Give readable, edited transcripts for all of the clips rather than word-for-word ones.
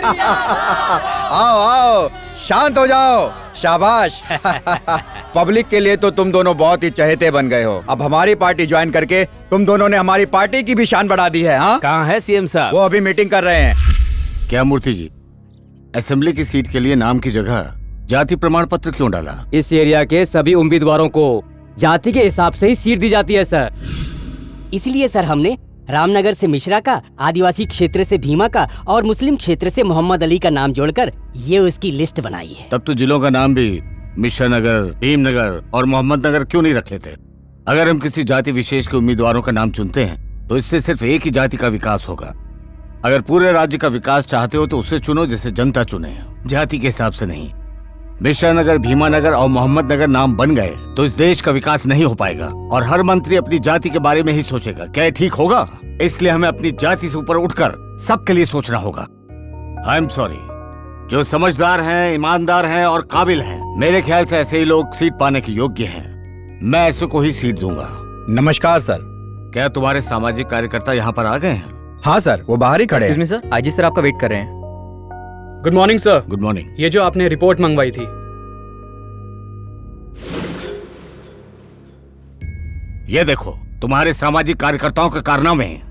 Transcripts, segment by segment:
आओ आओ, शांत हो जाओ, शाबाश। पब्लिक के लिए तो तुम दोनों बहुत ही चहेते बन गए हो। अब हमारी पार्टी ज्वाइन करके तुम दोनों ने हमारी पार्टी की भी शान बढ़ा दी है। हाँ, कहाँ है सीएम साहब? वो अभी मीटिंग कर रहे हैं। क्या मूर्ति जी, असेंबली की सीट के लिए नाम की जगह जाति प्रमाण पत्र क्यों डाला? इस एरिया के सभी उम्मीदवारों को जाति के हिसाब से ही सीट दी जाती है सर। इसलिए सर हमने रामनगर से मिश्रा का, आदिवासी क्षेत्र से भीमा का और मुस्लिम क्षेत्र से मोहम्मद अली का नाम जोड़कर ये उसकी लिस्ट बनाई है। तब तो जिलों का नाम भी मिश्रा नगर, भीमनगर और मोहम्मद नगर क्यों नहीं रख लेते? अगर हम किसी जाति विशेष के उम्मीदवारों का नाम चुनते हैं तो इससे सिर्फ एक ही जाति का विकास होगा। अगर पूरे राज्य का विकास चाहते हो तो उसे चुनो जिसे जनता चुने, जाति के हिसाब से नहीं। मिश्रा नगर, भीमा नगर और मोहम्मद नगर नाम बन गए तो इस देश का विकास नहीं हो पाएगा और हर मंत्री अपनी जाति के बारे में ही सोचेगा। क्या ये ठीक होगा? इसलिए हमें अपनी जाति से ऊपर उठकर सबके लिए सोचना होगा। आई एम सॉरी, जो समझदार हैं, ईमानदार हैं और काबिल हैं, मेरे ख्याल से ऐसे ही लोग सीट पाने के योग्य हैं। मैं ऐसे को ही सीट दूंगा। नमस्कार सर। क्या तुम्हारे सामाजिक कार्यकर्ता यहाँ पर आ गए हैं? हाँ सर, वो बाहर ही खड़े हैं। सर, आईजी सर आपका वेट कर रहे हैं। Good morning sir. Good morning. ये जो आपने रिपोर्ट मंगवाई थी, ये देखो तुम्हारे सामाजिक कार्यकर्ताओं के कारनामे हैं।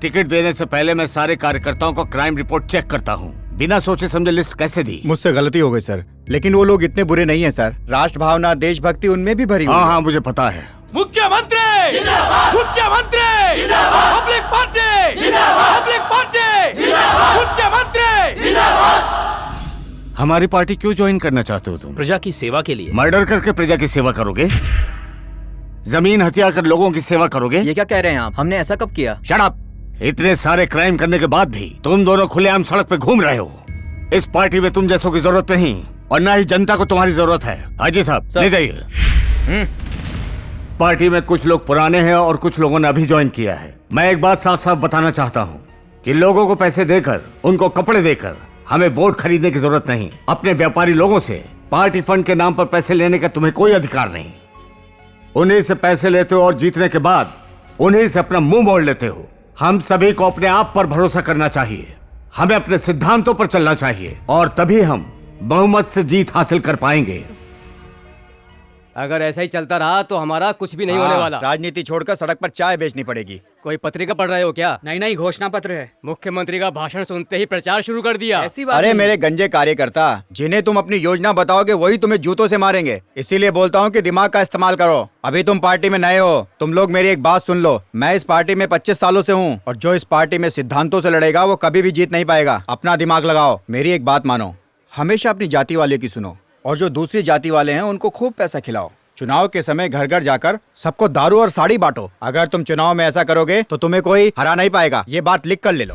टिकट देने से पहले मैं सारे कार्यकर्ताओं को क्राइम रिपोर्ट चेक करता हूँ। बिना सोचे समझे लिस्ट कैसे दी? मुझसे गलती हो गई सर, लेकिन वो लोग इतने बुरे नहीं है सर। राष्ट्र भावना, देशभक्ति उनमें भी भरी हुई है। हाँ, मुझे पता है। मुख्यमंत्री जिंदाबाद, मुख्यमंत्री जिंदाबाद, पब्लिक पार्टी जिंदाबाद, पब्लिक पार्टी जिंदाबाद, मुख्यमंत्री जिंदाबाद। हमारी पार्टी क्यों ज्वाइन करना चाहते हो तुम? प्रजा की सेवा के लिए। मर्डर करके प्रजा की सेवा करोगे? जमीन हत्या कर लोगों की सेवा करोगे? ये क्या कह रहे हैं आप? हमने ऐसा कब किया? Shut up! इतने सारे क्राइम करने के बाद भी तुम दोनों खुलेआम सड़क पे घूम रहे हो। इस पार्टी में तुम जैसों की जरूरत नहीं और न ही जनता को तुम्हारी जरूरत है। हाजी साहब, ले जाइए। पार्टी में कुछ लोग पुराने हैं और कुछ लोगों ने अभी ज्वाइन किया है। मैं एक बात साफ साफ बताना चाहता हूँ कि लोगों को पैसे देकर, उनको कपड़े देकर हमें वोट खरीदने की जरूरत नहीं। अपने व्यापारी लोगों से पार्टी फंड के नाम पर पैसे लेने का तुम्हें कोई अधिकार नहीं। उन्हीं से पैसे लेते हो और जीतने के बाद उन्हीं से अपना मुंह मोड़ लेते हो। हम सभी को अपने आप पर भरोसा करना चाहिए। हमें अपने सिद्धांतों पर चलना चाहिए और तभी हम बहुमत से जीत हासिल कर पाएंगे। अगर ऐसा ही चलता रहा तो हमारा कुछ भी नहीं होने वाला। राजनीति छोड़कर सड़क पर चाय बेचनी पड़ेगी। कोई पत्रिका पढ़ रहे हो क्या? नहीं, घोषणा पत्र है। मुख्यमंत्री का भाषण सुनते ही प्रचार शुरू कर दिया। ऐसी बात अरे नहीं। मेरे गंजे कार्यकर्ता, जिन्हें तुम अपनी योजना बताओगे वही तुम्हें जूतों से मारेंगे। इसीलिए बोलता हूँ कि दिमाग का इस्तेमाल करो। अभी तुम पार्टी में नए हो, तुम लोग मेरी एक बात सुन लो। मैं इस पार्टी में 25 सालों से हूँ और जो इस पार्टी में सिद्धांतों से लड़ेगा वो कभी भी जीत नहीं पाएगा। अपना दिमाग लगाओ, मेरी एक बात मानो, हमेशा अपनी जाति वाले की सुनो और जो दूसरी जाति वाले हैं उनको खूब पैसा खिलाओ। चुनाव के समय घर घर जाकर सबको दारू और साड़ी बांटो। अगर तुम चुनाव में ऐसा करोगे तो तुम्हें कोई हरा नहीं पाएगा। ये बात लिख कर ले लो।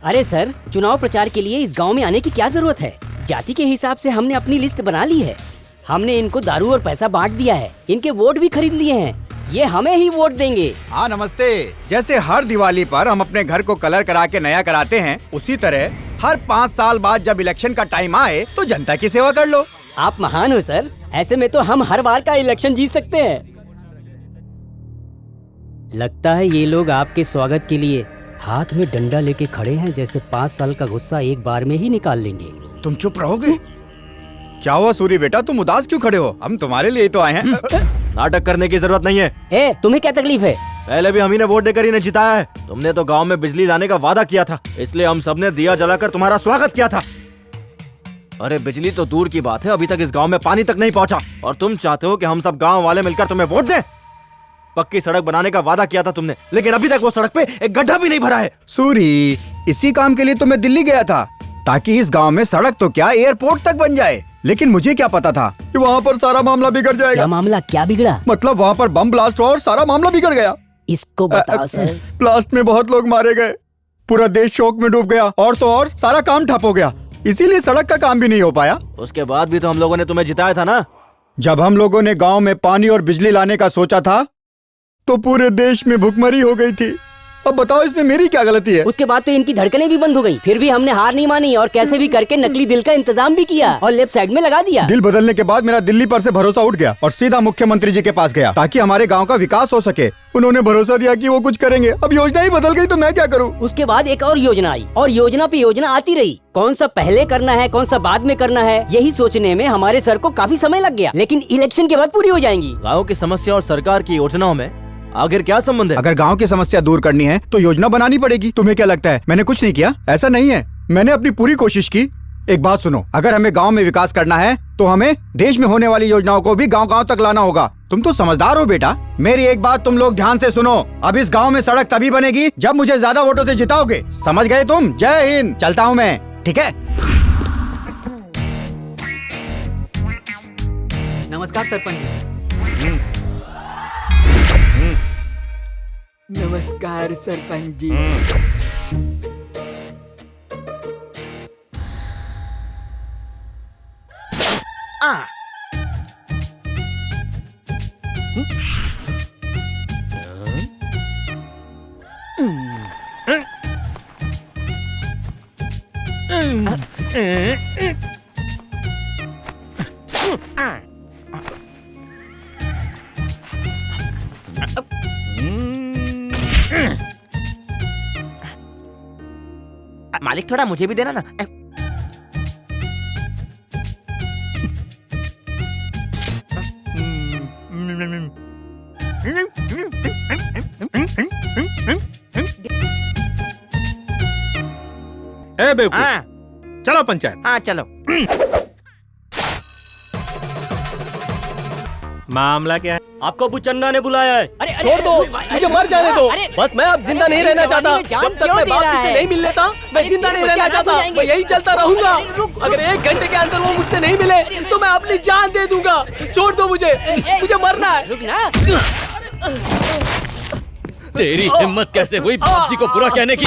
अरे सर, चुनाव प्रचार के लिए इस गांव में आने की क्या जरूरत है? जाति के हिसाब से हमने अपनी लिस्ट बना ली है। हमने इनको दारू और पैसा बांट दिया है, इनके वोट भी खरीद लिए हैं। ये हमें ही वोट देंगे। हाँ नमस्ते। जैसे हर दिवाली पर हम अपने घर को कलर करा के नया कराते हैं, उसी तरह हर 5 साल बाद जब इलेक्शन का टाइम आए तो जनता की सेवा कर लो। आप महान हो सर, ऐसे में तो हम हर बार का इलेक्शन जीत सकते हैं। लगता है ये लोग आपके स्वागत के लिए हाथ में डंडा लेके खड़े हैं, जैसे 5 साल का गुस्सा एक बार में ही निकाल लेंगे। तुम चुप रहोगे? क्या हुआ सूरी बेटा, तुम उदास क्यों खड़े हो? हम तुम्हारे लिए तो आए हैं। नाटक करने की जरूरत नहीं है। ए, तुम्हें क्या तकलीफ है? पहले भी हम ही ने वोट देकर इन्हें जिताया है। तुमने तो गांव में बिजली लाने का वादा किया था, इसलिए हम सबने दिया जलाकर तुम्हारा स्वागत किया था। अरे बिजली तो दूर की बात है, अभी तक इस गांव में पानी तक नहीं पहुंचा और तुम चाहते हो कि हम सब गांव वाले मिलकर तुम्हें वोट दें? पक्की सड़क बनाने का वादा किया था तुमने, लेकिन अभी तक वो सड़क पे एक गड्ढा भी नहीं भरा है। सूरी, इसी काम के लिए तो मैं दिल्ली गया था, ताकि इस गांव में सड़क तो क्या एयरपोर्ट तक बन जाए। लेकिन मुझे क्या पता था कि वहाँ पर सारा मामला बिगड़ जाएगा। क्या मामला, क्या बिगड़ा? मतलब वहाँ पर बम ब्लास्ट हुआ और सारा मामला बिगड़ गया। इसको बताओ सर। ब्लास्ट में बहुत लोग मारे गए, पूरा देश शोक में डूब गया और तो और सारा काम ठप हो गया, इसीलिए सड़क का काम भी नहीं हो पाया। उसके बाद भी तो हम लोगों ने तुम्हें जिताया था ना। जब हम लोगों ने गांव में पानी और बिजली लाने का सोचा था तो पूरे देश में भुखमरी हो गई थी। अब बताओ इसमें मेरी क्या गलती है? उसके बाद तो इनकी धड़कनें भी बंद हो गई। फिर भी हमने हार नहीं मानी और कैसे भी करके नकली दिल का इंतजाम भी किया और लेफ्ट साइड में लगा दिया। दिल बदलने के बाद मेरा दिल्ली पर से भरोसा उठ गया और सीधा मुख्यमंत्री जी के पास गया ताकि हमारे गांव का विकास हो सके। उन्होंने भरोसा दिया कि वो कुछ करेंगे। अब योजना ही बदल गई तो मैं क्या करूं? उसके बाद एक और योजना आई और योजना पे योजना आती रही। कौन सा पहले करना है, कौन सा बाद में करना है, यही सोचने में हमारे सर को काफी समय लग गया। लेकिन इलेक्शन के बाद पूरी हो जाएंगी। गाँव की समस्या और सरकार की योजनाओं में आखिर क्या संबंध है? अगर गांव की समस्या दूर करनी है तो योजना बनानी पड़ेगी। तुम्हें क्या लगता है मैंने कुछ नहीं किया? ऐसा नहीं है, मैंने अपनी पूरी कोशिश की। एक बात सुनो, अगर हमें गांव में विकास करना है तो हमें देश में होने वाली योजनाओं को भी गांव-गांव तक लाना होगा। तुम तो समझदार हो बेटा। मेरी एक बात तुम लोग ध्यान से सुनो, अब इस गांव में सड़क तभी बनेगी जब मुझे ज्यादा वोटों से जिताओगे। समझ गए तुम? जय हिंद। चलता हूँ मैं, ठीक है? नमस्कार सरपंच जी। नमस्कार सरपंच जी। मालिक थोड़ा मुझे भी देना ना। ए बेवकूफ, चलो पंचायत। हाँ चलो। मामला क्या है? आपको बुचन्ना ने बुलाया है। अरे छोड़ दो, मुझे मर जाने दो। बस मैं अब जिंदा नहीं रहना चाहता। जब तक मैं बाप जी से नहीं मिल लेता मैं जिंदा नहीं रहना चाहता। मैं यही चलता रहूंगा। अगर 1 घंटे के अंदर वो मुझसे नहीं मिले तो मैं अपनी जान दे दूंगा। छोड़ दो मुझे मरना है। रुक ना। तेरी हिम्मत कैसे हुई बाप जी को बुरा कहने की?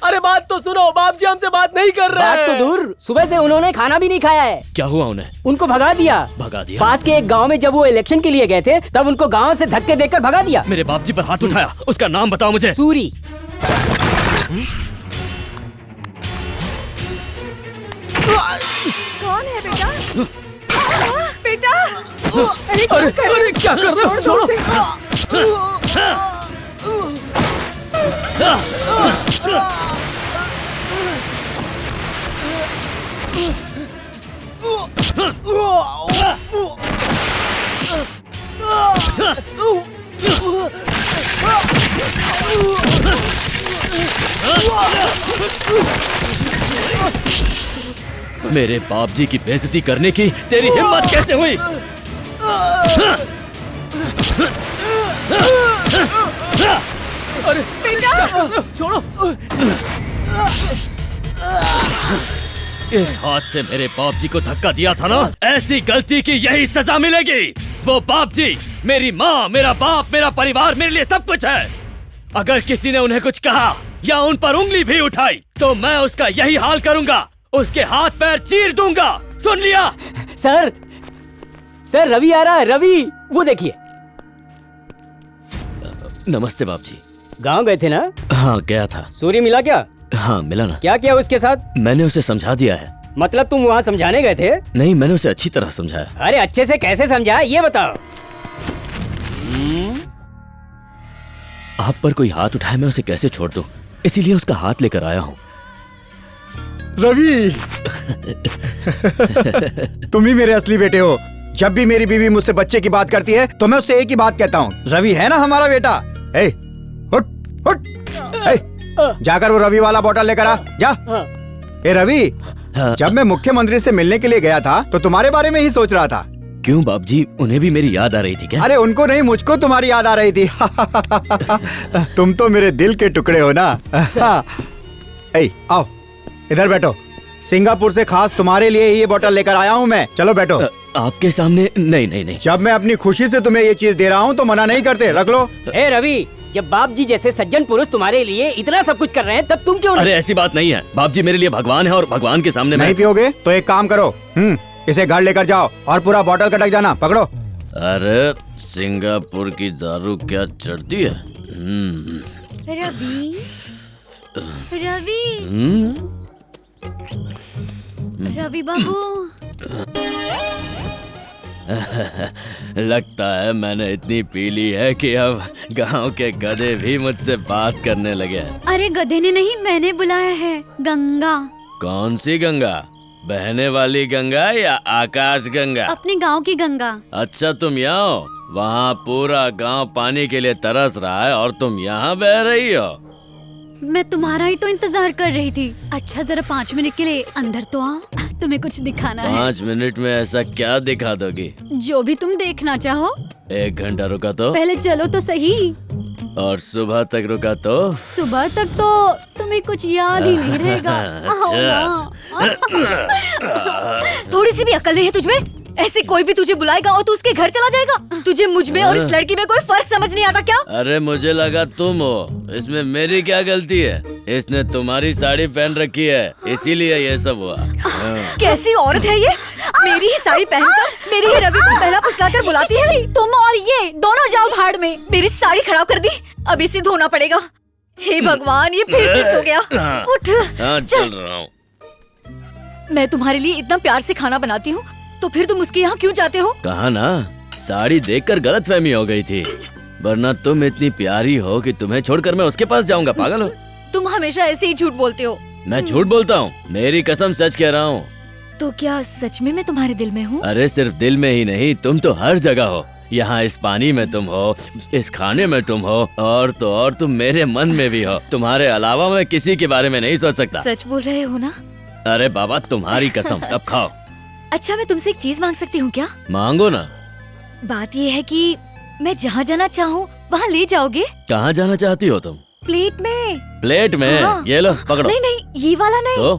अरे बात तो सुनो, बाप जी हमसे बात नहीं कर रहे बात हैं। तो दूर, सुबह से उन्होंने खाना भी नहीं खाया है। क्या हुआ उन्हें? उनको भगा दिया। भगा दिया? पास के एक गांव में जब वो इलेक्शन के लिए गए थे तब उनको गांव से धक्के देकर भगा दिया। मेरे बाप जी पर हाथ उठाया, उसका नाम बताओ मुझे। सूरी। कौन है बेटा? बेटा, अरे क्या कर रहे हो? छोड़ो। मेरे बाप जी की बेइज्जती करने की तेरी हिम्मत कैसे हुई? अरे बेटा, छोड़ो। इस हाथ से मेरे बाप जी को धक्का दिया था ना, ऐसी गलती की यही सजा मिलेगी। वो बाप जी मेरी माँ, मेरा बाप, मेरा परिवार मेरे लिए सब कुछ है। अगर किसी ने उन्हें कुछ कहा या उन पर उंगली भी उठाई तो मैं उसका यही हाल करूंगा, उसके हाथ पैर चीर दूंगा। सुन लिया? सर रवि आ रहा है। रवि, वो देखिए। नमस्ते बाप जी। गांव गए थे ना? हाँ गया था। सूरी मिला क्या? हाँ मिला ना। क्या किया उसके साथ? मैंने उसे समझा दिया है। मतलब तुम वहाँ समझाने गए थे? नहीं, मैंने उसे अच्छी तरह समझाया। अरे अच्छे से कैसे समझाया ये बताओ। आप पर कोई हाथ उठाए मैं उसे कैसे छोड़ दूं, इसीलिए उसका हाथ लेकर आया हूँ। रवि तुम ही मेरे असली बेटे हो। जब भी मेरी बीवी मुझसे बच्चे की बात करती है तो मैं उससे एक ही बात कहता हूँ, रवि है ना हमारा बेटा। ए, उठ, उठ। ए, जाकर वो रवि वाला बोतल लेकर आ जा। ए रवि, जब मैं मुख्यमंत्री से मिलने के लिए गया था तो तुम्हारे बारे में ही सोच रहा था। क्यों बाप जी, उन्हें भी मेरी याद आ रही थी क्या? अरे उनको नहीं, मुझको तुम्हारी याद आ रही थी। तुम तो मेरे दिल के टुकड़े हो ना। ए, आओ इधर बैठो। सिंगापुर से खास तुम्हारे लिए ही ये बोतल लेकर आया हूँ मैं। चलो बैठो। आपके सामने? नहीं नहीं नहीं। जब मैं अपनी खुशी से तुम्हें ये चीज दे रहा हूँ तो मना नहीं करते। रख लो। ए रवि, जब बाप जी जैसे सज्जन पुरुष तुम्हारे लिए इतना सब कुछ कर रहे हैं तब तुम क्यों अरे ऐसी बात नहीं है, बाप जी मेरे लिए भगवान है और भगवान के सामने नहीं पियोगे तो एक काम करो, इसे घर लेकर जाओ और पूरा बोतल कटक जाना। पकड़ो। अरे सिंगापुर की दारू क्या चढ़ती है। रवि रवि रवि बाबू, लगता है मैंने इतनी पी ली है कि अब गांव के गधे भी मुझसे बात करने लगे हैं। अरे गधे ने नहीं, मैंने बुलाया है। गंगा, कौन सी गंगा? बहने वाली गंगा या आकाश गंगा? अपने गांव की गंगा। अच्छा, तुम यहाँ हो? वहाँ पूरा गांव पानी के लिए तरस रहा है और तुम यहाँ बह रही हो। मैं तुम्हारा ही तो इंतजार कर रही थी। अच्छा, जरा 5 मिनट के लिए अंदर तो आओ, तुम्हें कुछ दिखाना है। 5 मिनट में ऐसा क्या दिखा दोगी? जो भी तुम देखना चाहो। 1 घंटा रुका तो? पहले चलो तो सही। और सुबह तक रुका तो? सुबह तक तो तुम्हें कुछ याद ही नहीं रहेगा। आओ ना। थोड़ी सी भी अकल नहीं है तुझमें? ऐसे कोई भी तुझे बुलाएगा और तू उसके घर चला जाएगा? तुझे मुझ में और इस लड़की में कोई फर्क समझ नहीं आता क्या? अरे मुझे लगा तुम हो, इसमें मेरी क्या गलती है? इसने तुम्हारी साड़ी पहन रखी है, इसीलिए ये सब हुआ। कैसी औरत है ये? मेरी ही साड़ी पहनकर मेरी ही रवि को पहला फुसलाकर बुलाती है। तुम और ये दोनों जाओ भाड़ में। मेरी साड़ी खराब कर दी, अब इसे धोना पड़ेगा। हे भगवान, ये फिर से सो गया। उठ। हाँ, चल रहा हूँ। मैं तुम्हारे लिए इतना प्यार से खाना बनाती हूँ, तो फिर तुम उसके यहाँ क्यों जाते हो? कहा ना, साड़ी देखकर गलतफहमी हो गई थी, वरना तुम इतनी प्यारी हो कि तुम्हें छोड़कर मैं उसके पास जाऊंगा। पागल हो? तुम हमेशा ऐसे ही झूठ बोलते हो। मैं झूठ बोलता हूँ? मेरी कसम सच कह रहा हूँ। तो क्या सच में मैं तुम्हारे दिल में हूँ? अरे सिर्फ दिल में ही नहीं, तुम तो हर जगह हो। यहाँ इस पानी में तुम हो, इस खाने में तुम हो, और तो और तुम मेरे मन में भी हो। तुम्हारे अलावा मैं किसी के बारे में नहीं सोच सकता। सच बोल रहे हो ना? अरे बाबा, तुम्हारी कसम। अब खाओ। अच्छा, मैं तुमसे एक चीज मांग सकती हूँ क्या? मांगो ना। बात ये है कि मैं जहाँ जाना चाहूँ वहाँ ले जाओगे? कहाँ जाना चाहती हो तुम? प्लेट में। प्लेट में? हाँ। ये लो, पकड़ो। नहीं नहीं, ये वाला नहीं। तो?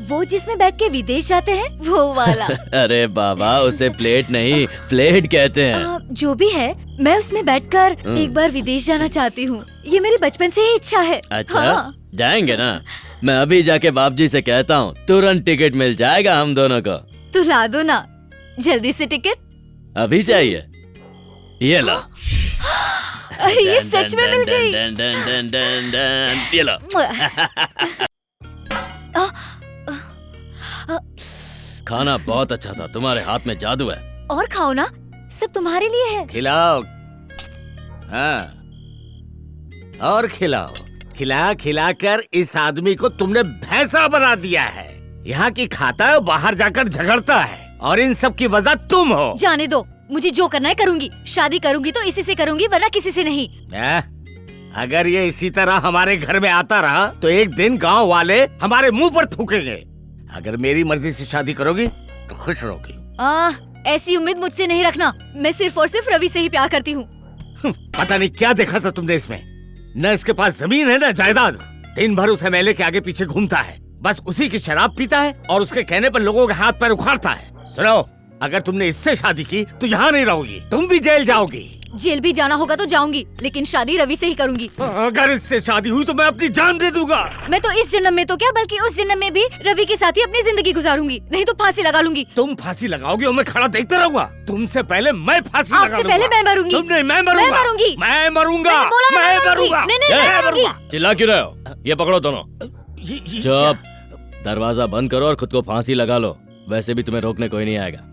वो जिसमें बैठ के विदेश जाते हैं, वो वाला। अरे बाबा, उसे प्लेट नहीं, फ्लेट कहते हैं। जो भी है, मैं उसमें बैठकर एक बार विदेश जाना चाहती हूँ। ये मेरी बचपन से ही इच्छा है। अच्छा, हाँ। जाएंगे ना? मैं अभी जाके बाप जी से कहता हूँ, तुरंत टिकट मिल जाएगा हम दोनों को। तो ला दो ना जल्दी से टिकट। अभी चाहिए? ये लो। अरे ये सच में मिल गई। ये लो। खाना बहुत अच्छा था, तुम्हारे हाथ में जादू है। और खाओ ना, सब तुम्हारे लिए है। खिलाओ। हाँ, और खिलाओ। खिला खिला कर इस आदमी को तुमने भैंसा बना दिया है। यहाँ की खाता है, बाहर जाकर झगड़ता है, और इन सब की वजह तुम हो। जाने दो, मुझे जो करना है करूंगी। शादी करूंगी तो इसी से करूंगी, वरना किसी से नहीं। अगर ये इसी तरह हमारे घर में आता रहा तो एक दिन गांव वाले हमारे मुंह पर थूकेंगे। अगर मेरी मर्जी से शादी करोगी तो खुश रहोगी। ऐसी उम्मीद मुझसे नहीं रखना। मैं सिर्फ और सिर्फ रवि से ही प्यार करती हूँ। पता नहीं क्या देखा था तुमने इसमें। न इसके पास जमीन है न जायदाद। दिन भर उस एमएलए के आगे पीछे घूमता है, बस उसी की शराब पीता है और उसके कहने पर लोगों के हाथ पैर उखाड़ता है। सुनो, अगर तुमने इससे शादी की तो यहाँ नहीं रहोगी, तुम भी जेल जाओगी। जेल भी जाना होगा तो जाऊंगी, लेकिन शादी रवि से ही करूंगी। अगर इससे शादी हुई तो मैं अपनी जान दे दूंगा। मैं तो इस जन्म में तो क्या, बल्कि उस जन्म में भी रवि के साथ ही अपनी जिंदगी गुजारूंगी, नहीं तो फांसी लगा लूंगी। तुम फांसी लगाओगे और मैं खड़ा देखता रहूंगा? तुमसे पहले मैं फांसी लगा लूंगा। पहले मैं मरूंगी। तुम नहीं, मैं मरूंगा। मैं मरूंगी। मैं मरूंगा। मैं मरूंगा। मैं मरूंगा। चिल्ला क्यों रहे हो? ये पकड़ो दोनों। चुप। दरवाजा बंद करो और खुद को फांसी लगा लो। वैसे भी तुम्हें रोकने कोई नहीं आएगा।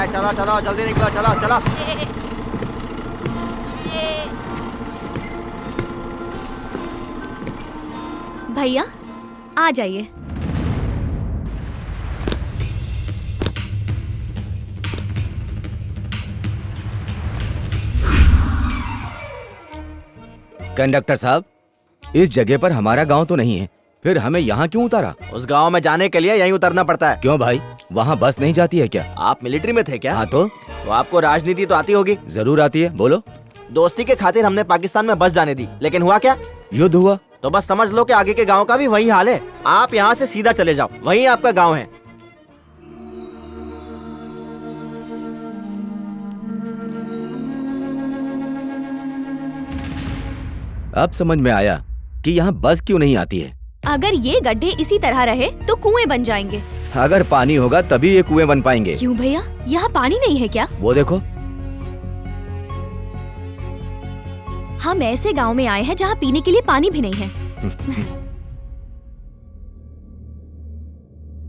चलो चलो, जल्दी निकलो, चलो चलो। भैया आ जाइए। कंडक्टर साहब, इस जगह पर हमारा गांव तो नहीं है, फिर हमें यहाँ क्यों उतारा? उस गांव में जाने के लिए यहीं उतरना पड़ता है। क्यों भाई, वहाँ बस नहीं जाती है क्या? आप मिलिट्री में थे क्या? हाँ तो आपको राजनीति तो आती होगी। जरूर आती है, बोलो। दोस्ती के खातिर हमने पाकिस्तान में बस जाने दी, लेकिन हुआ क्या? युद्ध हुआ। तो बस समझ लो कि आगे के गांव का भी वही हाल है। आप यहाँ से सीधा चले जाओ, वही आपका गांव है। अब समझ में आया कि यहाँ बस क्यों नहीं आती है। अगर ये गड्ढे इसी तरह रहे तो कुएं बन जाएंगे। अगर पानी होगा तभी ये कुएं बन पाएंगे। क्यों भैया, यहाँ पानी नहीं है क्या? वो देखो। हम ऐसे गांव में आए हैं जहाँ पीने के लिए पानी भी नहीं है।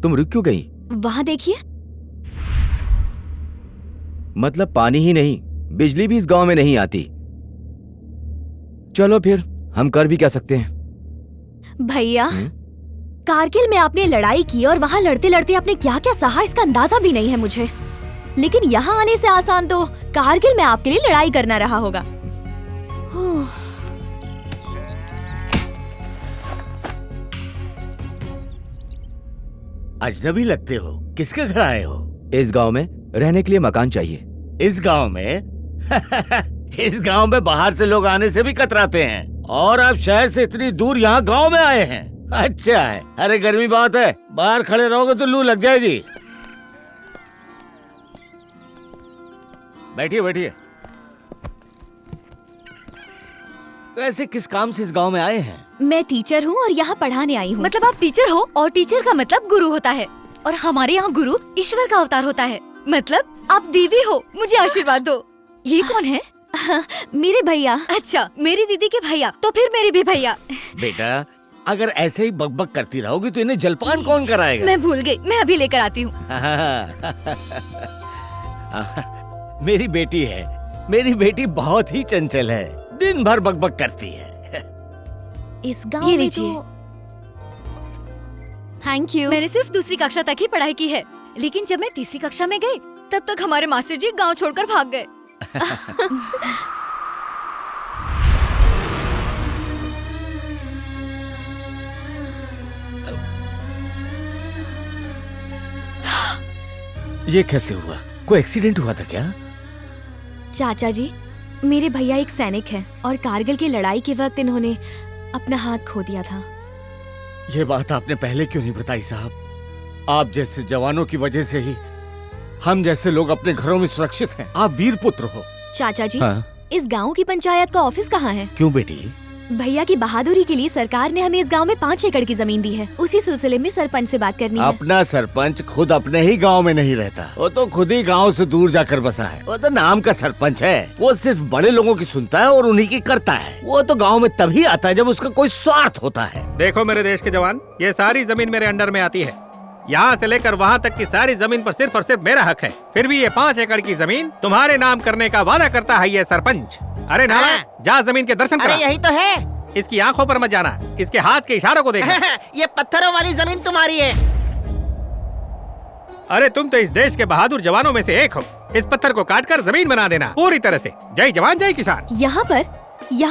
तुम रुक क्यों गई? वहाँ देखिए। मतलब पानी ही नहीं, बिजली भी इस गांव में नहीं आती। चलो फिर, हम कर भी क्या सकते हैं? भैया, कारगिल में आपने लड़ाई की और वहाँ लड़ते लड़ते आपने क्या क्या सहा इसका अंदाजा भी नहीं है मुझे। लेकिन यहाँ आने से आसान तो कारगिल में आपके लिए लड़ाई करना रहा होगा। अजनबी लगते हो, किसके घर आए हो? इस गांव में रहने के लिए मकान चाहिए। इस गांव में? इस गांव में बाहर से लोग आने से भी कतराते हैं, और आप शहर से इतनी दूर यहाँ गांव में आए हैं। अच्छा है। अरे गर्मी बहुत है, बाहर खड़े रहोगे तो लू लग जाएगी। बैठिए बैठिए। वैसे किस काम से इस गांव में आए हैं? मैं टीचर हूँ और यहाँ पढ़ाने आई हूँ। मतलब आप टीचर हो, और टीचर का मतलब गुरु होता है, और हमारे यहाँ गुरु ईश्वर का अवतार होता है। मतलब आप देवी हो, मुझे आशीर्वाद दो। ये कौन है? मेरे भैया। अच्छा, मेरी दीदी के भैया, तो फिर मेरे भी भैया। बेटा, अगर ऐसे ही बकबक करती रहोगी तो इन्हें जलपान कौन कराएगा? मैं भूल गई, मैं अभी लेकर आती हूँ। मेरी बेटी है, मेरी बेटी बहुत ही चंचल है, दिन भर बकबक करती है। इस गांव में तो थैंक यू। मैंने सिर्फ दूसरी कक्षा तक ही पढ़ाई की है, लेकिन जब मैं तीसरी कक्षा में गई तब तक हमारे मास्टर जी गांव छोड़कर भाग गए। ये कैसे हुआ? कोई एक्सीडेंट हुआ था क्या? चाचा जी, मेरे भैया एक सैनिक हैं और कारगिल की लड़ाई के वक्त इन्होंने अपना हाथ खो दिया था। ये बात आपने पहले क्यों नहीं बताई साहब? आप जैसे जवानों की वजह से ही हम जैसे लोग अपने घरों में सुरक्षित हैं। आप वीर पुत्र हो। चाचा जी, हाँ? इस गांव की पंचायत का ऑफिस कहाँ है? क्यों बेटी? भैया की बहादुरी के लिए सरकार ने हमें इस गांव में 5 एकड़ की जमीन दी है। उसी सिलसिले में सरपंच से बात करनी है। अपना सरपंच खुद अपने ही गांव में नहीं रहता, वो तो खुद ही गांव से दूर जाकर बसा है। वो तो नाम का सरपंच है, वो सिर्फ बड़े लोगों की सुनता है और उन्हीं की करता है। वो तो गांव में तभी आता है जब उसका कोई स्वार्थ होता है। देखो मेरे देश के जवान, ये सारी जमीन मेरे अंडर में आती है। यहाँ से लेकर वहाँ तक की सारी जमीन पर सिर्फ और सिर्फ मेरा हक है। फिर भी ये 5 एकड़ की जमीन तुम्हारे नाम करने का वादा करता है ये सरपंच। अरे नारायण, जा जमीन के दर्शन करा। यही तो है। इसकी आंखों पर मत जाना, इसके हाथ के इशारों को देखना। ये पत्थरों वाली जमीन तुम्हारी है। अरे तुम तो इस देश के बहादुर जवानों में से एक हो। इस पत्थर को काटकर जमीन बना देना पूरी तरह से। जय जवान जय किसान। यहाँ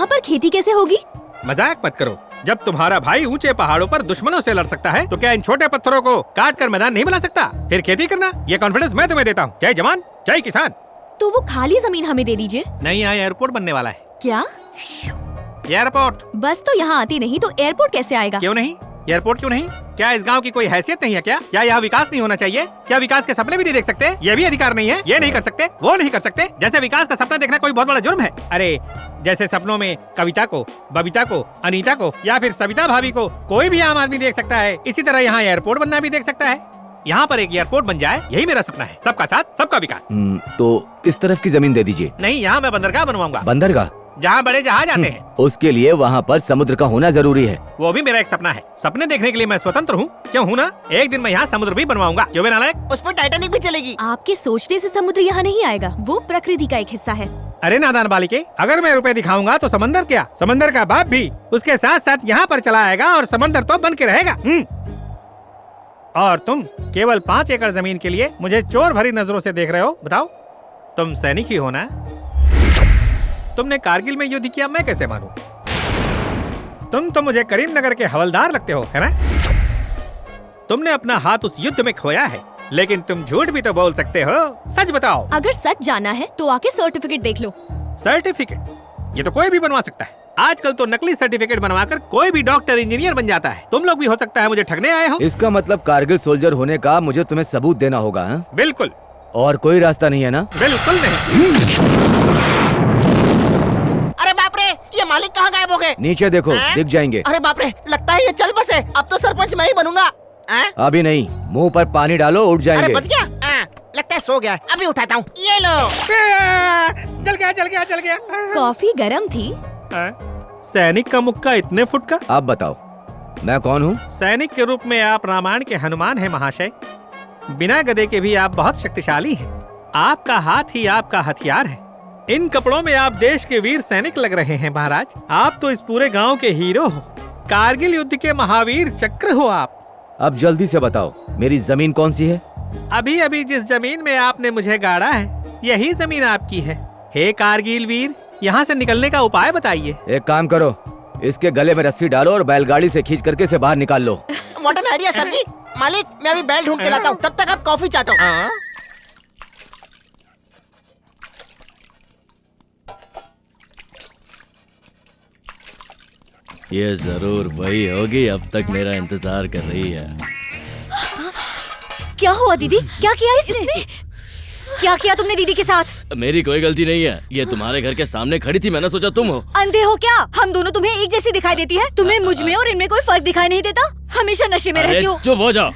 पर खेती कैसे होगी? मजाक मत करो। जब तुम्हारा भाई ऊंचे पहाड़ों पर दुश्मनों से लड़ सकता है तो क्या इन छोटे पत्थरों को काट कर मैदान नहीं बना सकता? फिर खेती करना, ये कॉन्फिडेंस मैं तुम्हें देता हूँ। जय जवान जय किसान। तो वो खाली जमीन हमें दे दीजिए। नहीं, यहाँ एयरपोर्ट बनने वाला है। क्या? एयरपोर्ट? बस तो यहाँ आती नहीं तो एयरपोर्ट कैसे आएगा? क्यों नहीं? एयरपोर्ट क्यों नहीं? क्या इस गांव की कोई हैसियत नहीं है क्या? क्या यहाँ विकास नहीं होना चाहिए? क्या विकास के सपने भी नहीं देख सकते? ये भी अधिकार नहीं है? ये नहीं कर सकते, वो नहीं कर सकते? जैसे विकास का सपना देखना कोई बहुत बड़ा जुर्म है। अरे जैसे सपनों में कविता को, बबीता को, अनीता को या फिर सविता भाभी को कोई भी आम आदमी देख सकता है, इसी तरह यहाँ एयरपोर्ट बनना भी देख सकता है। यहाँ पर एक एयरपोर्ट बन जाए, यही मेरा सपना है। सबका साथ सबका विकास। तो इस तरफ की जमीन दे दीजिए। नहीं, यहाँ मैं बंदरगाह बनवाऊंगा। बंदरगाह? जहाँ बड़े जहाज आते हैं। उसके लिए वहाँ पर समुद्र का होना जरूरी है। वो भी मेरा एक सपना है। सपने देखने के लिए मैं स्वतंत्र हूँ, क्यों हूँ ना? एक दिन मैं यहाँ समुद्र भी बनवाऊंगा। क्यों नालायक? उस पर टाइटैनिक भी चलेगी। आपके सोचने से समुद्र यहाँ नहीं आएगा, वो प्रकृति का एक हिस्सा है। अरे नादान बालिके, अगर मैं रुपए दिखाऊंगा तो समंदर क्या, समंदर का बाप भी उसके साथ साथ यहाँ पर चला आएगा और समंदर तो बन के रहेगा। और तुम केवल 5 एकड़ जमीन के लिए मुझे चोर भरी नजरों से देख रहे हो। बताओ, तुम सैनिक ही हो ना? तुमने कारगिल में युद्ध किया, मैं कैसे मानूं? तुम तो मुझे करीमनगर के हवलदार लगते हो, है ना? तुमने अपना हाथ उस युद्ध में खोया है, लेकिन तुम झूठ भी तो बोल सकते हो। सच बताओ। अगर सच जाना है तो आके सर्टिफिकेट देख लो। सर्टिफिकेट? ये तो कोई भी बनवा सकता है। आजकल तो नकली सर्टिफिकेट बनवाकर कोई भी डॉक्टर इंजीनियर बन जाता है। तुम लोग भी हो सकता है मुझे ठगने आए हो। इसका मतलब कारगिल सोल्जर होने का मुझे तुम्हें सबूत देना होगा, हा? बिल्कुल। और कोई रास्ता नहीं है ना? बिल्कुल नहीं। अरे बाप रे, ये मालिक कहाँ गायब हो गए? नीचे देखो, दिख जाएंगे। अरे बाप रे, लगता है ये चल बसे। अब तो सरपंच मैं ही बनूंगा। अभी नहीं, मुंह पर पानी डालो, उठ अरे जाएंगे। बच गया। लगता है सो गया। अभी उठाता हूँ। ये लो। जल गया जल गया जल गया। कॉफी गरम थी। सैनिक का मुक्का इतने फुट का। आप बताओ मैं कौन हूँ? सैनिक के रूप में आप रामायण के हनुमान हैं महाशय। बिना गदे के भी आप बहुत शक्तिशाली हैं। आपका हाथ ही आपका हथियार है। इन कपड़ों में आप देश के वीर सैनिक लग रहे हैं महाराज। आप तो इस पूरे गांव के हीरो हो। कारगिल युद्ध के महावीर चक्र हो आप। अब जल्दी से बताओ मेरी जमीन कौन सी है? अभी अभी जिस जमीन में आपने मुझे गाड़ा है, यही जमीन आपकी है। हे कारगिल वीर, यहाँ से निकलने का उपाय बताइए। एक काम करो, इसके गले में रस्सी डालो और बैलगाड़ी से खींच करके इसे बाहर निकाल लो। व्हाट एन आइडिया सर जी। मालिक, मैं अभी बैल ढूंढ के लाता हूँ, तब तक आप कॉफी चाटो। ये जरूर वही होगी, अब तक मेरा इंतजार कर रही है। क्या हुआ दीदी? क्या किया इसने? क्या किया तुमने दीदी के साथ? मेरी कोई गलती नहीं है, ये तुम्हारे घर के सामने खड़ी थी, मैंने सोचा तुम हो। अंधे हो क्या? हम दोनों तुम्हें एक जैसी दिखाई देती है। तुम्हें मुझ में और इनमें कोई फर्क दिखाई नहीं देता? हमेशा नशे में रहती हो। चुप हो जाओ।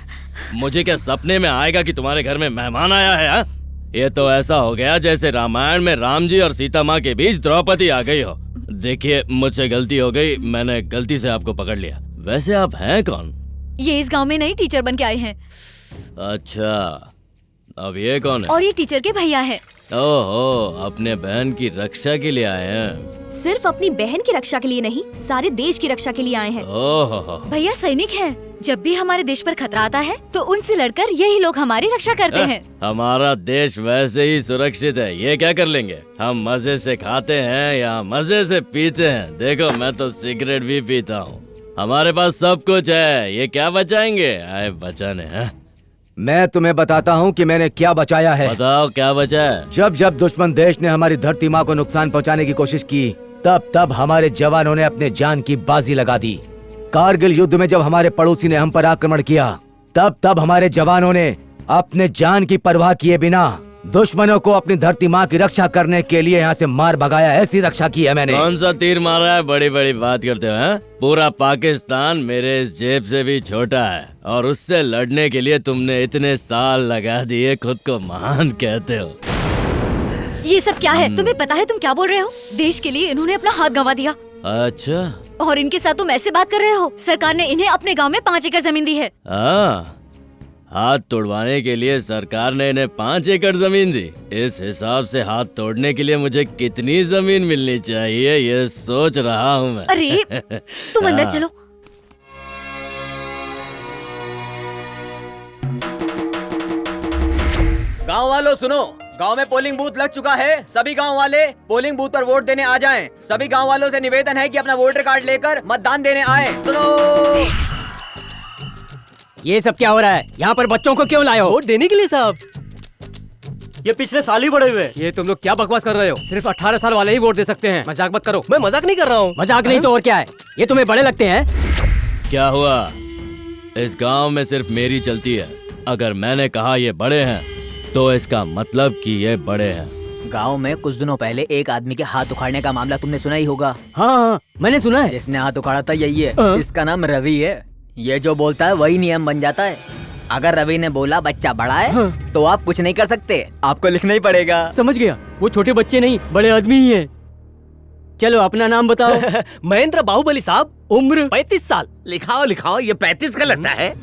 मुझे क्या सपने में आएगा कि तुम्हारे घर में मेहमान आया है? हा? ये तो ऐसा हो गया जैसे रामायण में राम जी और सीता माँ के बीच द्रौपदी आ गई हो। देखिए, मुझसे गलती हो गई, मैंने गलती से आपको पकड़ लिया। वैसे आप हैं कौन? ये इस गांव में नई टीचर बन के आए हैं। अच्छा, अब ये कौन है? और ये टीचर के भैया है। ओहो, अपने बहन की रक्षा के लिए आए हैं। सिर्फ अपनी बहन की रक्षा के लिए नहीं, सारे देश की रक्षा के लिए आए हैं। ओहो, भैया सैनिक हैं। जब भी हमारे देश पर खतरा आता है तो उनसे लड़कर यही लोग हमारी रक्षा करते हैं। हमारा देश वैसे ही सुरक्षित है, ये क्या कर लेंगे? हम मजे से खाते हैं या मजे से पीते हैं। देखो, मैं तो सिगरेट भी पीता हूँ। हमारे पास सब कुछ है, ये क्या बचाएंगे? आए बचाने हैं। मैं तुम्हें बताता हूँ कि मैंने क्या बचाया है। बताओ क्या बचा है? जब जब दुश्मन देश ने हमारी धरती माँ को नुकसान पहुँचाने की कोशिश की, तब तब हमारे जवानों ने अपने जान की बाजी लगा दी। कारगिल युद्ध में जब हमारे पड़ोसी ने हम पर आक्रमण किया, तब तब हमारे जवानों ने अपने जान की परवाह किए बिना दुश्मनों को अपनी धरती माँ की रक्षा करने के लिए यहाँ से मार भगाया। ऐसी रक्षा की है मैंने। कौन सा तीर मारा है? बड़ी बड़ी बात करते हो हैं? पूरा पाकिस्तान मेरे इस जेब से भी छोटा है, और उससे लड़ने के लिए तुमने इतने साल लगा दिए। खुद को महान कहते हो। ये सब क्या है? तुम्हें पता है तुम क्या बोल रहे हो? देश के लिए इन्होंने अपना हाथ गंवा दिया। अच्छा, और इनके साथ तुम ऐसे बात कर रहे हो? सरकार ने इन्हें अपने गांव में 5 एकड़ जमीन दी है। हाथ तोड़वाने के लिए सरकार ने इन्हें 5 एकड़ जमीन दी। इस हिसाब से हाथ तोड़ने के लिए मुझे कितनी जमीन मिलनी चाहिए, ये सोच रहा हूँ मैं। अरे तुम अंदर चलो। गांव वालों सुनो, गांव में पोलिंग बूथ लग चुका है। सभी गांव वाले पोलिंग बूथ पर वोट देने आ जाएं। सभी गांव वालों से निवेदन है कि अपना वोटर कार्ड लेकर मतदान देने आए। सुनो। ये सब क्या हो रहा है? यहाँ पर बच्चों को क्यों लाए हो? वोट देने के लिए साहब। ये पिछले साल ही बड़े हुए। ये तुम लोग क्या बकवास कर रहे हो? सिर्फ 18 साल वाले ही वोट दे सकते हैं। मजाक मत करो। मैं मजाक नहीं कर रहा हूँ। मजाक नहीं तो और क्या है? ये तुम्हें बड़े लगते हैं? क्या हुआ? इस गांव में सिर्फ मेरी चलती है। अगर मैंने कहा ये बड़े हैं तो इसका मतलब कि ये बड़े हैं। गांव में कुछ दिनों पहले एक आदमी के हाथ उखाड़ने का मामला तुमने सुना ही होगा। हाँ, मैंने सुना है। जिसने हाथ उखाड़ा था यही है। इसका नाम रवि है। ये जो बोलता है वही नियम बन जाता है। अगर रवि ने बोला बच्चा बड़ा है तो आप कुछ नहीं कर सकते, आपको लिखना ही पड़ेगा। समझ गया, वो छोटे बच्चे नहीं बड़े आदमी ही हैं। चलो अपना नाम बताओ। महेंद्र बाहुबली साहब, उम्र 35 साल। लिखाओ लिखाओ, ये 35 का लगता है।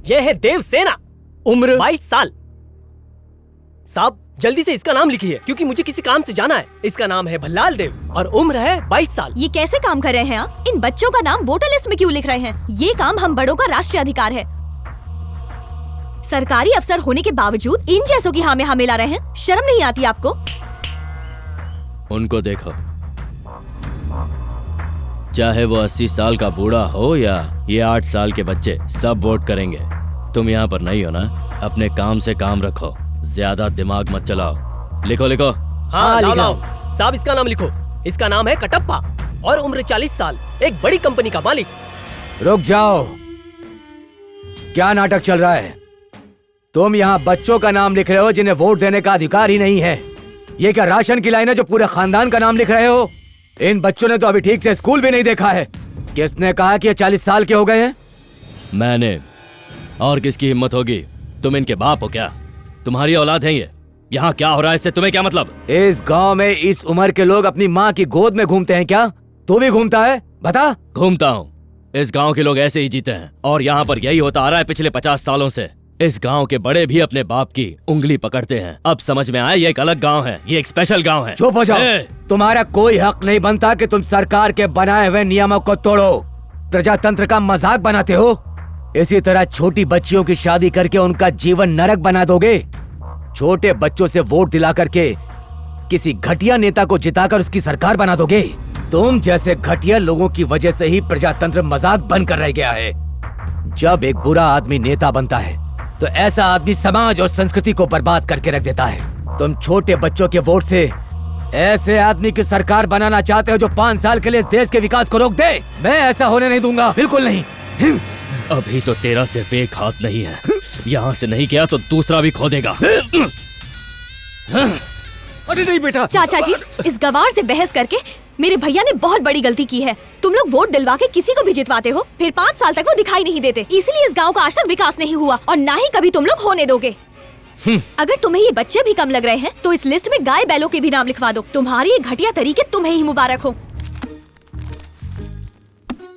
ये है देव सेना, उम्र 22 साल। साहब जल्दी से इसका नाम लिखिए, क्योंकि मुझे किसी काम से जाना है। इसका नाम है भल्लाल देव और उम्र है 22 साल। ये कैसे काम कर रहे हैं आप? इन बच्चों का नाम वोटर लिस्ट में क्यों लिख रहे हैं? ये काम हम बड़ों का राष्ट्रीय अधिकार है। सरकारी अफसर होने के बावजूद इन जैसों की हाँ में हाँ मिला रहे हैं। शर्म नहीं आती आपको? उनको देखो, चाहे वो 80 साल का बूढ़ा हो या ये 8 साल के बच्चे, सब वोट करेंगे। तुम यहाँ पर नहीं हो ना? अपने काम से काम रखो, ज्यादा दिमाग मत चलाओ। लिखो लिखो। हाँ लिखो। साहब इसका नाम लिखो। इसका नाम है कटप्पा और उम्र 40 साल, एक बड़ी कंपनी का मालिक। रुक जाओ, क्या नाटक चल रहा है? तुम यहाँ बच्चों का नाम लिख रहे हो जिन्हें वोट देने का अधिकार ही नहीं है। ये क्या राशन की लाइन है जो पूरे खानदान का नाम लिख रहे हो? इन बच्चों ने तो अभी ठीक से स्कूल भी नहीं देखा है। किसने कहा कि ये 40 साल के हो गए हैं? मैंने। और किसकी हिम्मत होगी? तुम इनके बाप हो क्या? तुम्हारी औलाद है ये? यहाँ क्या हो रहा है इससे तुम्हें क्या मतलब? इस गांव में इस उम्र के लोग अपनी माँ की गोद में घूमते हैं क्या? तू भी घूमता है? बता। घूमता हूँ। इस गांव के लोग ऐसे ही जीते हैं और यहाँ पर यही होता आ रहा है पिछले 50 सालों से। इस गांव के बड़े भी अपने बाप की उंगली पकड़ते हैं। अब समझ में आया, ये एक अलग गांव है, ये एक स्पेशल गांव है। चुप हो जाओ। तुम्हारा कोई हक नहीं बनता कि तुम सरकार के बनाए हुए नियमों को तोड़ो, प्रजातंत्र का मजाक बनाते हो। इसी तरह छोटी बच्चियों की शादी करके उनका जीवन नरक बना दोगे। छोटे बच्चों से वोट दिला करके किसी घटिया नेता को जिताकर उसकी सरकार बना दोगे। तुम जैसे घटिया लोगों की वजह से ही प्रजातंत्र मजाक बनकर रह गया है। जब एक बुरा आदमी नेता बनता है तो ऐसा आदमी समाज और संस्कृति को बर्बाद करके रख देता है। तुम छोटे बच्चों के वोट से ऐसे आदमी की सरकार बनाना चाहते हो जो 5 साल के लिए इस देश के विकास को रोक दे। मैं ऐसा होने नहीं दूंगा, बिल्कुल नहीं। अभी तो तेरा सिर्फ एक हाथ नहीं है, यहाँ से नहीं गया तो दूसरा भी खो देगा। अरे नहीं बेटा। चाचा जी, इस गवार से बहस करके मेरे भैया ने बहुत बड़ी गलती की है। तुम लोग वोट दिलवा के किसी को भी जितवाते हो, फिर 5 साल तक वो दिखाई नहीं देते। इसलिए इस गांव का आज तक विकास नहीं हुआ और ना ही कभी तुम लोग होने दोगे। अगर तुम्हें ये बच्चे भी कम लग रहे हैं तो इस लिस्ट में गाय बैलों के भी नाम लिखवा दो। तुम्हारी ये घटिया तरीके तुम्हें ही मुबारक हो।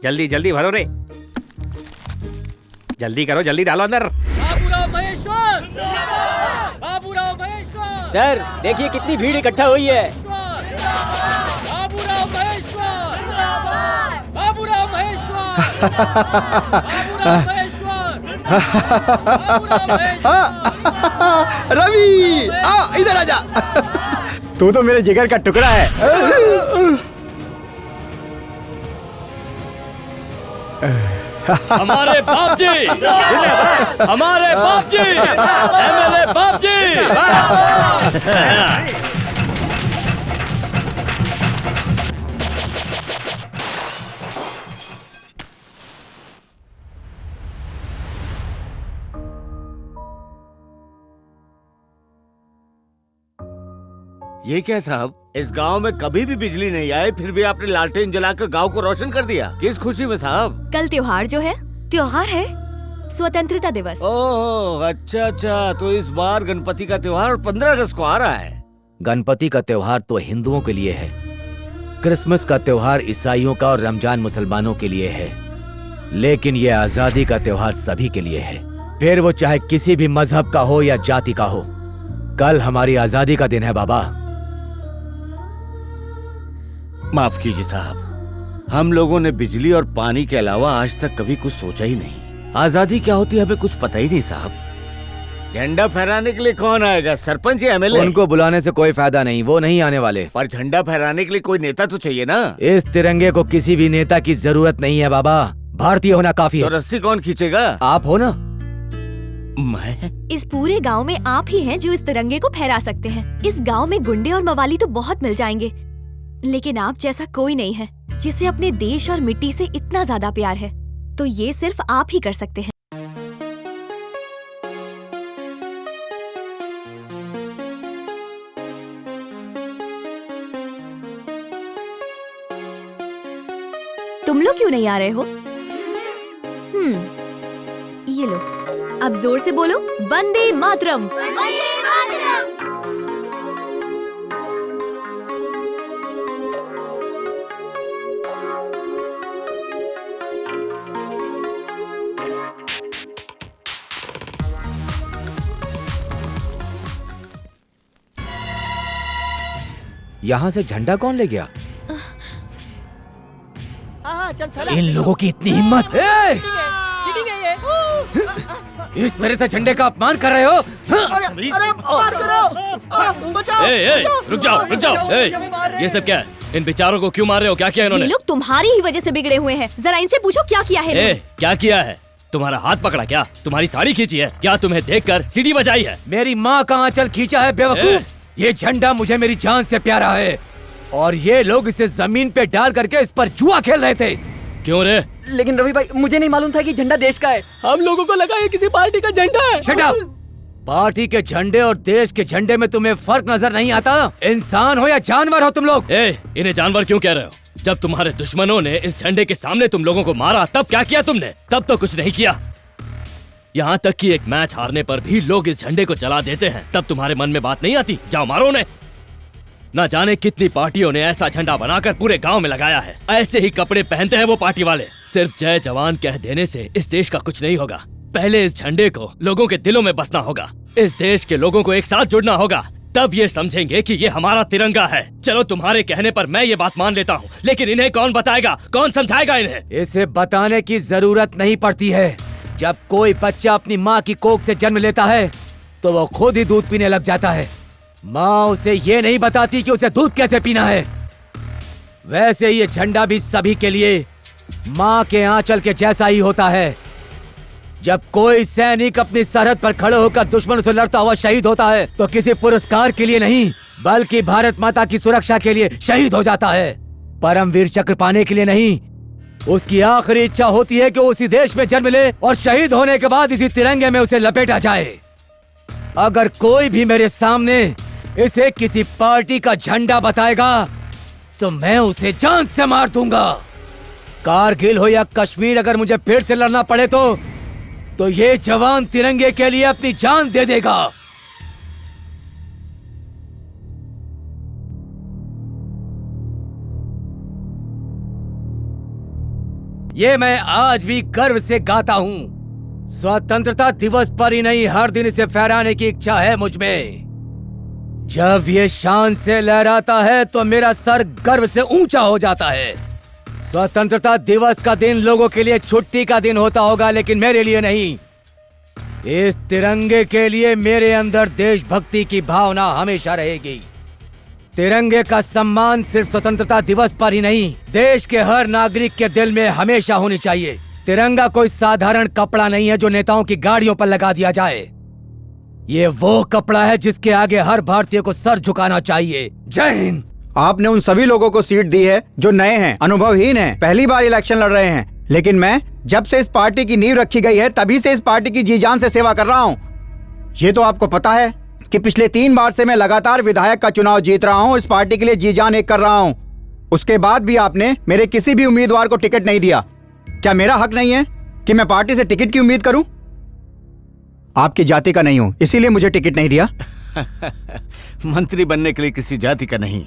जल्दी जल्दी भरो रे, जल्दी करो, जल्दी डालो अंदर। सर देखिए कितनी भीड़ इकट्ठा हुई है। रवि, आ इधर आजा। तू तो मेरे जिगर का टुकड़ा है। हमारे बाप जी, हमारे बाप जी, एमएलए बाप जी। ये क्या साहब, इस गांव में कभी भी बिजली नहीं आई, फिर भी आपने लालटेन जलाकर गांव को रोशन कर दिया। किस खुशी में साहब? कल त्योहार जो है, त्योहार है स्वतंत्रता दिवस। ओह अच्छा अच्छा, तो इस बार गणपति का त्योहार 15 अगस्त को आ रहा है। गणपति का त्योहार तो हिंदुओं के लिए है, क्रिसमस का त्योहार ईसाइयों का और रमजान मुसलमानों के लिए है, लेकिन ये आजादी का त्योहार सभी के लिए है, फिर वो चाहे किसी भी मजहब का हो या जाति का हो। कल हमारी आजादी का दिन है बाबा। माफ कीजिए साहब, हम लोगों ने बिजली और पानी के अलावा आज तक कभी कुछ सोचा ही नहीं। आजादी क्या होती है हमें कुछ पता ही नहीं साहब। झंडा फहराने के लिए कौन आएगा? सरपंच या एमएलए? उनको बुलाने से कोई फायदा नहीं, वो नहीं आने वाले। पर झंडा फहराने के लिए कोई नेता तो चाहिए ना। इस तिरंगे को किसी भी नेता की जरूरत नहीं है बाबा, भारतीय होना काफी है। तो रस्सी कौन खींचेगा? आप हो ना। मैं? इस पूरे गांव में आप ही हैं जो इस तिरंगे को फहरा सकते हैं। इस गांव में गुंडे और मवाली तो बहुत मिल जाएंगे, लेकिन आप जैसा कोई नहीं है जिसे अपने देश और मिट्टी से इतना ज्यादा प्यार है। तो ये सिर्फ आप ही कर सकते हैं। तुम लोग क्यों नहीं आ रहे हो? ये लो, अब जोर से बोलो, वंदे मातरम। वंदे मातरम। यहाँ से झंडा कौन ले गया? हाँ चल थला। इन लोगों की इतनी हिम्मत! इस तरह से झंडे का अपमान कर रहे हो? अरे मार करो, बचाओ। रुक जाओ। ये सब क्या है? इन बेचारों को क्यों मार रहे हो? क्या किया इन्होंने? ये लोग तुम्हारी ही वजह से बिगड़े हुए हैं। जरा इनसे पूछो क्या किया है। क्या किया है? तुम्हारा हाथ पकड़ा क्या? तुम्हारी साड़ी खींची है क्या? तुम्हें देखकर सीढ़ी बजाई है? मेरी माँ का आंचल खींचा है बेवकूफ। ये झंडा मुझे मेरी जान से प्यारा है और ये लोग इसे जमीन पे डाल करके इस पर जुआ खेल रहे थे। क्यों रे? लेकिन रवि भाई, मुझे नहीं मालूम था कि झंडा देश का है। हम लोगों को लगा ये किसी पार्टी का झंडा है। Shut up! पार्टी के झंडे और देश के झंडे में तुम्हें फर्क नजर नहीं आता? इंसान हो या जानवर हो तुम लोग? इन्हें जानवर क्यों कह रहे हो? जब तुम्हारे दुश्मनों ने इस झंडे के सामने तुम लोगों को मारा तब क्या किया तुमने? तब तो कुछ नहीं किया। यहाँ तक कि एक मैच हारने पर भी लोग इस झंडे को जला देते हैं। तब तुम्हारे मन में बात नहीं आती, जाओ मारो उन्हें। न जाने कितनी पार्टियों ने ऐसा झंडा बनाकर पूरे गांव में लगाया है। ऐसे ही कपड़े पहनते हैं वो पार्टी वाले। सिर्फ जय जवान कह देने से इस देश का कुछ नहीं होगा। पहले इस झंडे को लोगों के दिलों में बसना होगा। इस देश के लोगों को एक साथ जुड़ना होगा, तब ये समझेंगे कि ये हमारा तिरंगा है। चलो तुम्हारे कहने पर मैं ये बात मान लेता हूँ, लेकिन इन्हें कौन बताएगा, कौन समझाएगा इन्हें? इसे बताने की जरूरत नहीं पड़ती है। जब कोई बच्चा अपनी माँ की कोख से जन्म लेता है तो वो खुद ही दूध पीने लग जाता है। माँ उसे ये नहीं बताती कि उसे दूध कैसे पीना है। वैसे ये झंडा भी सभी के लिए माँ के आंचल के जैसा ही होता है। जब कोई सैनिक अपनी सरहद पर खड़े होकर दुश्मन से लड़ता हुआ शहीद होता है तो किसी पुरस्कार के लिए नहीं, बल्कि भारत माता की सुरक्षा के लिए शहीद हो जाता है। परमवीर चक्र पाने के लिए नहीं, उसकी आखिरी इच्छा होती है कि वो उसी देश में जन्म ले और शहीद होने के बाद इसी तिरंगे में उसे लपेटा जाए। अगर कोई भी मेरे सामने इसे किसी पार्टी का झंडा बताएगा तो मैं उसे जान से मार दूंगा। कारगिल हो या कश्मीर, अगर मुझे फिर से लड़ना पड़े तो ये जवान तिरंगे के लिए अपनी जान दे देगा। ये मैं आज भी गर्व से गाता हूँ। स्वतंत्रता दिवस पर ही नहीं, हर दिन इसे फहराने की इच्छा है मुझ में। जब ये शान से लहराता है तो मेरा सर गर्व से ऊंचा हो जाता है। स्वतंत्रता दिवस का दिन लोगों के लिए छुट्टी का दिन होता होगा, लेकिन मेरे लिए नहीं। इस तिरंगे के लिए मेरे अंदर देशभक्ति की भावना हमेशा रहेगी। तिरंगे का सम्मान सिर्फ स्वतंत्रता दिवस पर ही नहीं, देश के हर नागरिक के दिल में हमेशा होनी चाहिए। तिरंगा कोई साधारण कपड़ा नहीं है जो नेताओं की गाड़ियों पर लगा दिया जाए। ये वो कपड़ा है जिसके आगे हर भारतीय को सर झुकाना चाहिए। जय हिंद। आपने उन सभी लोगों को सीट दी है जो नए हैं, अनुभवहीन हैं, पहली बार इलेक्शन लड़ रहे हैं। लेकिन मैं जब से इस पार्टी की नींव रखी गई है तभी से इस पार्टी की जी जान से सेवा कर रहा हूँ। ये तो आपको पता है कि पिछले 3 बार से मैं लगातार विधायक का चुनाव जीत रहा हूँ। इस पार्टी के लिए जी जान एक कर रहा हूँ। उसके बाद भी आपने मेरे किसी भी उम्मीदवार को टिकट नहीं दिया। क्या मेरा हक नहीं है कि मैं पार्टी से टिकट की उम्मीद करूं? आपकी जाति का नहीं हूं, इसीलिए मुझे टिकट नहीं दिया। मंत्री बनने के लिए किसी जाति का नहीं,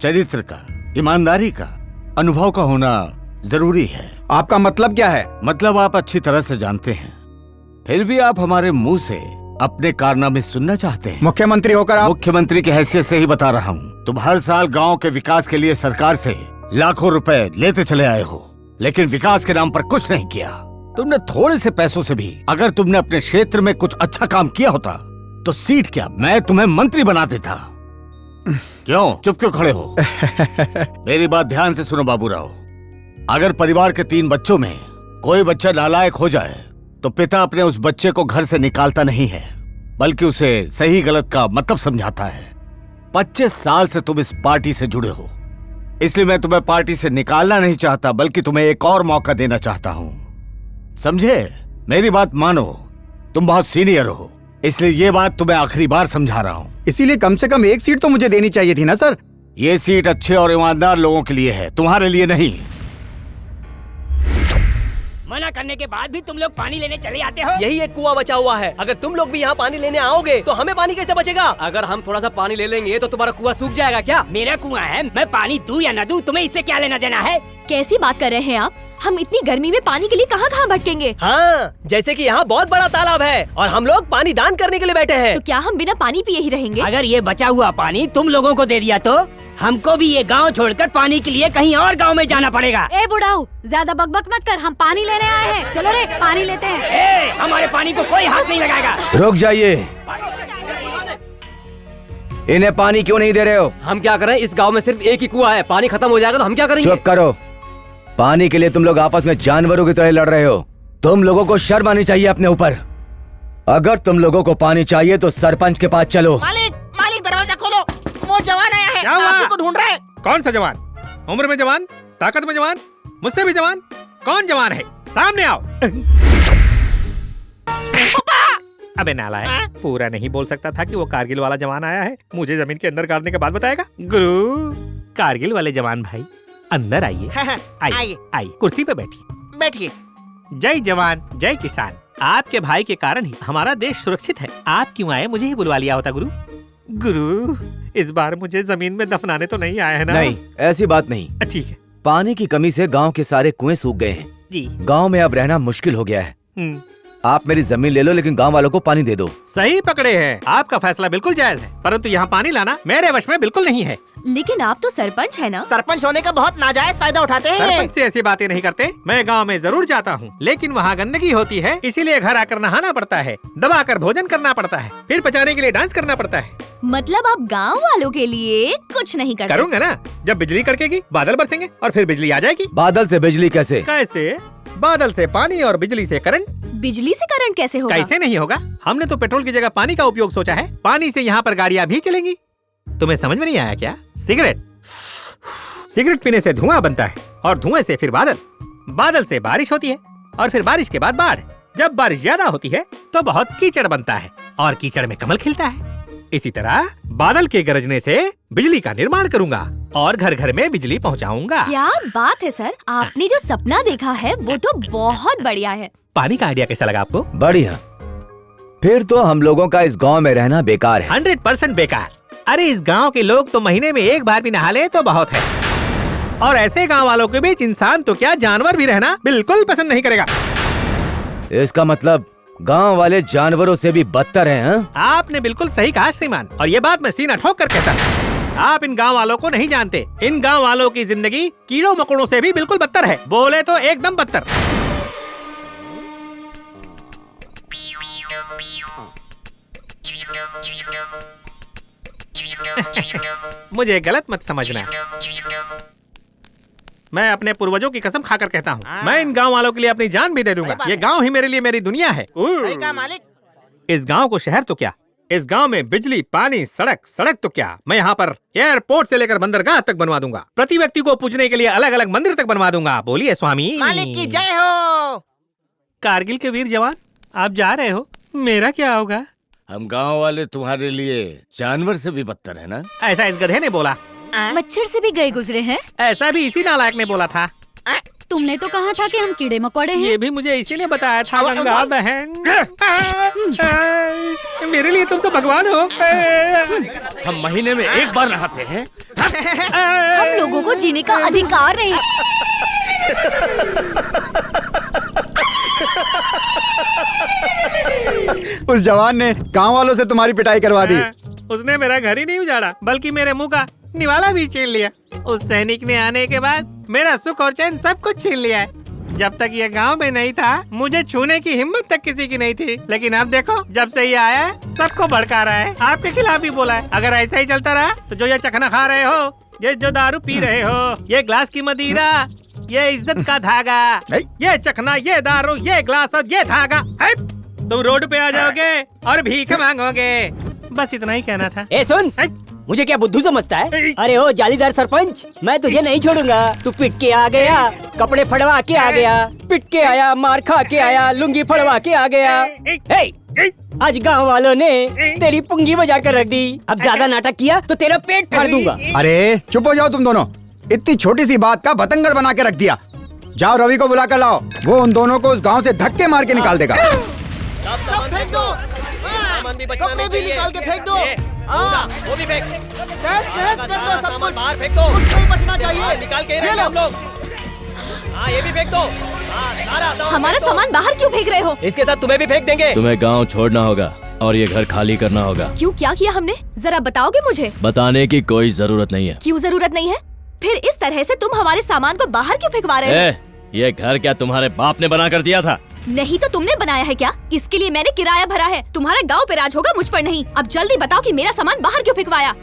चरित्र का, ईमानदारी का, अनुभव का होना जरूरी है। आपका मतलब क्या है? मतलब आप अच्छी तरह से जानते हैं, फिर भी आप हमारे मुंह से अपने कारनामे सुनना चाहते हैं। मुख्यमंत्री होकर आप? मुख्यमंत्री की हैसियत से ही बता रहा हूँ। तुम हर साल गांव के विकास के लिए सरकार से लाखों रुपए लेते चले आए हो, लेकिन विकास के नाम पर कुछ नहीं किया। तुमने थोड़े से पैसों से भी अगर तुमने अपने क्षेत्र में कुछ अच्छा काम किया होता तो सीट क्या, मैं तुम्हें मंत्री बना देता। क्यों चुप क्यों खड़े हो? मेरी बात ध्यान से सुनो बाबूराव। अगर परिवार के 3 बच्चों में कोई बच्चा नालायक हो जाए तो पिता अपने उस बच्चे को घर से निकालता नहीं है, बल्कि उसे सही गलत का मतलब समझाता है। 25 साल से तुम इस पार्टी से जुड़े हो, इसलिए मैं तुम्हें पार्टी से निकालना नहीं चाहता, बल्कि तुम्हें एक और मौका देना चाहता हूँ। समझे? मेरी बात मानो, तुम बहुत सीनियर हो, इसलिए ये बात तुम्हें आखिरी बार समझा रहा हूँ। इसीलिए कम से कम एक सीट तो मुझे देनी चाहिए थी ना सर। ये सीट अच्छे और ईमानदार लोगों के लिए है, तुम्हारे लिए नहीं। मना करने के बाद भी तुम लोग पानी लेने चले आते हो। यही एक कुआं बचा हुआ है, अगर तुम लोग भी यहाँ पानी लेने आओगे तो हमें पानी कैसे बचेगा? अगर हम थोड़ा सा पानी ले लेंगे तो तुम्हारा कुआं सूख जाएगा क्या? मेरा कुआं है, मैं पानी दूं या न दूं, तुम्हें इससे क्या लेना देना है? कैसी बात कर रहे हैं आप? हम इतनी गर्मी में पानी के लिए कहाँ कहाँ भटकेंगे? हाँ, जैसे कि यहाँ बहुत बड़ा तालाब है और हम लोग पानी दान करने के लिए बैठे हैं। तो क्या हम बिना पानी पिए ही रहेंगे? अगर ये बचा हुआ पानी तुम लोगों को दे दिया तो हमको भी ये गांव छोड़कर पानी के लिए कहीं और गांव में जाना पड़ेगा। ए बुढ़ाऊ, ज्यादा बकबक मत कर, हम पानी लेने आए हैं। चलो रे, पानी लेते हैं। ए, हमारे पानी को कोई हाथ नहीं लगाएगा। रुक जाइए, इन्हें पानी क्यों नहीं दे रहे हो? हम क्या करें, इस गांव में सिर्फ एक ही कुआं है, पानी खत्म हो जाएगा तो हम क्या करेंगे? चुप करो। पानी के लिए तुम लोग आपस में जानवरों की तरह लड़ रहे हो। तुम लोगों को शर्म आनी चाहिए अपने ऊपर। अगर तुम लोगों को पानी चाहिए तो सरपंच के पास चलो। मालिक, मालिक दरवाजा खोलो, वो जवान आया है, क्या हुआ? आप ही को ढूंढ रहा है। कौन सा जवान? उम्र में जवान, ताकत में जवान, मुझसे भी जवान? कौन जवान है? सामने आओ। अबे नालायक, पूरा नहीं बोल सकता था कि वो कारगिल वाला जवान आया है? मुझे जमीन के अंदर गाड़ने के बाद बताएगा? गुरु, कारगिल वाले जवान भाई अंदर आइए। आइए, आइए, कुर्सी पे बैठिए। बैठिए। जय जवान जय किसान। आपके भाई के कारण ही हमारा देश सुरक्षित है। आप क्यों आए, मुझे ही बुलवा लिया होता गुरु। गुरु, इस बार मुझे जमीन में दफनाने तो नहीं आए है ना? नहीं, ऐसी बात नहीं। ठीक है। पानी की कमी से गांव के सारे कुएं सूख गए हैं जी। गांव में अब रहना मुश्किल हो गया है। आप मेरी जमीन ले लो, लेकिन गांव वालों को पानी दे दो। सही पकड़े हैं, आपका फैसला बिल्कुल जायज है, परंतु यहाँ पानी लाना मेरे वश में बिल्कुल नहीं है। लेकिन आप तो सरपंच है ना? सरपंच होने का बहुत नाजायज फायदा उठाते हैं। सरपंच से ऐसी बातें नहीं करते। मैं गांव में जरूर जाता हूँ, लेकिन वहाँ गंदगी होती है, इसीलिए घर आकर नहाना पड़ता है, दबा कर भोजन करना पड़ता है, फिर पचाने के लिए डांस करना पड़ता है। मतलब आप गांव वालों के लिए कुछ नहीं करते? करूँगा ना, जब बिजली कड़केगी, बादल बरसेंगे और फिर बिजली आ जाएगी। बादल से बिजली कैसे? कैसे? बादल से पानी और बिजली से करंट। बिजली से करंट कैसे होगा? कैसे नहीं होगा? हमने तो पेट्रोल की जगह पानी का उपयोग सोचा है। पानी से यहाँ पर गाड़ियाँ भी चलेंगी। तुम्हें समझ में नहीं आया क्या? सिगरेट पीने से धुआं बनता है और धुएं से फिर बादल, बादल से बारिश होती है और फिर बारिश के बाद बाढ़। जब बारिश ज्यादा होती है तो बहुत कीचड़ बनता है और कीचड़ में कमल खिलता है। इसी तरह बादल के गरजने से बिजली का निर्माण करूंगा और घर घर में बिजली पहुंचाऊंगा। क्या बात है सर, आपने जो सपना देखा है वो तो बहुत बढ़िया है। पानी का आइडिया कैसा लगा आपको? बढ़िया। फिर तो हम लोगों का इस गांव में रहना बेकार है। 100% बेकार। अरे इस गांव के लोग तो महीने में एक बार भी नहा ले तो बहुत है, और ऐसे गांव वालों के बीच इंसान तो क्या जानवर भी रहना बिल्कुल पसंद नहीं करेगा। इसका मतलब गांव वाले जानवरों से भी बदतर हैं, हाँ? आपने बिल्कुल सही कहा श्रीमान, और ये बात मैं सीना ठोक कर कहता हूँ। आप इन गांव वालों को नहीं जानते। इन गांव वालों की जिंदगी कीड़ों मकोड़ों से भी बिल्कुल बदतर है, बोले तो एकदम बदतर। मुझे गलत मत समझना, मैं अपने पूर्वजों की कसम खाकर कहता हूँ, मैं इन गांव वालों के लिए अपनी जान भी दे दूंगा। ये गांव ही मेरे लिए मेरी दुनिया है। सही कहा मालिक। इस गांव को शहर तो क्या, इस गांव में बिजली, पानी, सड़क तो क्या, मैं यहाँ पर एयरपोर्ट से लेकर बंदरगाह तक बनवा दूंगा। प्रति व्यक्ति को पूजने के लिए अलग अलग मंदिर तक बनवा दूंगा। बोलिए स्वामी। मालिक की जय हो। कारगिल के वीर जवान, आप जा रहे हो, मेरा क्या होगा? हम गांव वाले तुम्हारे लिए जानवर से भी बदतर है ना? ऐसा इस गधे ने बोला। मच्छर से भी गए गुजरे हैं? ऐसा भी इसी नालायक ने बोला था। तुमने तो कहा था कि हम कीड़े मकोड़े हैं। ये भी मुझे इसीलिए बताया था गंगा बहन। मेरे लिए तुम तो भगवान हो। हम महीने में एक बार नहाते हैं। हम लोगों को जीने का अधिकार नहीं। उस जवान ने गांव वालों से तुम्हारी पिटाई करवा दी। उसने मेरा घर ही नहीं उजाड़ा, बल्कि मेरे मुंह का निवाला भी छीन लिया। उस सैनिक ने आने के बाद मेरा सुख और चैन सब कुछ छीन लिया है। जब तक ये गांव में नहीं था, मुझे छूने की हिम्मत तक किसी की नहीं थी, लेकिन अब देखो, जब से ये आया है, सबको भड़का रहा है, आपके खिलाफ भी बोला है। अगर ऐसा ही चलता रहा तो जो ये चखना खा रहे हो, ये जो दारू पी रहे हो, ये ग्लास की मदिरा, ये इज्जत का धागा, ये चखना, ये दारू, ये ग्लास और ये धागा, तुम रोड पे आ जाओगे और भीख मांगोगे। बस इतना ही कहना था। ए सुन, मुझे क्या बुद्धू समझता है? अरे ओ जालीदार सरपंच, मैं तुझे नहीं छोड़ूंगा। तू पिट के आ गया, कपड़े फड़वा के आ गया, पिट के आया, मार खा के आया, लुंगी फड़वा के आ गया। आज गांव वालों ने तेरी पुंगी बजा कर रख दी। अब ज्यादा नाटक किया तो तेरा पेट फाड़ दूंगा। अरे चुप हो जाओ तुम दोनों। इतनी छोटी सी बात का बतंगड़ बना के रख दिया। जाओ रवि को बुला कर लाओ, वो उन दोनों को उस गांव से धक्के मार के निकाल देगा। सब फेंक दो, कपड़े भी निकाल के फेंक दो, वो भी फेंक, तहस-नहस कर दो, सब कुछ बाहर फेंक दो, कुछ नहीं बचना चाहिए। निकाल के रख हम लोग। हाँ ये भी फेंक दो, सारा हमारा सामान बाहर क्यों फेंक रहे हो? इसके साथ तुम्हें भी फेंक देंगे। तुम्हें गांव छोड़ना होगा और ये घर खाली करना होगा। क्यों, क्या किया हमने? जरा बताओगे मुझे? बताने की कोई जरूरत नहीं है। क्यों जरूरत नहीं है? फिर इस तरह से तुम हमारे सामान को बाहर क्यों फेंकवा रहे हो? ये घर क्या तुम्हारे बाप ने बना कर दिया था? नहीं तो तुमने बनाया है क्या? इसके लिए मैंने किराया भरा है। तुम्हारा गांव पे राज होगा, मुझ पर नहीं। अब जल्दी बताओ कि मेरा सामान बाहर क्यों फेंकवाया?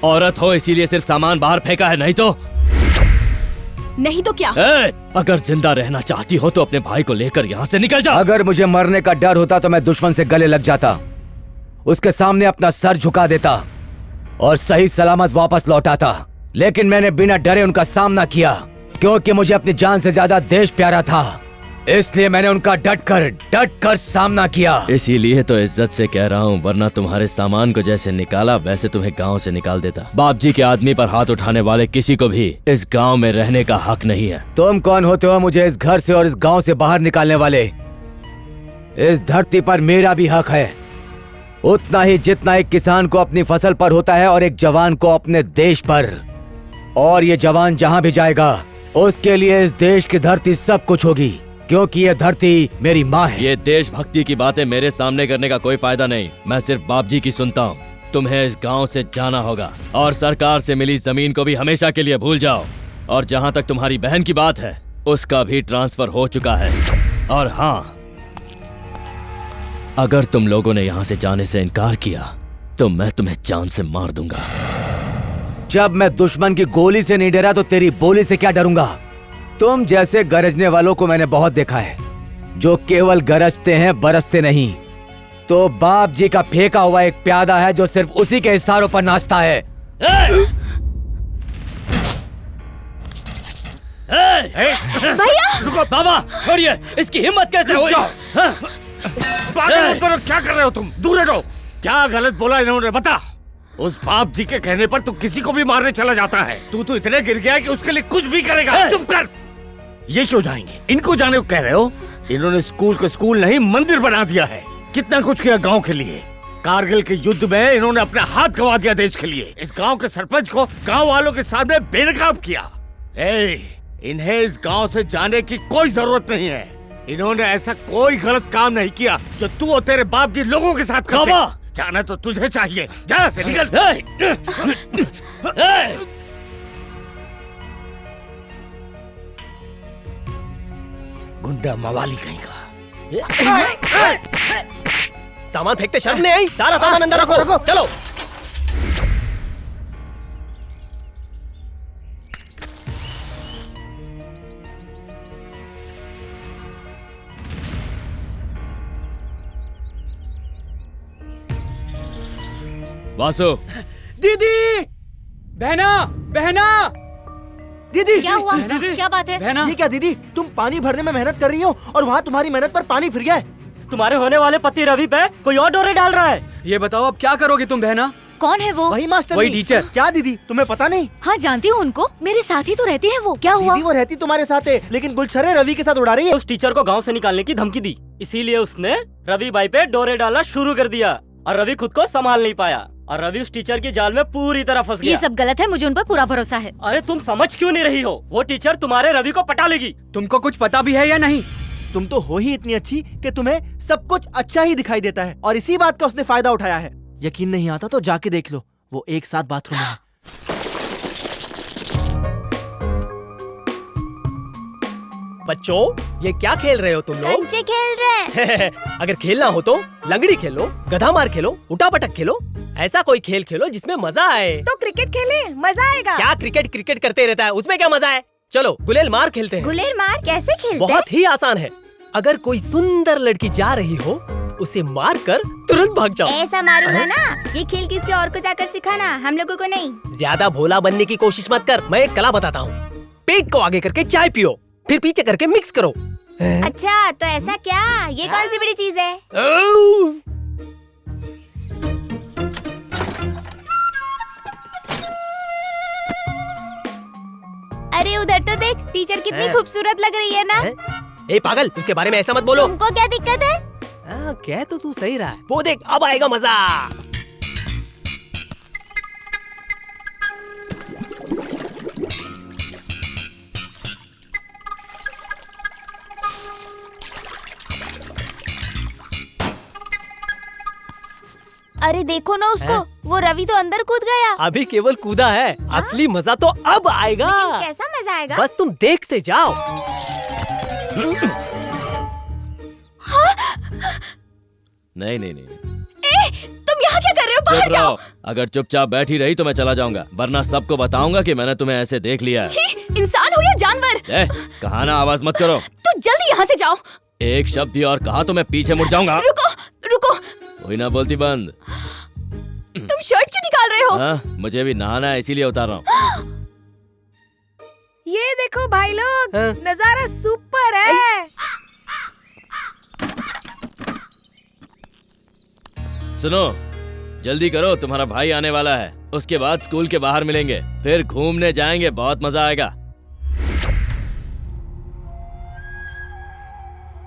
औरत हो इसीलिए सिर्फ सामान बाहर फेंका है, नहीं तो क्या? अगर जिंदा रहना चाहती हो तो अपने भाई को लेकर यहाँ से निकल जाओ। अगर मुझे मरने का डर होता तो मैं दुश्मन से गले लग जाता, उसके सामने अपना सर झुका देता और सही सलामत वापस लौटाता। लेकिन मैंने बिना डरे उनका सामना किया, क्योंकि मुझे अपनी जान से ज्यादा देश प्यारा था। इसलिए मैंने उनका डट कर सामना किया। इसीलिए तो इज्जत से कह रहा हूँ, वरना तुम्हारे सामान को जैसे निकाला वैसे तुम्हें गांव से निकाल देता। बाप जी के आदमी पर हाथ उठाने वाले किसी को भी इस गांव में रहने का हक नहीं है। तुम कौन होते हो मुझे इस घर से और इस गांव से बाहर निकालने वाले? इस धरती पर मेरा भी हक है, उतना ही जितना एक किसान को अपनी फसल पर होता है और एक जवान को अपने देश पर। और ये जवान जहाँ भी जाएगा उसके लिए इस देश की धरती सब कुछ होगी, क्योंकि ये धरती मेरी माँ है। ये देशभक्ति की बातें मेरे सामने करने का कोई फायदा नहीं। मैं सिर्फ बाप जी की सुनता हूँ। तुम्हें इस गांव से जाना होगा और सरकार से मिली जमीन को भी हमेशा के लिए भूल जाओ। और जहाँ तक तुम्हारी बहन की बात है, उसका भी ट्रांसफर हो चुका है। और हाँ, अगर तुम लोगों ने यहाँ से जाने से इनकार किया तो मैं तुम्हें जान से मार दूंगा। जब मैं दुश्मन की गोली से नहीं डरा तो तेरी बोली से क्या डरूंगा? तुम जैसे गरजने वालों को मैंने बहुत देखा है, जो केवल गरजते हैं, बरसते नहीं। तो बाप जी का फेंका हुआ एक प्यादा है जो सिर्फ उसी के इशारों पर नाचता है। भैया! रुको बाबा, छोड़िए, इसकी हिम्मत कैसे हुई? पागल करो, क्या कर रहे हो तुम? दूर रहो। क्या गलत बोला इन्होंने, बता। उस बाप जी के कहने पर तू किसी को भी मारने चला जाता है। तू तो इतने गिर गया कि उसके लिए कुछ भी करेगा। चुप कर। ये क्यों जाएंगे? इनको जाने को कह रहे हो? इन्होंने स्कूल को स्कूल नहीं मंदिर बना दिया है। कितना कुछ किया गांव के लिए। कारगिल के युद्ध में इन्होंने अपना हाथ गंवा दिया देश के लिए। इस गांव के सरपंच को गांव वालों के सामने बेनकाब किया। इन्हें इस गांव से जाने की कोई जरूरत नहीं है। इन्होंने ऐसा कोई गलत काम नहीं किया जो तू और तेरे बाप जी लोगों के साथ करते। जाना तो तुझे चाहिए, जा से निकल। गुंडा मवाली कहीं का। सामान फेंकते शर्म नहीं आई? सारा सामान अंदर रखो। चलो। वासु। दीदी! बहना! बहना! दीदी! क्या हुआ? क्या बात है? बहना! ये क्या दीदी, तुम पानी भरने में मेहनत कर रही हो और वहाँ तुम्हारी मेहनत पर पानी फिर गया है। तुम्हारे होने वाले पति रवि पे कोई और डोरे डाल रहा है। ये बताओ अब क्या करोगी तुम बहना? कौन है वो? वही मास्टर, वही टीचर। क्या दीदी, तुम्हें पता नहीं? हाँ, जानती हूँ उनको, मेरे साथ ही तो रहती है वो। क्या हुआ? दीदी वो रहती तुम्हारे साथ है, लेकिन गुलछरे रवि के साथ उड़ा रही है। उस टीचर को गांव से निकालने की धमकी दी, इसीलिए उसने रवि भाई पे डोरे डालना शुरू कर दिया और रवि खुद को संभाल नहीं पाया और रवि उस टीचर की जाल में पूरी तरह फंस गया। ये सब गलत है, मुझे उन पर पूरा भरोसा है। अरे तुम समझ क्यों नहीं रही हो? वो टीचर तुम्हारे रवि को पटा लेगी। तुमको कुछ पता भी है या नहीं? तुम तो हो ही इतनी अच्छी कि तुम्हें सब कुछ अच्छा ही दिखाई देता है और इसी बात का उसने फायदा उठाया है। यकीन नहीं आता तो जाके देख लो, वो एक साथ बाथरूम में है। बच्चों, ये क्या खेल रहे हो तुम लोग? कंचे खेल रहे हैं। अगर खेलना हो तो लंगड़ी खेलो, गधा मार खेलो, उठा पटक खेलो। ऐसा कोई खेल खेलो जिसमें मजा आए। तो क्रिकेट खेले, मजा आएगा। क्या क्रिकेट क्रिकेट करते रहता है, उसमें क्या मजा है? चलो गुलेल मार खेलते हैं। गुलेल मार कैसे खेलते? बहुत ही आसान है। अगर कोई सुंदर लड़की जा रही हो, उसे मार कर तुरंत भाग जाओ। ऐसा मारूंगा ना, ये खेल किसी और को जाकर सिखाना, हम लोगों को नहीं। ज्यादा भोला बनने की कोशिश मत कर। मैं एक कला बताता हूँ। पेट को आगे करके चाय पियो, फिर पीछे करके मिक्स करो। अच्छा, तो ऐसा क्या? ये कौन सी बड़ी चीज है? अरे उधर तो देख, टीचर कितनी खूबसूरत लग रही है ना। ए पागल, उसके बारे में ऐसा मत बोलो। तुमको क्या दिक्कत है? कह तो तू सही रहा है। वो देख, अब आएगा मजा। अरे देखो ना उसको, वो रवि तो अंदर कूद गया। अभी केवल कूदा है, असली मजा तो अब आएगा। लेकिन कैसा मजा आएगा? बस तुम देखते जाओ। नहीं नहीं नहीं, तुम यहाँ क्या कर रहे हो? बाहर जाओ। अगर चुपचाप बैठी रही तो मैं चला जाऊंगा, वरना सबको बताऊंगा कि मैंने तुम्हें ऐसे देख लिया है। छी, इंसान हो या जानवर? कहा ना आवाज मत करो। तो जल्दी यहाँ से जाओ। एक शब्द ही और कहा तो मैं पीछे मुड़ जाऊंगा। रुको रुको, कोई ना बोलती बंद। तुम शर्ट क्यों निकाल रहे हो? हाँ, मुझे भी नहाना है, इसीलिए उतार रहा हूँ। ये देखो भाई लोग, नजारा सुपर है। सुनो, जल्दी करो, तुम्हारा भाई आने वाला है। उसके बाद स्कूल के बाहर मिलेंगे, फिर घूमने जाएंगे, बहुत मजा आएगा।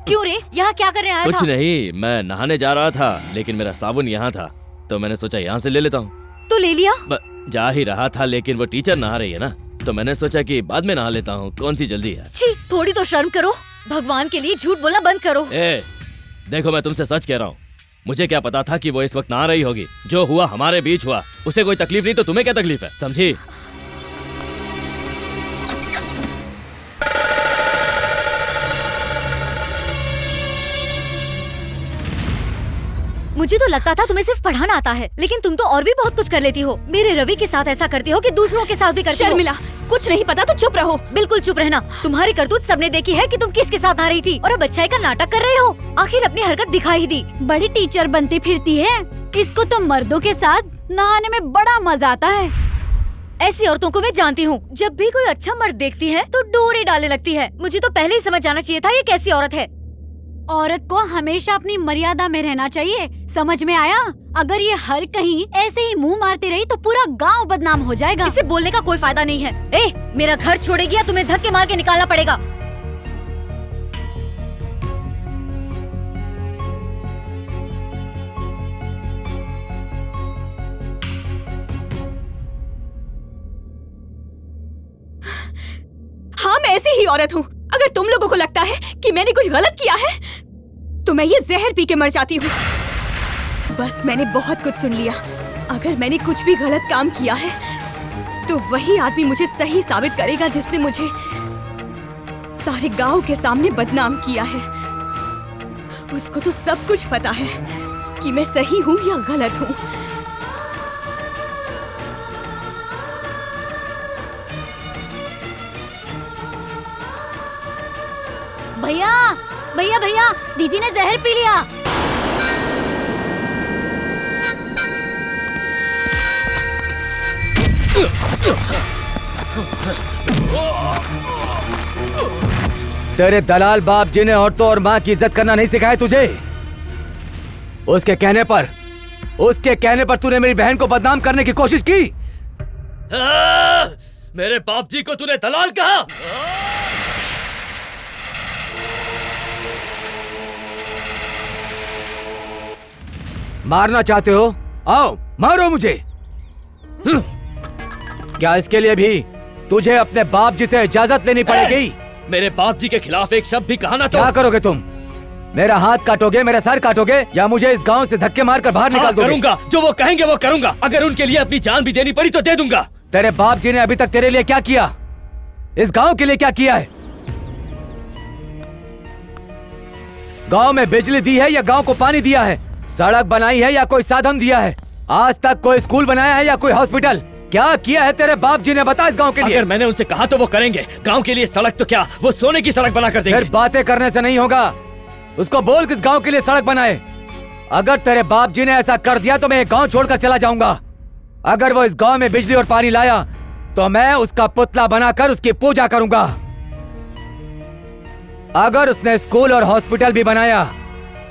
क्यों रे, यहाँ क्या करने आया कुछ था? नहीं, मैं नहाने जा रहा था लेकिन मेरा साबुन यहाँ था तो मैंने सोचा यहाँ से ले लेता हूँ। तो ले लिया? जा ही रहा था लेकिन वो टीचर नहा रही है ना, तो मैंने सोचा कि बाद में नहा लेता हूँ, कौन सी जल्दी है। छी, थोड़ी तो शर्म करो। भगवान के लिए झूठ बोलना बंद करो। देखो मैं तुमसे सच कह रहा हूँ, मुझे क्या पता था कि वो इस वक्त नहा रही होगी। जो हुआ हमारे बीच हुआ, उसे कोई तकलीफ नहीं तो तुम्हें क्या तकलीफ है, समझी? मुझे तो लगता था तुम्हें सिर्फ पढ़ाना आता है, लेकिन तुम तो और भी बहुत कुछ कर लेती हो। मेरे रवि के साथ ऐसा करती हो कि दूसरों के साथ भी करती हो। शर्मिला, कुछ नहीं पता तो चुप रहो। बिल्कुल चुप रहना। तुम्हारी करतूत सबने देखी है कि तुम किसके साथ आ रही थी और अब अच्छाई का नाटक कर रहे हो। आखिर अपनी हरकत दिखा ही दी। बड़ी टीचर बनती फिरती है। इसको तो मर्दों के साथ नहाने में बड़ा मजा आता है। ऐसी औरतों को मैं जानती हूँ, जब भी कोई अच्छा मर्द देखती है तो डोरे डालने लगती है। मुझे तो पहले ही समझ जाना चाहिए था ये कैसी औरत है। औरत को हमेशा अपनी मर्यादा में रहना चाहिए, समझ में आया? अगर ये हर कहीं ऐसे ही मुंह मारती रही तो पूरा गांव बदनाम हो जाएगा। इसे बोलने का कोई फायदा नहीं है। मेरा घर छोड़ेगी या तुम्हें धक्के मार के निकालना पड़ेगा। हाँ, मैं ऐसी ही औरत हूँ। अगर तुम लोगों को लगता है कि मैंने कुछ गलत किया है तो मैं ये जहर पी के मर जाती हूँ। बस मैंने बहुत कुछ सुन लिया। अगर मैंने कुछ भी गलत काम किया है तो वही आदमी मुझे सही साबित करेगा जिसने मुझे सारे गांव के सामने बदनाम किया है। उसको तो सब कुछ पता है कि मैं सही हूँ या गलत हूँ। भैया भैया भैया, दीदी ने जहर पी लिया। तेरे दलाल बाप जी ने औरतों और माँ की इज्जत करना नहीं सिखाया तुझे। उसके कहने पर तूने मेरी बहन को बदनाम करने की कोशिश की। मेरे बाप जी को तूने दलाल कहा? मारना चाहते हो? आओ मारो मुझे। क्या इसके लिए भी तुझे अपने बाप जी से इजाजत लेनी पड़ेगी? मेरे बाप जी के खिलाफ एक शब्द भी कहा ना तो क्या करोगे तुम? मेरा हाथ काटोगे, मेरा सर काटोगे या मुझे इस गांव से धक्के मारकर बाहर निकाल दोगे? करूंगा, जो वो कहेंगे वो करूंगा। अगर उनके लिए अपनी जान भी देनी पड़ी तो दे दूंगा। तेरे बाप जी ने अभी तक तेरे लिए क्या किया? इस गांव के लिए क्या किया है? गांव में बिजली दी है या गांव को पानी दिया है? सड़क बनाई है या कोई साधन दिया है? आज तक कोई स्कूल बनाया है या कोई हॉस्पिटल? क्या किया है तेरे बाप जी ने, बता इस गांव के लिए। अगर मैंने उनसे कहा तो वो करेंगे। गांव के लिए सड़क तो क्या, वो सोने की सड़क बना कर देंगे। फिर बातें करने से नहीं होगा, उसको बोल किस गांव के लिए सड़क बनाए। अगर तेरे बाप जी ने ऐसा कर दिया तो मैं गांव छोड़कर चला जाऊंगा। अगर वो इस गांव में बिजली और पानी लाया तो मैं उसका पुतला बनाकर उसकी पूजा करूंगा। अगर उसने स्कूल और हॉस्पिटल भी बनाया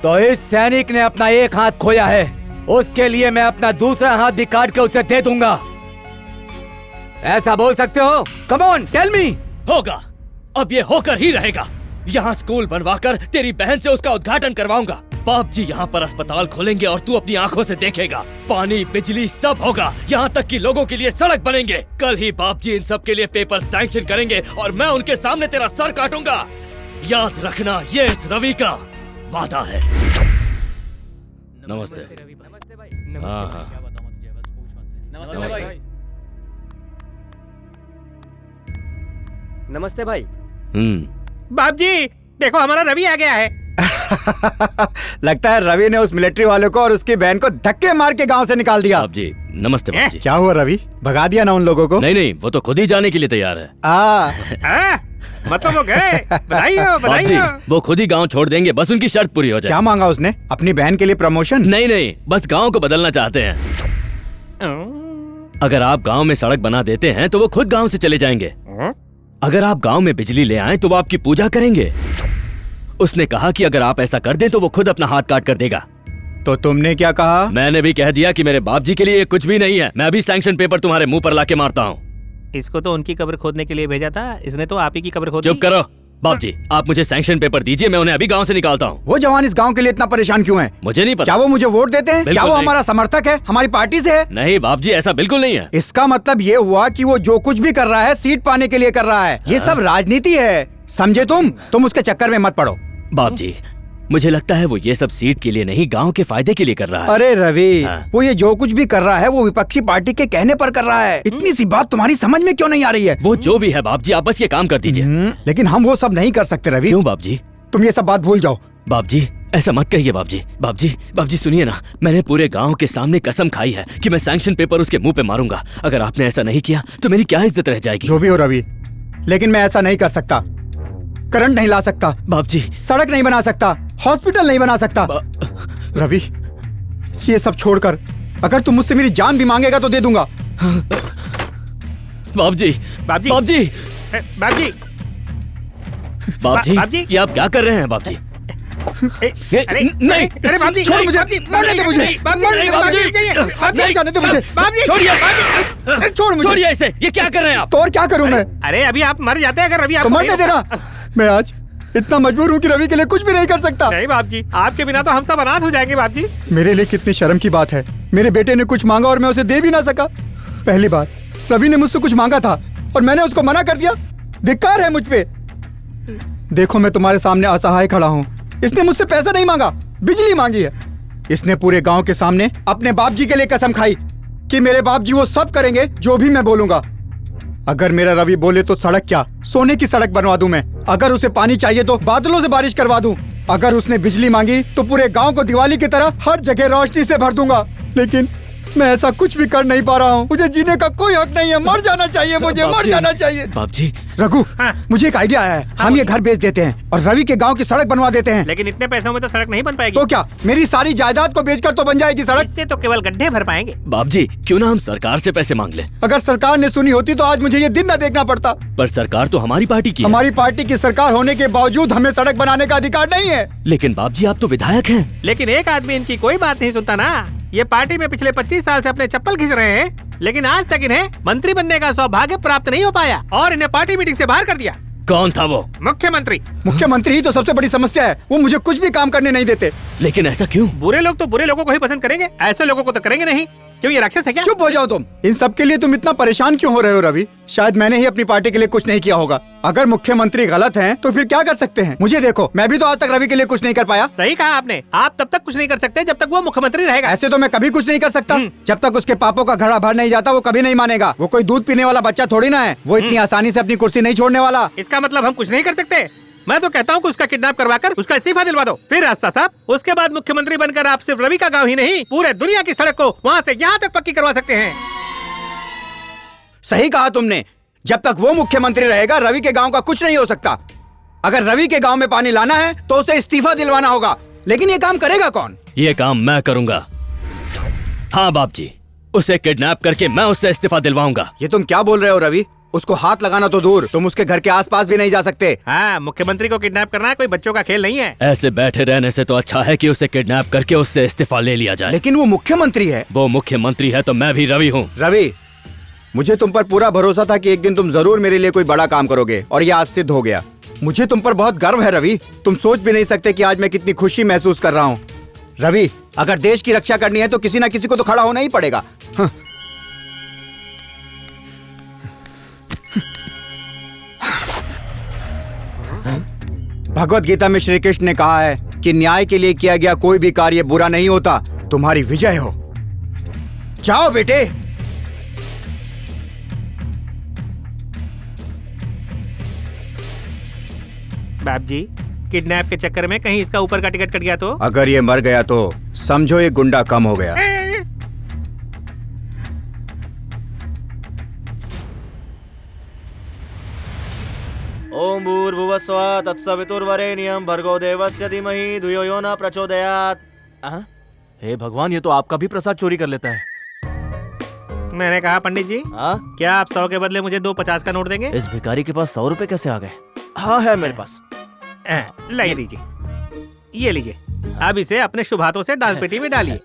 तो इस सैनिक ने अपना एक हाथ खोया है, उसके लिए मैं अपना दूसरा हाथ भी काट के उसे दे दूंगा। ऐसा बोल सकते हो? Come on tell me. होगा, अब ये होकर ही रहेगा। यहाँ स्कूल बनवाकर तेरी बहन से उसका उद्घाटन करवाऊंगा। बाप जी यहाँ पर अस्पताल खोलेंगे और तू अपनी आंखों से देखेगा। पानी बिजली सब होगा, यहाँ तक कि लोगों के लिए सड़क बनेंगे। कल ही बाप जी इन सब के लिए पेपर सैंक्शन करेंगे और मैं उनके सामने तेरा सर काटूंगा। याद रखना, ये इस रवि का वादा है। नमस्ते। हाँ हाँ नमस्ते। नमस्ते भाई। बाप जी देखो, हमारा रवि आ गया है। लगता है रवि ने उस मिलिट्री वाले को और उसकी बहन को धक्के मार के गांव से निकाल दिया। बाप जी नमस्ते। बाप जी क्या हुआ रवि, भगा दिया ना उन लोगों को? नहीं, वो तो खुद ही जाने के लिए तैयार है। मतलब वो गए। बधाई हो, बाप जी वो खुद ही गांव छोड़ देंगे, बस उनकी शर्त पूरी हो जाए। क्या मांगा उसने? अपनी बहन के लिए प्रमोशन? नहीं, बस गांव को बदलना चाहते हैं। अगर आप गांव में सड़क बना देते हैं तो वो खुद गांव से चले जाएंगे। अगर आप गांव में बिजली ले आए तो वो आपकी पूजा करेंगे। उसने कहा कि अगर आप ऐसा कर दें तो वो खुद अपना हाथ काट कर देगा। तो तुमने क्या कहा? मैंने भी कह दिया कि मेरे बाप जी के लिए कुछ भी नहीं है। मैं अभी सैंक्शन पेपर तुम्हारे मुंह पर लाके मारता हूँ। इसको तो उनकी कब्र खोदने के लिए भेजा था, इसने तो आप ही की कब्र खोद चुप करो, बाप जी आप मुझे सैंक्शन पेपर दीजिए, मैं उन्हें अभी गांव से निकालता हूँ। वो जवान इस गांव के लिए इतना परेशान क्यों है? मुझे नहीं पता। क्या वो मुझे वोट देते हैं? क्या बिल्कुल वो नहीं। हमारा समर्थक है, हमारी पार्टी से है? नहीं बाप जी, ऐसा बिल्कुल नहीं है। इसका मतलब ये हुआ कि वो जो कुछ भी कर रहा है सीट पाने के लिए कर रहा है। ये सब राजनीति है, समझे तुम उसके चक्कर में मत पड़ो। बाप जी मुझे लगता है वो ये सब सीट के लिए नहीं, गांव के फायदे के लिए कर रहा है। अरे रवि, हाँ। वो ये जो कुछ भी कर रहा है वो विपक्षी पार्टी के कहने पर कर रहा है। इतनी सी बात तुम्हारी समझ में क्यों नहीं आ रही है? वो जो भी है बाप जी, आप बस ये काम कर दीजिए। लेकिन हम वो सब नहीं कर सकते रवि। क्यों बाप जी? तुम ये सब बात भूल जाओ। बाप जी ऐसा मत कहिए बाप जी। बाप जी सुनिए ना, मैंने पूरे गांव के सामने कसम खाई है कि मैं सैंक्शन पेपर उसके मुंह पे मारूंगा। अगर आपने ऐसा नहीं किया तो मेरी क्या इज्जत रह जाएगी? जो भी हो रवि, लेकिन मैं ऐसा नहीं कर सकता। करंट नहीं ला सकता बाप जी, सड़क नहीं बना सकता, हॉस्पिटल नहीं बना सकता। रवि ये सब छोड़कर अगर तुम मुझसे मेरी जान भी मांगेगा तो दे दूंगा। बाप जी बाप जी बाप जी बाप जी बाप जी, ये आप क्या कर रहे हैं बाप जी? अरे नहीं, अरे बाप जी, छोड़ मुझे, बाप जी, मरने दे मुझे, बाप जी, मरने दे, बाप जी, बाप जी, जाने दे मुझे। बाप जी, छोड़िए, अरे छोड़ मुझे। छोड़िए इसे, ये क्या कर रहे हैं आप? तो और क्या करूं मैं? अरे अभी आप मर जाते हैं अगर रवि तो आपको मरने देना। मैं आज इतना मजबूर हूँ कि रवि के लिए कुछ भी नहीं कर सकता। नहीं बाप जी, आपके बिना तो हम सब अनाथ हो जाएंगे बाप जी। मेरे लिए कितनी शर्म की बात है, मेरे बेटे ने कुछ मांगा और मैं उसे दे भी ना सका। पहली बार रवि ने मुझसे कुछ मांगा था और मैंने उसको मना कर दिया। धिक्कार है मुझ पे। देखो मैं तुम्हारे सामने असहाय खड़ा हूँ। इसने मुझसे पैसा नहीं मांगा, बिजली मांगी है। इसने पूरे गांव के सामने अपने बाप जी के लिए कसम खाई कि मेरे बाप जी वो सब करेंगे जो भी मैं बोलूंगा। अगर मेरा रवि बोले तो सड़क क्या, सोने की सड़क बनवा दूं मैं। अगर उसे पानी चाहिए तो बादलों से बारिश करवा दूं। अगर उसने बिजली मांगी तो पूरे गांव को दिवाली की तरह हर जगह रोशनी से भर दूंगा। लेकिन मैं ऐसा कुछ भी कर नहीं पा रहा हूँ। मुझे जीने का कोई हक नहीं है। मर जाना चाहिए मुझे, मर जाना चाहिए। बाप जी, रघु, मुझे एक आइडिया आया है। हम ये घर बेच देते हैं और रवि के गांव की सड़क बनवा देते हैं। लेकिन इतने पैसों में तो सड़क नहीं बन पाएगी। तो क्या मेरी सारी जायदाद को बेचकर तो बन जाएगी सड़क? इससे तो केवल गड्ढे भर पाएंगे। बाप जी क्यों ना हम सरकार से पैसे मांग लें? अगर सरकार ने सुनी होती तो आज मुझे ये दिन न देखना पड़ता। पर सरकार तो हमारी पार्टी की है। हमारी पार्टी की सरकार होने के बावजूद हमें सड़क बनाने का अधिकार नहीं है। लेकिन बाप जी आप तो विधायक हैं। लेकिन एक आदमी इनकी कोई बात नहीं सुनता ना। ये पार्टी में पिछले 25 साल से अपने चप्पल खींच रहे हैं, लेकिन आज तक इन्हें मंत्री बनने का सौभाग्य प्राप्त नहीं हो पाया और इन्हें पार्टी मीटिंग से बाहर कर दिया। कौन था वो? मुख्यमंत्री। मुख्यमंत्री ही तो सबसे बड़ी समस्या है। वो मुझे कुछ भी काम करने नहीं देते। लेकिन ऐसा क्यों? बुरे लोग तो बुरे लोगों को ही पसंद करेंगे, ऐसे लोगों को तो करेंगे नहीं। क्यों, ये राक्षस है क्या? चुप हो जाओ तुम। इन सब के लिए तुम इतना परेशान क्यों हो रहे हो रवि? शायद मैंने ही अपनी पार्टी के लिए कुछ नहीं किया होगा। अगर मुख्यमंत्री गलत हैं, तो फिर क्या कर सकते हैं? मुझे देखो, मैं भी तो आज तक रवि के लिए कुछ नहीं कर पाया। सही कहा आपने। आप तब तक कुछ नहीं कर सकते जब तक वो मुख्यमंत्री रहेगा। ऐसे तो मैं कभी कुछ नहीं कर सकता। जब तक उसके पापों का घड़ा भर नहीं जाता वो कभी नहीं मानेगा। वो कोई दूध पीने वाला बच्चा थोड़ी ना है। वो इतनी आसानी से अपनी कुर्सी नहीं छोड़ने वाला। इसका मतलब हम कुछ नहीं कर सकते? मैं तो कहता हूँ कि उसका किडनैप करवाकर उसका इस्तीफा दिलवा दो, फिर रास्ता साहब। उसके बाद मुख्यमंत्री बनकर आप सिर्फ रवि का गांव ही नहीं, पूरे दुनिया की सड़क को वहाँ से यहाँ तक पक्की करवा सकते हैं। सही कहा तुमने। जब तक वो मुख्यमंत्री रहेगा रवि के गांव का कुछ नहीं हो सकता। अगर रवि के गांव में पानी लाना है तो उसे इस्तीफा दिलवाना होगा। लेकिन ये काम करेगा कौन? ये काम मैं करूंगा। हाँ बाप जी, उसे किडनैप करके मैं उससे इस्तीफा दिलवाऊंगा। ये तुम क्या बोल रहे हो रवि? उसको हाथ लगाना तो दूर, तुम उसके घर के आसपास भी नहीं जा सकते। हाँ, मुख्यमंत्री को किडनैप करना कोई बच्चों का खेल नहीं है। ऐसे बैठे रहने से तो अच्छा है कि उसे किडनैप करके उससे इस्तीफा ले लिया जाए। लेकिन वो मुख्यमंत्री है। वो मुख्यमंत्री है तो मैं भी रवि हूँ। रवि, मुझे तुम पर पूरा भरोसा था कि एक दिन तुम जरूर मेरे लिए कोई बड़ा काम करोगे और ये आज सिद्ध हो गया। मुझे तुम पर बहुत गर्व है रवि। तुम सोच भी नहीं सकते कि आज मैं कितनी खुशी महसूस कर रहा हूँ। रवि, अगर देश की रक्षा करनी है तो किसी न किसी को तो खड़ा होना ही पड़ेगा। हाँ। भगवत गीता में श्री कृष्ण ने कहा है कि न्याय के लिए किया गया कोई भी कार्य बुरा नहीं होता। तुम्हारी विजय हो। जाओ बेटे। बाप जी, किडनैप के चक्कर में कहीं इसका ऊपर का टिकट कट गया तो? अगर ये मर गया तो समझो ये गुंडा कम हो गया। ओम भूर्भुवस्वः तत्सवितुर्वरेण्यं भर्गो देवस्य धीमहि धियो यो न प्रचोदयात्। हे भगवान, ये तो आपका भी प्रसाद चोरी कर लेता है। मैंने कहा पंडित जी, क्या आप 100 के बदले मुझे 2 50 का नोट देंगे? इस भिखारी के पास 100 रुपए कैसे आ गए? हाँ है मेरे पास। ले लीजिए, ये लीजिए। अब इसे अपने शुभ हाथों से डाल पेटी में डालिए।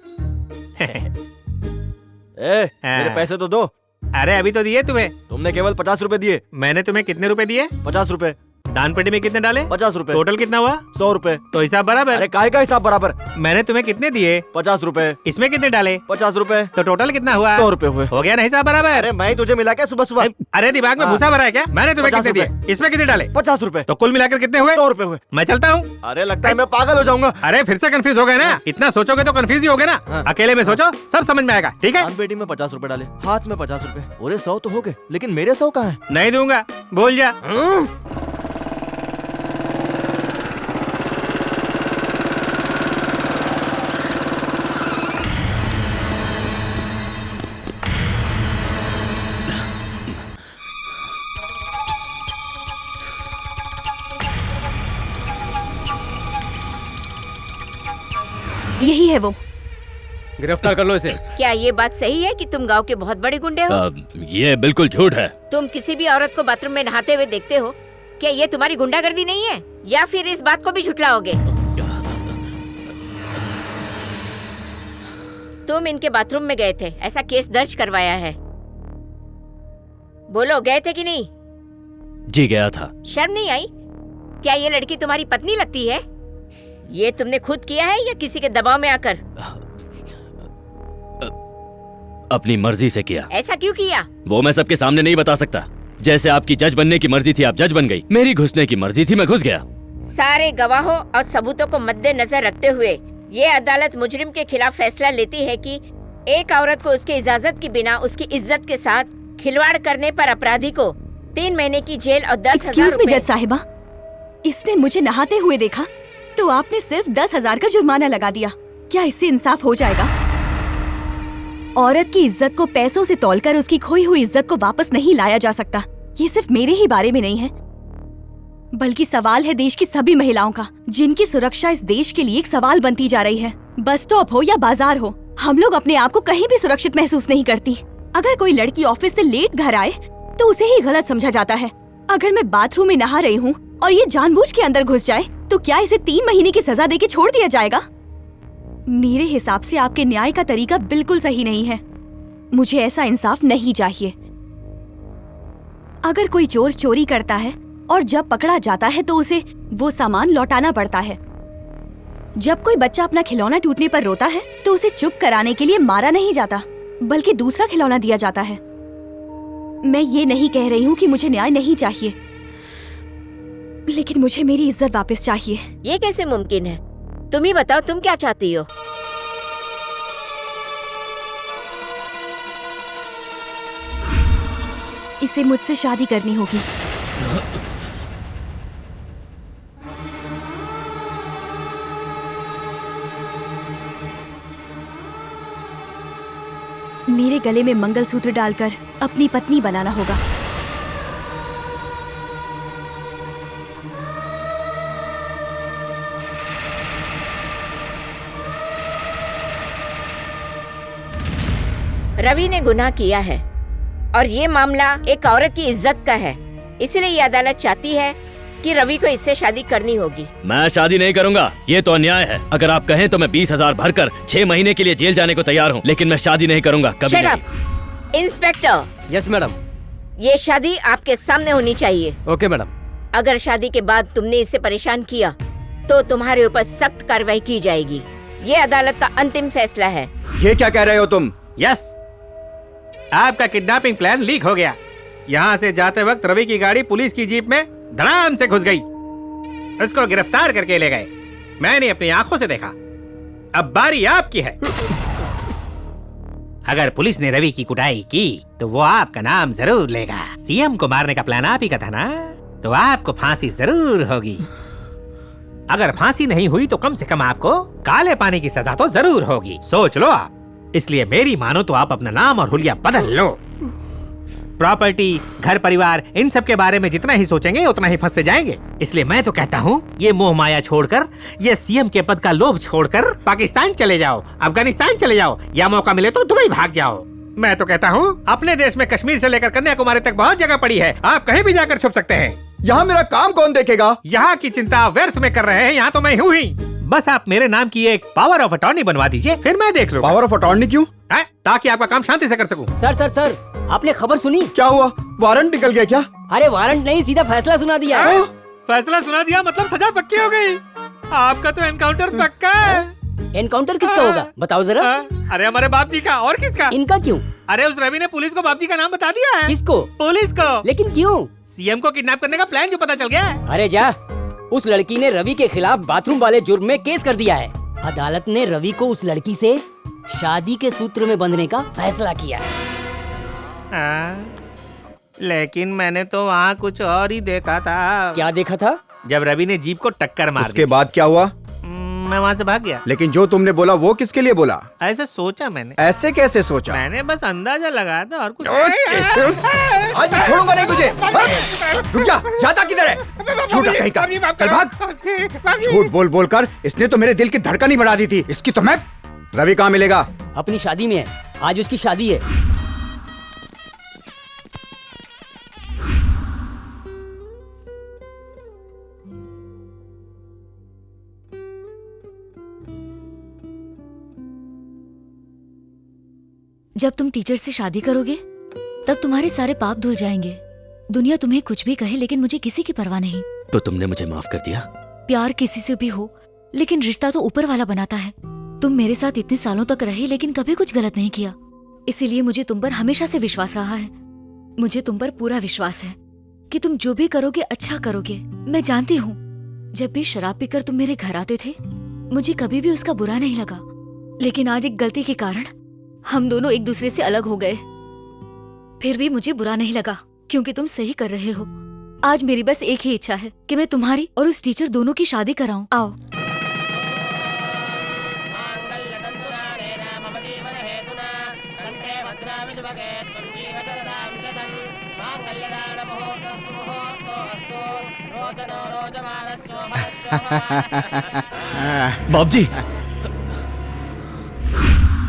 मेरे पैसे तो दो। अरे अभी तो दिए तुम्हें। तुमने केवल 50 रुपए दिए। मैंने तुम्हें कितने रुपए दिए? 50 रुपए। दान पेटी में कितने डाले? 50 रुपए। टोटल कितना हुआ? 100 रुपए। तो हिसाब बराबर। अरे काय का हिसाब बराबर? मैंने तुम्हें कितने दिए? 50 रुपए। इसमें कितने डाले? 50 रुपए। तो टोटल कितना हुआ? 100 रुपए हुए। हो गया ना हिसाब बराबर? अरे मैं ही तुझे मिला क्या सुबह सुबह? अरे दिमाग में भूसा भरा है क्या? मैंने तुम्हें 50 कितने दिए? इसमें कितने डाले? 50 रुपए। तो कुल मिलाकर कितने हुए? 100 रुपए हुए। मैं चलता हूँ। अरे लगता है मैं पागल हो जाऊंगा। अरे फिर से कंफ्यूज हो गए ना? इतना सोचोगे तो कंफ्यूज ही होगे ना? अकेले में सोचो, सब समझ में आएगा, ठीक है? दान पेटी में 50 रुपए डाले, हाथ में 50 रुपए। पूरे 100 तो हो गए, लेकिन मेरे 100 कहाँ हैं? नहीं दूंगा, भूल जा। यही है वो। गिरफ्तार कर लो इसे। क्या ये बात सही है कि तुम गांव के बहुत बड़े गुंडे हो? ये बिल्कुल झूठ है। तुम किसी भी औरत को बाथरूम में नहाते हुए देखते हो? क्या ये तुम्हारी गुंडागर्दी नहीं है, या फिर इस बात को भी झुठलाओगे? तुम इनके बाथरूम में गए थे, ऐसा केस दर्ज करवाया है। बोलो, गए थे कि नहीं? जी गया था। शर्म नहीं आई? क्या ये लड़की तुम्हारी पत्नी लगती है? ये तुमने खुद किया है या किसी के दबाव में आकर? अपनी मर्जी से किया। ऐसा क्यों किया? वो मैं सबके सामने नहीं बता सकता। जैसे आपकी जज बनने की मर्जी थी, आप जज बन गई। मेरी घुसने की मर्जी थी, मैं घुस गया। सारे गवाहों और सबूतों को मद्देनजर रखते हुए ये अदालत मुजरिम के खिलाफ फैसला लेती है कि एक औरत को उसके इजाजत के बिना उसकी इज्जत के साथ खिलवाड़ करने पर अपराधी को 3 महीने की जेल और 10,000 एक्सक्यूज मी जज साहिबा, इसने मुझे नहाते हुए देखा तो आपने सिर्फ 10,000 का जुर्माना लगा दिया। क्या इससे इंसाफ हो जाएगा? औरत की इज्जत को पैसों से तौलकर उसकी खोई हुई इज्जत को वापस नहीं लाया जा सकता। ये सिर्फ मेरे ही बारे में नहीं है, बल्कि सवाल है देश की सभी महिलाओं का, जिनकी सुरक्षा इस देश के लिए एक सवाल बनती जा रही है। बस स्टॉप हो या बाजार हो, हम लोग अपने आप को कहीं भी सुरक्षित महसूस नहीं करती। अगर कोई लड़की ऑफिस से लेट घर आए तो उसे ही गलत समझा जाता है। अगर मैं बाथरूम में नहा रही हूँ और ये जानबूझ के अंदर घुस जाए तो क्या इसे 3 महीने की सजा देके छोड़ दिया जाएगा? मेरे हिसाब से आपके न्याय का तरीका बिल्कुल सही नहीं है। मुझे ऐसा इंसाफ नहीं चाहिए। अगर कोई चोर चोरी करता है और जब पकड़ा जाता है तो उसे वो सामान लौटाना पड़ता है। जब कोई बच्चा अपना खिलौना टूटने पर रोता है तो उसे चुप कराने के लिए मारा नहीं जाता, बल्कि दूसरा खिलौना दिया जाता है। मैं ये नहीं कह रही हूँ कि मुझे न्याय नहीं चाहिए, लेकिन मुझे मेरी इज्जत वापस चाहिए। ये कैसे मुमकिन है? तुम ही बताओ, तुम क्या चाहती हो? इसे मुझसे शादी करनी होगी। मेरे गले में मंगलसूत्र डालकर अपनी पत्नी बनाना होगा। रवि ने गुनाह किया है और ये मामला एक औरत की इज्जत का है, इसलिए ये अदालत चाहती है कि रवि को इससे शादी करनी होगी। मैं शादी नहीं करूंगा, ये तो अन्याय है। अगर आप कहें तो मैं 20,000 भरकर 6 महीने के लिए जेल जाने को तैयार हूँ, लेकिन मैं शादी नहीं करूंगा, कभी Shut नहीं। up! इंस्पेक्टर। Yes madam. ये शादी आपके सामने होनी चाहिए। Okay madam. अगर शादी के बाद तुमने इसे परेशान किया तो तुम्हारे ऊपर सख्त कार्रवाई की जाएगी। ये अदालत का अंतिम फैसला है। ये क्या कह रहे हो तुम? यस, आपका किडनैपिंग प्लान लीक हो गया। यहाँ से जाते वक्त रवि की गाड़ी पुलिस की जीप में धड़ाम से घुस गई। उसको गिरफ्तार करके ले गए। मैंने अपनी आंखों से देखा। अब बारी आपकी है। अगर पुलिस ने रवि की कुटाई की तो वो आपका नाम जरूर लेगा। सीएम को मारने का प्लान आप ही का था ना, तो आपको फांसी जरूर होगी। अगर फांसी नहीं हुई तो कम से कम आपको काले पानी की सजा तो जरूर होगी। सोच लो आप। इसलिए मेरी मानो तो आप अपना नाम और हुलिया बदल लो। प्रॉपर्टी, घर परिवार, इन सब के बारे में जितना ही सोचेंगे उतना ही फंसते जाएंगे। इसलिए मैं तो कहता हूँ ये मोह माया छोड़कर, ये सीएम के पद का लोभ छोड़कर पाकिस्तान चले जाओ, अफगानिस्तान चले जाओ, या मौका मिले तो दुबई भाग जाओ। मैं तो कहता हूँ अपने देश में कश्मीर से लेकर कन्याकुमारी तक बहुत जगह पड़ी है, आप कहीं भी जाकर छुप सकते हैं। यहाँ मेरा काम कौन देखेगा? यहाँ की चिंता व्यर्थ में कर रहे हैं, यहाँ तो मैं हूँ ही। बस आप मेरे नाम की एक पावर ऑफ अटॉर्नी बनवा दीजिए, फिर मैं देख लूँगा। पावर ऑफ अटॉर्नी क्यों? ताकि आपका काम शांति से कर सकूं। सर, आपने खबर सुनी? क्या हुआ? वारंट निकल गया क्या? अरे वारंट नहीं, सीधा फैसला सुना दिया है। फैसला सुना दिया मतलब सजा पक्की हो गई। आपका तो एनकाउंटर पक्का है। एनकाउंटर किसका होगा बताओ जरा। अरे हमारे बाप जी का, और किसका? इनका क्यों? अरे उस रवि ने पुलिस को बाप जी का नाम बता दिया है। किसको? पुलिस को। लेकिन क्यों? सीएम को किडनैप करने का प्लान जो पता चल गया है। अरे जा, उस लड़की ने रवि के खिलाफ बाथरूम वाले जुर्म में केस कर दिया है। अदालत ने रवि को उस लड़की से शादी के सूत्र में बंधने का फैसला किया है। लेकिन मैंने तो वहाँ कुछ और ही देखा था। क्या देखा था? जब रवि ने जीप को टक्कर मार दी। उसके बाद क्या हुआ? मैं वहाँ से भाग गया। लेकिन जो तुमने बोला वो किसके लिए बोला? ऐसे सोचा मैंने। ऐसे कैसे सोचा? मैंने बस अंदाजा लगाया था और कुछ। आज मैं छोड़ूंगा नहीं तुझे। रुक जा, जाता किधर है? झूठा कहीं का, चल भाग। झूठ बोल बोल कर इसने तो मेरे दिल की धड़कन ही बढ़ा दी थी। इसकी तो मैं। रवि कहाँ मिलेगा? अपनी शादी में है, आज उसकी शादी है। जब तुम टीचर से शादी करोगे तब तुम्हारे सारे पाप धुल जाएंगे। दुनिया तुम्हें कुछ भी कहे लेकिन मुझे किसी की परवाह नहीं। तो तुमने मुझे माफ कर दिया? प्यार किसी से भी हो लेकिन रिश्ता तो ऊपर वाला बनाता है। तुम मेरे साथ इतने सालों तक रहे लेकिन कभी कुछ गलत नहीं किया, इसीलिए मुझे तुम पर हमेशा से विश्वास रहा है। मुझे तुम पर पूरा विश्वास है कि तुम जो भी करोगे अच्छा करोगे। मैं जानती हूँ जब भी शराब पीकर तुम मेरे घर आते थे मुझे कभी भी उसका बुरा नहीं लगा, लेकिन आज एक गलती के कारण हम दोनों एक दूसरे से अलग हो गए। फिर भी मुझे बुरा नहीं लगा क्योंकि तुम सही कर रहे हो। आज मेरी बस एक ही इच्छा है कि मैं तुम्हारी और उस टीचर दोनों की शादी कराऊं। आओ। बाप जी,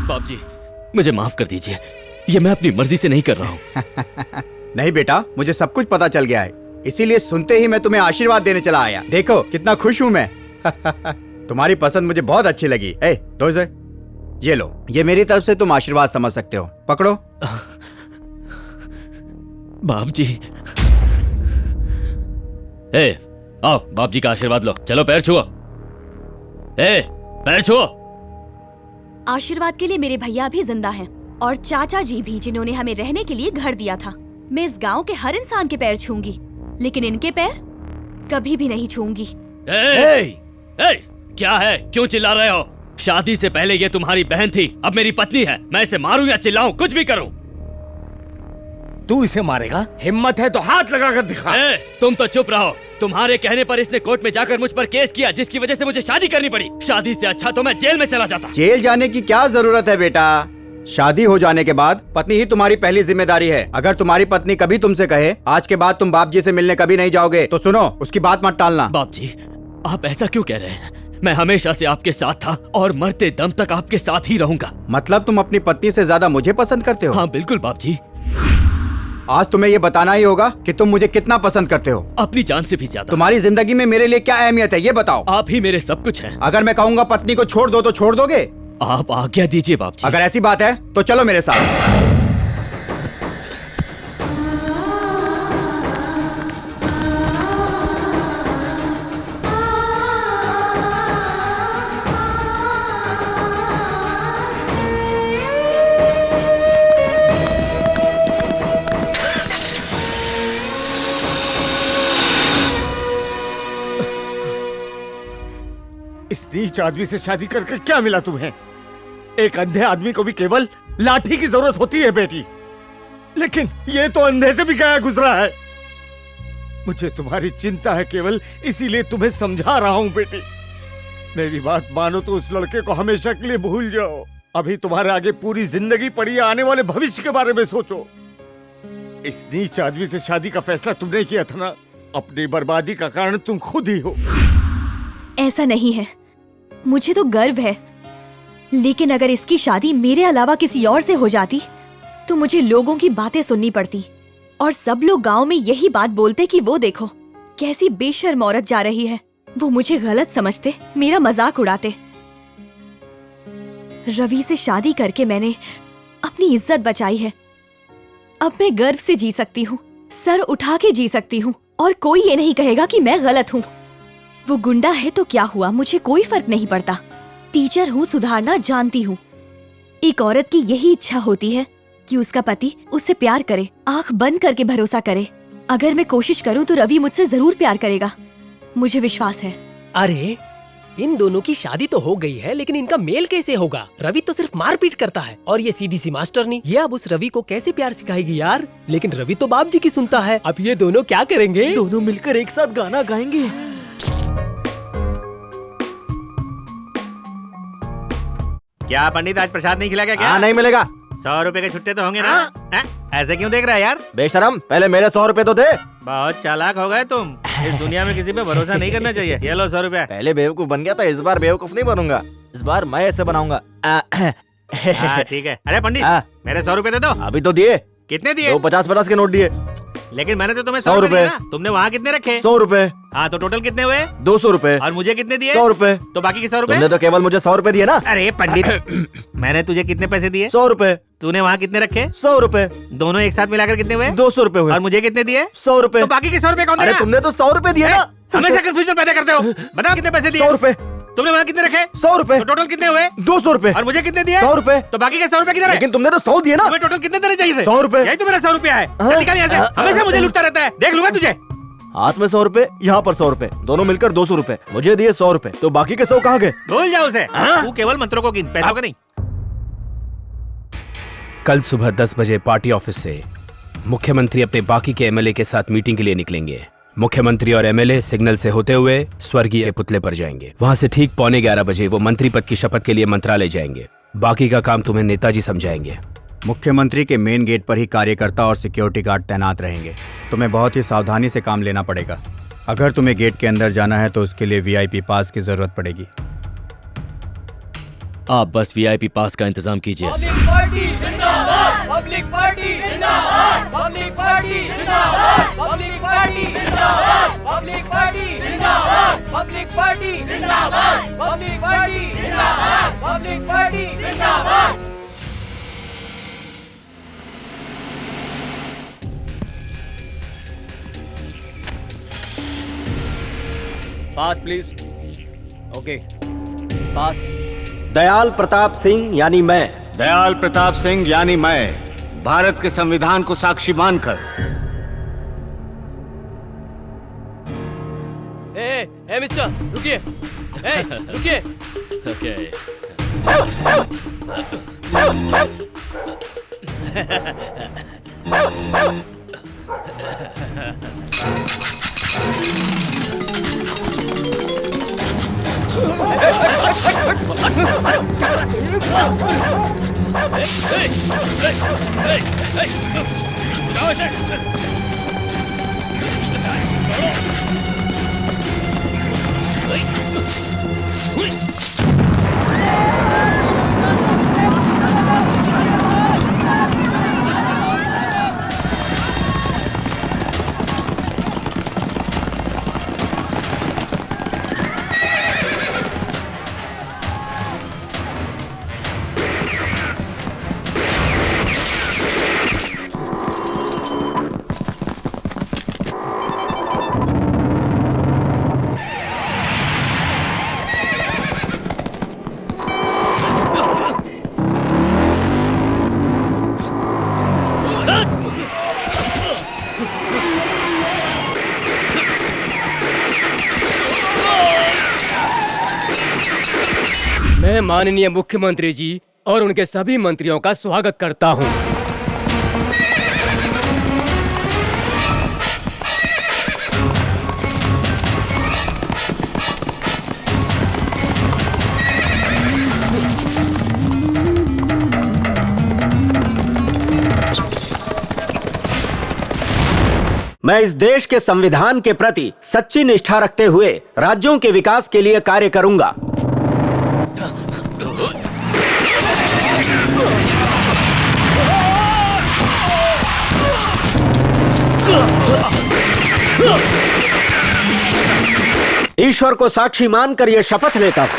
बाप जी मुझे माफ कर दीजिए, ये मैं अपनी मर्जी से नहीं कर रहा हूँ। नहीं बेटा, मुझे सब कुछ पता चल गया है, इसीलिए सुनते ही मैं तुम्हें आशीर्वाद देने चला आया। देखो कितना खुश हूँ मैं। तुम्हारी पसंद मुझे बहुत अच्छी लगी। दो ये लो, ये मेरी तरफ से तुम आशीर्वाद समझ सकते हो, पकड़ो। बाप जी, आओ बाप जी का आशीर्वाद लो। चलो पैर छुओ, पैर छुओ। आशीर्वाद के लिए मेरे भैया भी जिंदा हैं और चाचा जी भी, जिन्होंने हमें रहने के लिए घर दिया था। मैं इस गांव के हर इंसान के पैर छूंगी, लेकिन इनके पैर कभी भी नहीं छूंगी। क्या है, क्यों चिल्ला रहे हो? शादी से पहले ये तुम्हारी बहन थी, अब मेरी पत्नी है। मैं इसे मारूं या चिल्लाऊं, कुछ भी करूं। तू इसे मारेगा? हिम्मत है तो हाथ लगाकर दिखा। तुम तो चुप रहो। तुम्हारे कहने पर इसने कोर्ट में जाकर मुझ पर केस किया, जिसकी वजह से मुझे शादी करनी पड़ी। शादी से अच्छा तो मैं जेल में चला जाता। जेल जाने की क्या जरूरत है बेटा? शादी हो जाने के बाद पत्नी ही तुम्हारी पहली जिम्मेदारी है। अगर तुम्हारी पत्नी कभी तुमसे कहे आज के बाद तुम बाप जी से मिलने कभी नहीं जाओगे, तो सुनो, उसकी बात मत टालना। बाप जी, आप ऐसा क्यों कह रहे हैं? मैं हमेशा से आपके साथ था और मरते दम तक आपके साथ ही रहूंगा। मतलब तुम अपनी पत्नी से ज्यादा मुझे पसंद करते हो? हाँ बिल्कुल बाप जी। आज तुम्हें ये बताना ही होगा कि तुम मुझे कितना पसंद करते हो। अपनी जान से भी ज्यादा। तुम्हारी जिंदगी में मेरे लिए क्या अहमियत है ये बताओ। आप ही मेरे सब कुछ हैं। अगर मैं कहूँगा पत्नी को छोड़ दो तो छोड़ दोगे? आप आज्ञा दीजिए बाप जी। अगर ऐसी बात है तो चलो मेरे साथ। इस नीच आदमी से शादी करके क्या मिला तुम्हें? एक अंधे आदमी को भी केवल लाठी की जरूरत होती है बेटी, लेकिन ये तो अंधे से भी गया गुजरा है। मुझे तुम्हारी चिंता है केवल, इसीलिए तुम्हें समझा रहा हूँ बेटी। मेरी बात मानो तो उस लड़के को हमेशा के लिए भूल जाओ। अभी तुम्हारे आगे पूरी जिंदगी पड़ी है, आने वाले भविष्य के बारे में सोचो। इस नीच आदमी से शादी का फैसला तुमने किया था ना, अपनी बर्बादी का कारण तुम खुद ही हो। ऐसा नहीं है, मुझे तो गर्व है, लेकिन अगर इसकी शादी मेरे अलावा किसी और से हो जाती तो मुझे लोगों की बातें सुननी पड़ती और सब लोग गांव में यही बात बोलते कि वो देखो कैसी बेशर्म औरत जा रही है। वो मुझे गलत समझते, मेरा मजाक उड़ाते। रवि से शादी करके मैंने अपनी इज्जत बचाई है। अब मैं गर्व से जी सकती हूँ, सर उठा के जी सकती हूँ। और कोई ये नहीं कहेगा कि मैं गलत हूँ। वो गुंडा है तो क्या हुआ, मुझे कोई फर्क नहीं पड़ता। टीचर हूँ, सुधारना जानती हूँ। एक औरत की यही इच्छा होती है कि उसका पति उससे प्यार करे, आंख बंद करके भरोसा करे। अगर मैं कोशिश करूँ तो रवि मुझसे जरूर प्यार करेगा, मुझे विश्वास है। अरे इन दोनों की शादी तो हो गई है, लेकिन इनका मेल कैसे होगा? रवि तो सिर्फ मारपीट करता है और ये सीधी सी मास्टरनी, ये अब उस रवि को कैसे प्यार सिखाएगी यार? लेकिन रवि तो बाप जी की सुनता है। अब ये दोनों क्या करेंगे? दोनों मिलकर एक साथ गाना गाएंगे। क्या पंडित, आज प्रसाद नहीं खिलाएगा क्या? नहीं मिलेगा। 100 रुपए के छुट्टे तो होंगे ना? ऐसे क्यों देख रहा है यार? बेशरम, पहले मेरे 100 रुपए तो दे। बहुत चालाक हो गए तुम। इस दुनिया में किसी पे भरोसा नहीं करना चाहिए। ये लो 100 रुपए। पहले बेवकूफ बन गया था, इस बार बेवकूफ नहीं बनूंगा। इस बार मैं ऐसे बनाऊंगा। ठीक है। अरे पंडित, मेरे 100 रुपए दे दो। अभी तो दिए। कितने दिए? 50-50 के नोट दिए। लेकिन मैंने तो तुम्हें 100 रुपए दिए ना। तुमने वहाँ कितने रखे? 100 रुपए। हाँ, तो टोटल कितने हुए? 200 रुपए। और मुझे कितने दिए? 100 रुपए। तो बाकी के 100 रुपए? तुमने तो केवल मुझे 100 रुपए दिए ना। अरे पंडित, मैंने तुझे कितने पैसे दिए? 100 रुपए। तूने वहाँ कितने रखे? 100 रुपए। दोनों एक साथ मिलाकर कितने हुए? 200 रुपए हुए। और मुझे कितने दिए? 100 रुपए। तो बाकी के 100 रुपए कौन देगा? अरे तुमने तो 100 रुपए दिए ना। हमेशा कंफ्यूजन पैदा करते हो। बताओ कितने पैसे दिए? 100 रुपए। तुमने वहाँ कितने रखे? 100 रुपए। तो टोटल कितने हुए? 200 रुपए। और मुझे कितने दिए? 100 रुपए। तो बाकी के 100 रुपए किधर है? लेकिन तुमने तो 100 दिए ना। तुम्हें टोटल कितने देने चाहिए थे? 100 रुपए। यही तो मेरा 100 रुपया है। चल निकाल यहाँ से। हमेशा मुझे लुटता रहता है, देख लूंगा तुझे। हाथ में 100 रुपए, यहाँ पर 100 रुपए, दोनों मिलकर 200 रुपए। मुझे दिए 100 रुपए, तो बाकी के 100 कहाँ गए? भूल जाओ उसे। तू केवल मंत्रों को गिन, पैसों को नहीं। कल सुबह 10 बजे पार्टी ऑफिस से मुख्यमंत्री अपने बाकी के एमएलए के साथ मीटिंग के लिए निकलेंगे। मुख्यमंत्री और एमएलए सिग्नल से होते हुए स्वर्गीय पुतले पर जाएंगे। वहां से ठीक 11:15 बजे वो मंत्री पद की शपथ के लिए मंत्रालय जाएंगे। बाकी का काम तुम्हें नेताजी समझाएंगे। मुख्यमंत्री के मेन गेट पर ही कार्यकर्ता और सिक्योरिटी गार्ड तैनात रहेंगे। तुम्हें बहुत ही सावधानी से काम लेना पड़ेगा। अगर तुम्हें गेट के अंदर जाना है तो उसके लिए वीआईपी पास की जरूरत पड़ेगी। आप बस वीआईपी पास का इंतजाम कीजिए। पब्लिक पार्टी जिंदाबाद, पब्लिक पार्टी जिंदाबाद, पब्लिक पार्टी जिंदाबाद, पब्लिक पार्टी जिंदाबाद, पब्लिक पार्टी जिंदाबाद, पब्लिक पार्टी जिंदाबाद, पब्लिक पार्टी जिंदाबाद, पब्लिक पार्टी जिंदाबाद। पास प्लीज। ओके, पास। दयाल प्रताप सिंह यानी मैं, दयाल प्रताप सिंह यानी मैं, भारत के संविधान को साक्षी मानकर। ए मिस्टर, रुकिए। रुकिए। ओके। मैं माननीय मुख्यमंत्री जी और उनके सभी मंत्रियों का स्वागत करता हूं। मैं इस देश के संविधान के प्रति सच्ची निष्ठा रखते हुए राज्यों के विकास के लिए कार्य करूंगा। ईश्वर को साक्षी मानकर यह शपथ लेता हूं।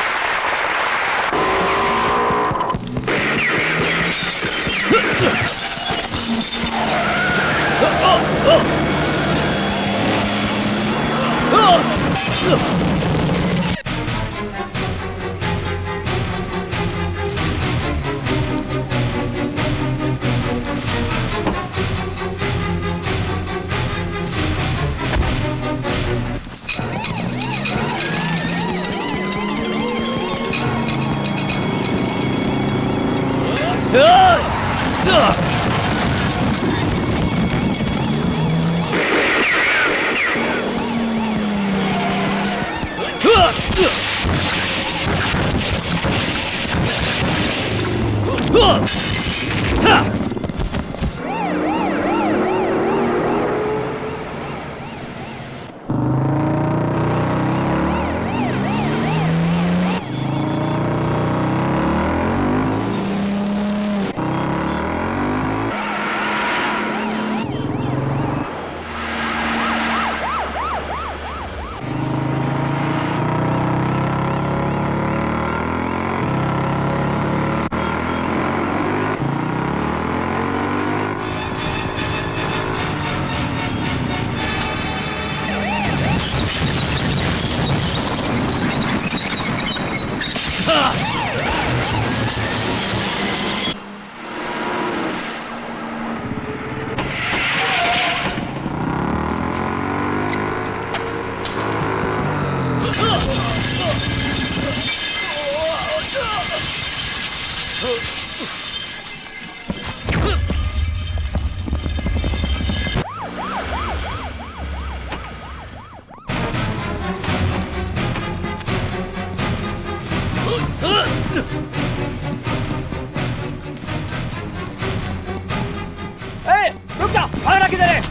रुक जा, भागना किधर है?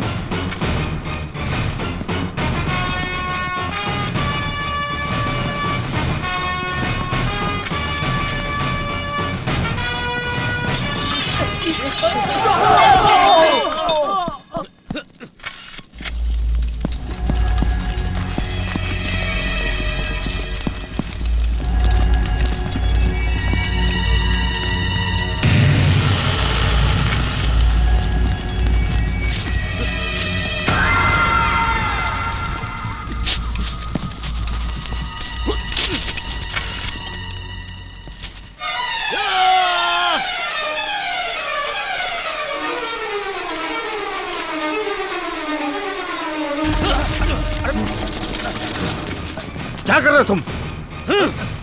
क्या कर रहे हो तुम?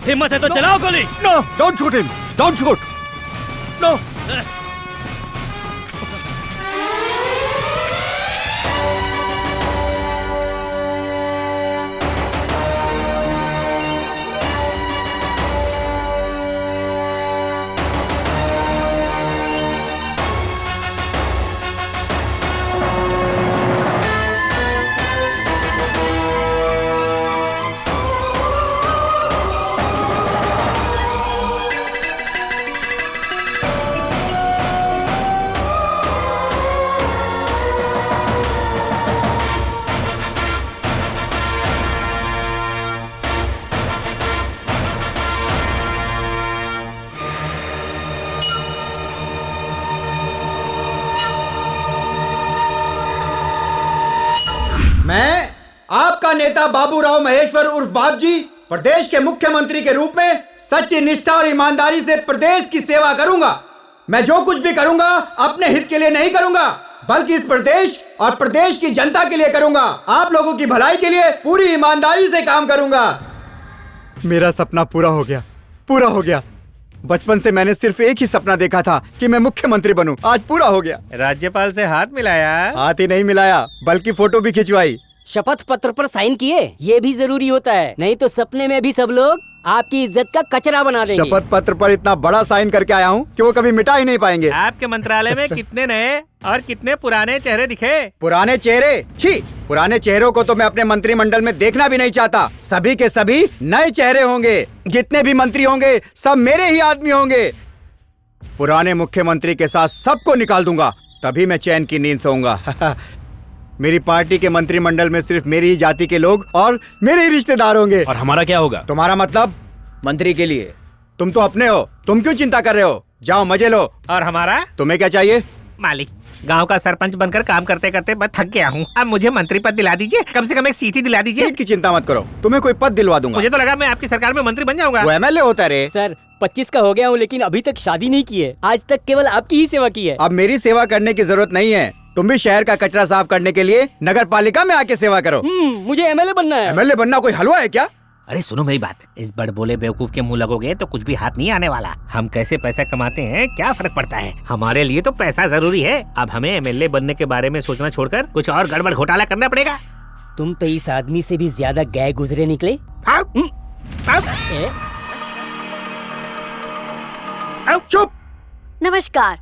हिम्मत है तो चलाओ गोली। No, don't shoot him, don't shoot. No. मैं आपका नेता बाबूराव महेश्वर उर्फ बाप जी प्रदेश के मुख्यमंत्री के रूप में सच्ची निष्ठा और ईमानदारी से प्रदेश की सेवा करूंगा। मैं जो कुछ भी करूंगा अपने हित के लिए नहीं करूंगा, बल्कि इस प्रदेश और प्रदेश की जनता के लिए करूंगा। आप लोगों की भलाई के लिए पूरी ईमानदारी से काम करूंगा। मेरा सपना पूरा हो गया, पूरा हो गया। बचपन से मैंने सिर्फ एक ही सपना देखा था कि मैं मुख्यमंत्री बनूं। आज पूरा हो गया। राज्यपाल से हाथ मिलाया? हाथ ही नहीं मिलाया, बल्कि फोटो भी खिंचवाई। शपथ पत्र पर साइन किए, ये भी जरूरी होता है, नहीं तो सपने में भी सब लोग आपकी इज्जत का कचरा बना देंगे। शपथ पत्र पर इतना बड़ा साइन करके आया हूँ कि वो कभी मिटा ही नहीं पाएंगे। आपके मंत्रालय में कितने नए और कितने पुराने चेहरे दिखे? पुराने चेहरे? छी, पुराने चेहरों को तो मैं अपने मंत्रिमंडल में देखना भी नहीं चाहता। सभी के सभी नए चेहरे होंगे। जितने भी मंत्री होंगे सब मेरे ही आदमी होंगे। पुराने मुख्यमंत्री के साथ सबको निकाल दूंगा, तभी मैं चैन की नींद सोऊंगा। मेरी पार्टी के मंत्रिमंडल में सिर्फ मेरी ही जाति के लोग और मेरे ही रिश्तेदार होंगे। और हमारा क्या होगा? तुम्हारा मतलब? मंत्री के लिए। तुम तो अपने हो, तुम क्यों चिंता कर रहे हो? जाओ मजे लो। और हमारा? तुम्हें क्या चाहिए? मालिक। गांव का सरपंच बनकर काम करते करते मैं थक गया हूँ। अब मुझे मंत्री पद दिला दीजिए, कम से कम एक सीट ही दिला दीजिए। सीट की चिंता मत करो, तुम्हें कोई पद दिलवा दूंगा। मुझे तो लगा मैं आपकी सरकार में मंत्री बन जाऊंगा। वो एमएलए होता है रे। सर 25 का हो गया हूँ लेकिन अभी तक शादी नहीं की है। आज तक केवल आपकी ही सेवा की है। अब मेरी सेवा करने की जरूरत नहीं है, तुम भी शहर का कचरा साफ करने के लिए नगर पालिका में आके सेवा करो। मुझे एमएलए बनना है। एमएलए बनना कोई हलवा है क्या? अरे सुनो मेरी बात, इस बड़बोले बेवकूफ के मुंह लगोगे तो कुछ भी हाथ नहीं आने वाला। हम कैसे पैसा कमाते हैं क्या फर्क पड़ता है, हमारे लिए तो पैसा जरूरी है। अब हमें एमएलए बनने के बारे में सोचना छोड़कर कुछ और गड़बड़ घोटाला करना पड़ेगा। तुम तो इस आदमी से भी ज्यादा गए गुजरे निकले। चुप। नमस्कार,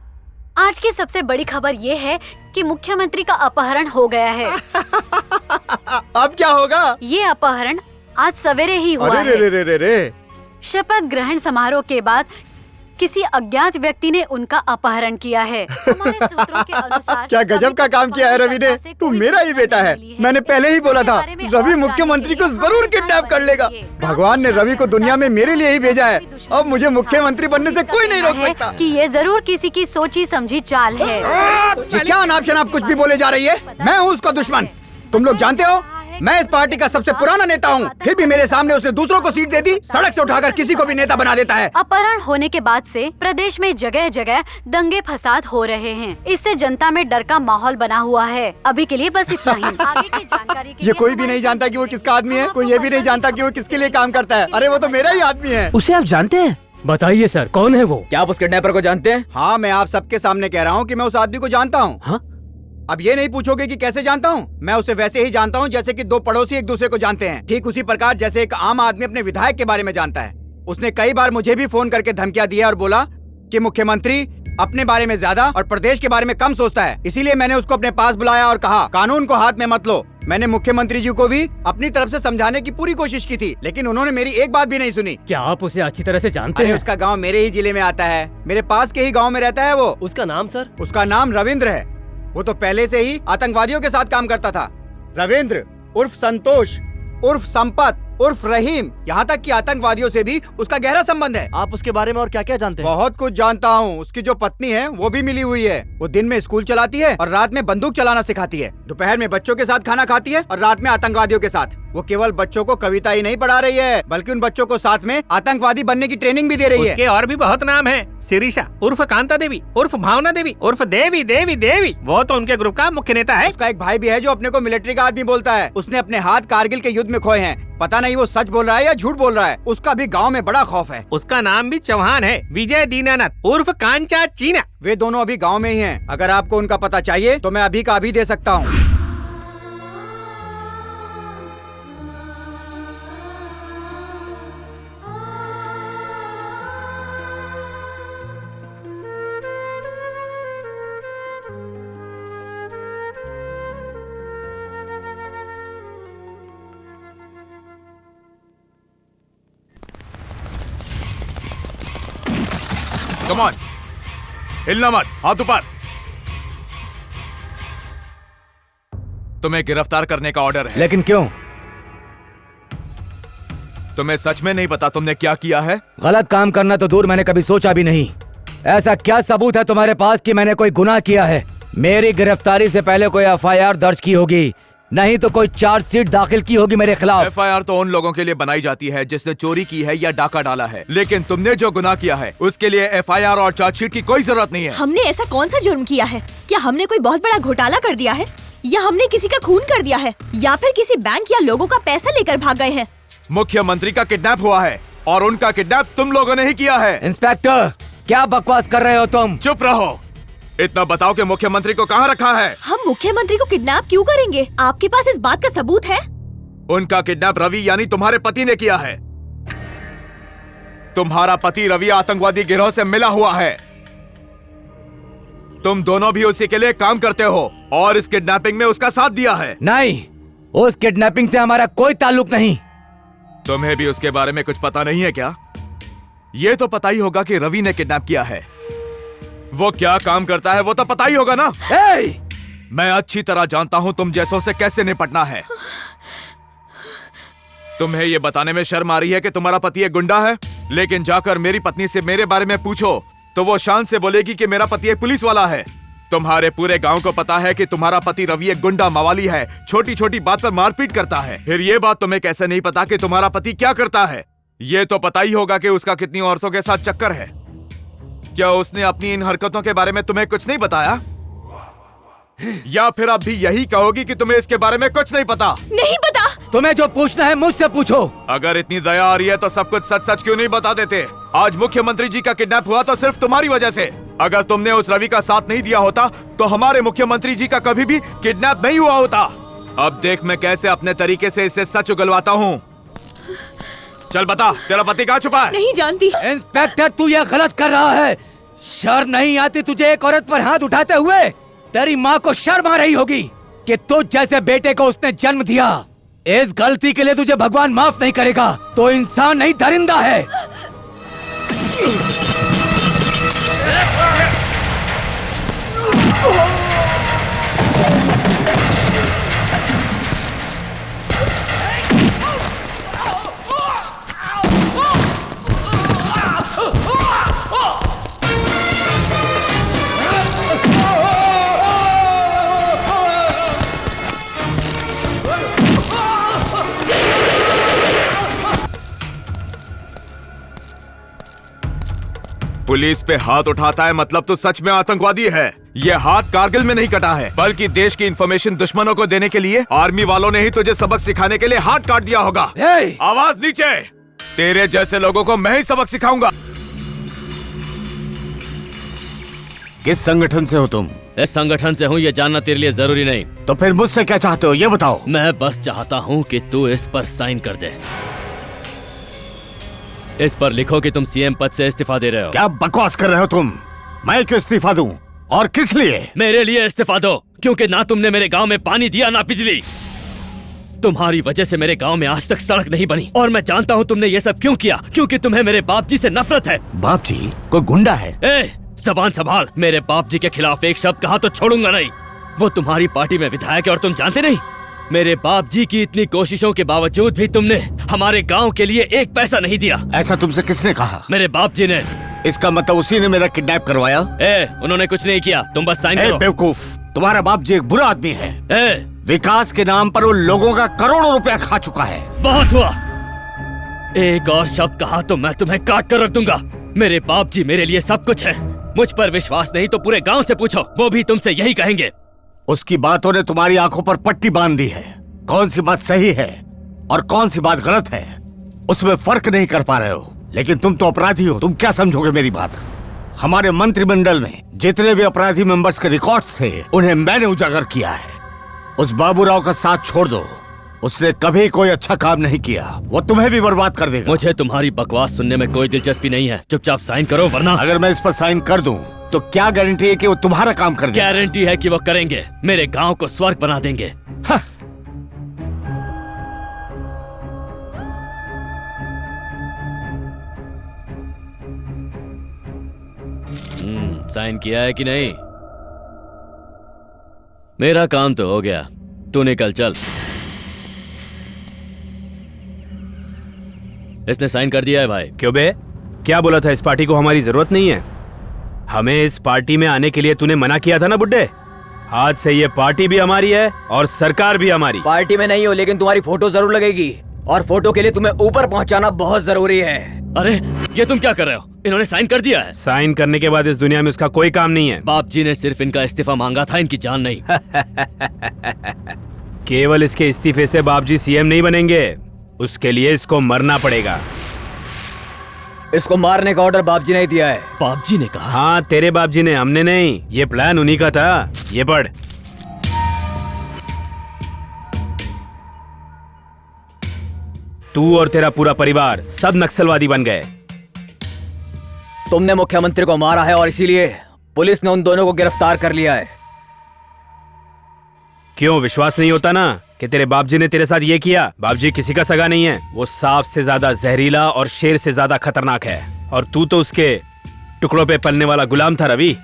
आज की सबसे बड़ी खबर ये है कि मुख्यमंत्री का अपहरण हो गया है। अब क्या होगा? ये अपहरण आज सवेरे ही हुआ अरे रे रे रे रे। शपथ ग्रहण समारोह के बाद किसी अज्ञात व्यक्ति ने उनका अपहरण किया है। हमारे सूत्रों के अनुसार क्या गजब का काम किया है रवि ने। तू मेरा ही बेटा है। मैंने पहले ही बोला था रवि मुख्यमंत्री को जरूर किडनैप कर लेगा। भगवान ने रवि को दुनिया में मेरे लिए ही भेजा है। अब मुझे मुख्यमंत्री बनने से कोई नहीं रोक सकता। कि ये जरूर किसी की सोची समझी चाल है। ये क्या अनाप शनाप कुछ भी बोले जा रही है? मैं हूँ उसका दुश्मन, तुम लोग जानते हो। मैं इस पार्टी का सबसे पुराना नेता हूँ, फिर भी मेरे सामने उसने दूसरों को सीट दे दी। सड़क से उठाकर किसी को भी नेता बना देता है। अपहरण होने के बाद से प्रदेश में जगह जगह दंगे फसाद हो रहे हैं। इससे जनता में डर का माहौल बना हुआ है। अभी के लिए बस इतना ही। आगे की जानकारी के ये कोई भी नहीं जानता कि वो किसका आदमी है, कोई ये भी नहीं जानता कि वो किसके लिए काम करता है। अरे वो तो मेरा ही आदमी है। उसे आप जानते हैं? बताइए सर, कौन है वो? क्या आप उस किडनैपर को जानते हैं? हाँ, मैं आप सबके सामने कह रहा हूँ कि मैं उस आदमी को जानता हूँ। हाँ? अब ये नहीं पूछोगे कि कैसे जानता हूँ। मैं उसे वैसे ही जानता हूँ जैसे कि दो पड़ोसी एक दूसरे को जानते हैं। ठीक उसी प्रकार जैसे एक आम आदमी अपने विधायक के बारे में जानता है। उसने कई बार मुझे भी फोन करके धमकियां दी और बोला कि मुख्यमंत्री अपने बारे में ज्यादा और प्रदेश के बारे में कम सोचता है। इसीलिए मैंने उसको अपने पास बुलाया और कहा कानून को हाथ में मत लो। मैंने मुख्यमंत्री जी को भी अपनी तरफ से समझाने की पूरी कोशिश की थी, लेकिन उन्होंने मेरी एक बात भी नहीं सुनी। क्या आप उसे अच्छी तरह से जानते हैं? उसका गाँव मेरे ही जिले में आता है, मेरे पास के ही गाँव में रहता है वो। उसका नाम सर? उसका नाम रविंद्र है। वो तो पहले से ही आतंकवादियों के साथ काम करता था। रविंद्र उर्फ संतोष उर्फ संपत उर्फ रहीम, यहाँ तक कि आतंकवादियों से भी उसका गहरा संबंध है। आप उसके बारे में और क्या क्या जानते हैं? बहुत कुछ जानता हूँ। उसकी जो पत्नी है वो भी मिली हुई है। वो दिन में स्कूल चलाती है और रात में बंदूक चलाना सिखाती है। दोपहर में बच्चों के साथ खाना खाती है और रात में आतंकवादियों के साथ। वो केवल बच्चों को कविता ही नहीं पढ़ा रही है, बल्कि उन बच्चों को साथ में आतंकवादी बनने की ट्रेनिंग भी दे रही है। उसके और भी बहुत नाम है। शिरीषा उर्फ कांता देवी उर्फ भावना देवी उर्फ देवी देवी देवी। वो तो उनके ग्रुप का मुख्य नेता है। उसका एक भाई भी है जो अपने को मिलिट्री का आदमी बोलता है। उसने अपने हाथ कारगिल के युद्ध में खोए हैं। पता नहीं वो सच बोल रहा है या झूठ बोल रहा है। उसका भी गांव में बड़ा खौफ है। उसका नाम भी चौहान है, विजय दीनानाथ उर्फ कांचा चीना। वे दोनों अभी गांव में ही हैं। अगर आपको उनका पता चाहिए तो मैं अभी का अभी दे सकता हूँ। कम ऑन, हिलना मत, हाथ ऊपर। तुम्हें गिरफ्तार करने का ऑर्डर है। लेकिन क्यों? तुम्हें सच में नहीं पता तुमने क्या किया है? गलत काम करना तो दूर, मैंने कभी सोचा भी नहीं। ऐसा क्या सबूत है तुम्हारे पास कि मैंने कोई गुनाह किया है? मेरी गिरफ्तारी से पहले कोई एफआईआर दर्ज की होगी, नहीं तो कोई चार्जशीट दाखिल की होगी मेरे खिलाफ। एफआईआर तो उन लोगों के लिए बनाई जाती है जिसने चोरी की है या डाका डाला है, लेकिन तुमने जो गुनाह किया है उसके लिए एफआईआर और चार्जशीट की कोई जरूरत नहीं है। हमने ऐसा कौन सा जुर्म किया है? क्या हमने कोई बहुत बड़ा घोटाला कर दिया है, या हमने किसी का खून कर दिया है, या फिर किसी बैंक या लोगों का पैसा लेकर भाग गए हैं? मुख्यमंत्री का किडनैप हुआ है और उनका किडनैप तुम लोगों ने ही किया है। इंस्पेक्टर, क्या बकवास कर रहे हो तुम? चुप रहो। इतना बताओ कि मुख्यमंत्री को कहाँ रखा है? हम मुख्यमंत्री को किडनैप क्यों करेंगे? आपके पास इस बात का सबूत है? उनका किडनैप रवि यानी तुम्हारे पति ने किया है। तुम्हारा पति रवि आतंकवादी गिरोह से मिला हुआ है। तुम दोनों भी उसी के लिए काम करते हो और इस किडनैपिंग में उसका साथ दिया है। नहीं, उस किडनैपिंग से हमारा कोई ताल्लुक नहीं। तुम्हें भी उसके बारे में कुछ पता नहीं है क्या? ये तो पता ही होगा कि रवि ने किडनैप किया है। वो क्या काम करता है वो तो पता ही होगा ना। मैं अच्छी तरह जानता हूं तुम जैसों से कैसे निपटना है। तुम्हें ये बताने में शर्म आ रही है कि तुम्हारा पति एक गुंडा है, लेकिन जाकर मेरी पत्नी से मेरे बारे में पूछो तो वो शान से बोलेगी कि मेरा पति एक पुलिस वाला है। तुम्हारे पूरे गांव को पता है कि तुम्हारा पति रवि एक गुंडा मवाली है, छोटी छोटी बात पर मारपीट करता है। फिर ये बात तुम्हें कैसे नहीं पता कि तुम्हारा पति क्या करता है? ये तो पता ही होगा कि उसका कितनी औरतों के साथ चक्कर है। क्या उसने अपनी इन हरकतों के बारे में तुम्हें कुछ नहीं बताया? या फिर अब भी यही कहोगी कि तुम्हें इसके बारे में कुछ नहीं पता? नहीं पता। तुम्हें जो पूछना है मुझसे पूछो। अगर इतनी दया आ रही है तो सब कुछ सच सच क्यों नहीं बता देते? आज मुख्यमंत्री जी का किडनैप हुआ तो सिर्फ तुम्हारी वजह से। अगर तुमने उस रवि का साथ नहीं दिया होता तो हमारे मुख्यमंत्री जी का कभी भी किडनैप नहीं हुआ होता। अब देख मैं कैसे अपने तरीके से इससे सच उगलवाता हूँ। चल बता, तेरा पति कहाँ छुपा है? नहीं जानती। इंस्पेक्टर, तू ये गलत कर रहा है। शर्म नहीं आती तुझे एक औरत पर हाथ उठाते हुए? तेरी माँ को शर्म आ रही होगी कि तुझ जैसे बेटे को उसने जन्म दिया। इस गलती के लिए तुझे भगवान माफ नहीं करेगा। तो इंसान नहीं, दरिंदा है। पुलिस पे हाथ उठाता है मतलब तो सच में आतंकवादी है। ये हाथ कारगिल में नहीं कटा है, बल्कि देश की इंफॉर्मेशन दुश्मनों को देने के लिए आर्मी वालों ने ही तुझे सबक सिखाने के लिए हाथ काट दिया होगा। आवाज नीचे। तेरे जैसे लोगों को मैं ही सबक सिखाऊंगा। किस संगठन से हो तुम? इस संगठन से हूँ, ये जानना तेरे लिए जरूरी नहीं। तो फिर मुझसे क्या चाहते हो ये बताओ। मैं बस चाहता हूँ कि तू इस पर साइन कर दे। इस पर लिखो कि तुम सीएम पद से इस्तीफा दे रहे हो। क्या बकवास कर रहे हो तुम? मैं क्यों इस्तीफा दूं? और किस लिए? मेरे लिए इस्तीफा दो, क्योंकि ना तुमने मेरे गांव में पानी दिया ना बिजली। तुम्हारी वजह से मेरे गांव में आज तक सड़क नहीं बनी। और मैं जानता हूँ तुमने ये सब क्यों किया, क्योंकि तुम्हें मेरे बाप जी से नफरत है। बाप जी कोई गुंडा है? जबान संभाल। मेरे बाप जी के खिलाफ एक शब्द कहा तो छोड़ूंगा नहीं। वो तुम्हारी पार्टी में विधायक है और तुम जानते नहीं। मेरे बाप जी की इतनी कोशिशों के बावजूद भी तुमने हमारे गांव के लिए एक पैसा नहीं दिया। ऐसा तुमसे किसने कहा? मेरे बाप जी ने। इसका मतलब उसी ने मेरा किडनैप करवाया? उन्होंने कुछ नहीं किया, तुम बस साइन करो। बेवकूफ, तुम्हारा बाप जी एक बुरा आदमी है। विकास के नाम पर वो लोगों का करोड़ों रुपया खा चुका है। बहुत हुआ। एक और शब्द कहा तो मैं तुम्हें काट कर रख दूंगा। मेरे बाप जी मेरे लिए सब कुछ है। मुझ पर विश्वास नहीं तो पूरे गांव से पूछो, वो भी तुमसे यही कहेंगे। उसकी बातों ने तुम्हारी आंखों पर पट्टी बांध दी है। कौन सी बात सही है और कौन सी बात गलत है उसमें फर्क नहीं कर पा रहे हो। लेकिन तुम तो अपराधी हो, तुम क्या समझोगे मेरी बात? हमारे मंत्रिमंडल में जितने भी अपराधी मेंबर्स के रिकॉर्ड्स थे उन्हें मैंने उजागर किया है। उस बाबूराव का साथ छोड़ दो, उसने कभी कोई अच्छा काम नहीं किया। वो तुम्हें भी बर्बाद कर देगा। मुझे तुम्हारी बकवास सुनने में कोई दिलचस्पी नहीं है। चुपचाप साइन करो, वरना अगर मैं इस पर साइन कर दूं तो क्या गारंटी है कि वो तुम्हारा काम कर देंगे? गारंटी है कि वो करेंगे। मेरे गांव को स्वर्ग बना देंगे। साइन किया है कि नहीं? मेरा काम तो हो गया, तू निकल चल। इसने साइन कर दिया है भाई। क्यों बे? क्या बोला था? इस पार्टी को हमारी जरूरत नहीं है। हमें इस पार्टी में आने के लिए तूने मना किया था ना बुड्ढे। आज से ये पार्टी भी हमारी है और सरकार भी हमारी। पार्टी में नहीं हो लेकिन तुम्हारी फोटो जरूर लगेगी, और फोटो के लिए तुम्हें ऊपर पहुंचाना बहुत जरूरी है। अरे ये तुम क्या कर रहे हो? इन्होंने साइन कर दिया है। साइन करने के बाद इस दुनिया में उसका कोई काम नहीं है। बाप जी ने सिर्फ इनका इस्तीफा मांगा था, इनकी जान नहीं। केवल इसके इस्तीफे से बाप जी सीएम नहीं बनेंगे, उसके लिए इसको मरना पड़ेगा। इसको मारने का ऑर्डर बाप जी ने दिया है। बाप जी ने कहा? हाँ तेरे बाप जी ने, हमने नहीं। ये प्लान उन्हीं का था। ये पढ़। तू और तेरा पूरा परिवार सब नक्सलवादी बन गए। तुमने मुख्यमंत्री को मारा है और इसीलिए पुलिस ने उन दोनों को गिरफ्तार कर लिया है। क्यों विश्वास नहीं होता ना कि तेरे बाप जी ने तेरे साथ ये किया? बाप जी किसी का सगा नहीं है। वो सांप से ज्यादा जहरीला और शेर से ज्यादा खतरनाक है, और तू तो उसके टुकड़ों पे पलने वाला गुलाम था। रवि,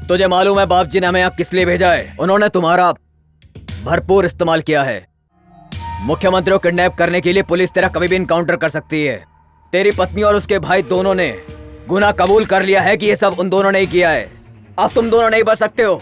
तुझे मालूम है बाप जी ने हमें यहाँ किस लिए भेजा है? उन्होंने तुम्हारा भरपूर इस्तेमाल किया है। मुख्यमंत्री को किडनैप करने के लिए पुलिस तेरा कभी भी इनकाउंटर कर सकती है। तेरी पत्नी और उसके भाई दोनों ने गुनाह कबूल कर लिया है कि ये सब उन दोनों ने ही किया है। अब तुम दोनों नहीं बच सकते हो।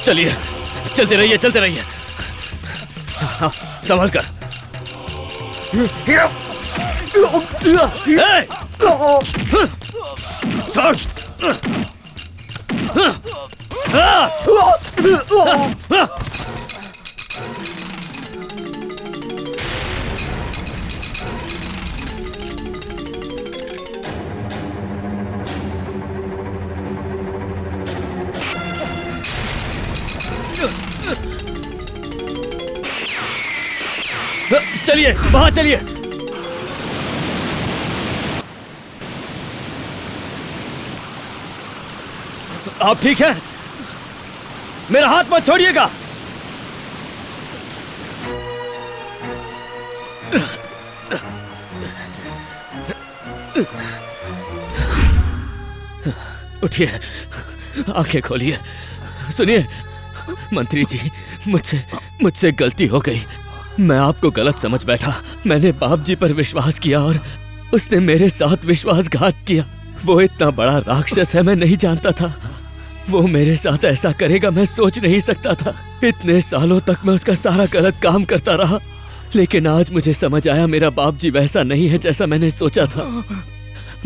चलिए, चलते रहिए, चलते रहिए। हाँ, संभल कर। छोड़। चलिए, वहां चलिए। आप ठीक हैं? मेरा हाथ मत छोड़िएगा। उठिए, आंखें खोलिए। सुनिए मंत्री जी, मुझसे गलती हो गई। मैं आपको गलत समझ बैठा। मैंने बाप जी पर विश्वास किया और उसने मेरे साथ विश्वासघात किया। वो इतना बड़ा राक्षस है, मैं नहीं जानता था वो मेरे साथ ऐसा करेगा। मैं सोच नहीं सकता था। इतने सालों तक मैं उसका सारा गलत काम करता रहा, लेकिन आज मुझे समझ आया मेरा बाप जी वैसा नहीं है जैसा मैंने सोचा था।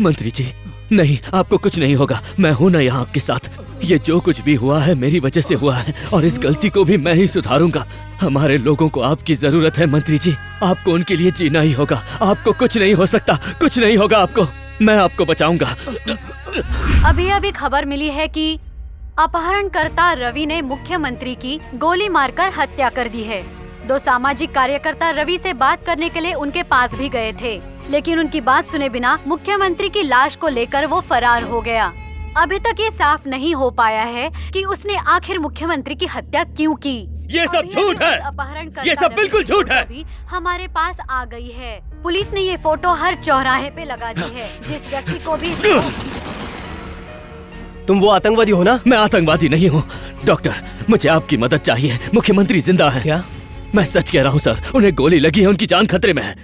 मंत्री जी, नहीं, आपको कुछ नहीं होगा। मैं हूं ना यहाँ आपके साथ। ये जो कुछ भी हुआ है मेरी वजह से हुआ है और इस गलती को भी मैं ही सुधारूंगा। हमारे लोगों को आपकी जरूरत है मंत्री जी। आपको उनके लिए जीना ही होगा। आपको कुछ नहीं हो सकता, कुछ नहीं होगा आपको। मैं आपको बचाऊंगा। अभी अभी खबर मिली है कि अपहरणकर्ता रवि ने मुख्यमंत्री की गोली मारकर हत्या कर दी है। 2 सामाजिक कार्यकर्ता रवि से बात करने के लिए उनके पास भी गए थे, लेकिन उनकी बात सुने बिना मुख्यमंत्री की लाश को लेकर वो फरार हो गया। अभी तक ये साफ नहीं हो पाया है कि उसने आखिर मुख्यमंत्री की हत्या क्यों की। ये सब झूठ है। अपहरणकर्ता ये सब बिल्कुल झूठ है। भी हमारे पास आ गई है। पुलिस ने ये फोटो हर चौराहे पे लगा दी है। जिस व्यक्ति को भी तुम वो आतंकवादी हो ना? मैं आतंकवादी नहीं हूँ डॉक्टर, मुझे आपकी मदद चाहिए। मुख्यमंत्री जिंदा है। क्या? मैं सच कह रहा हूँ सर, उन्हें गोली लगी है, उनकी जान खतरे में है।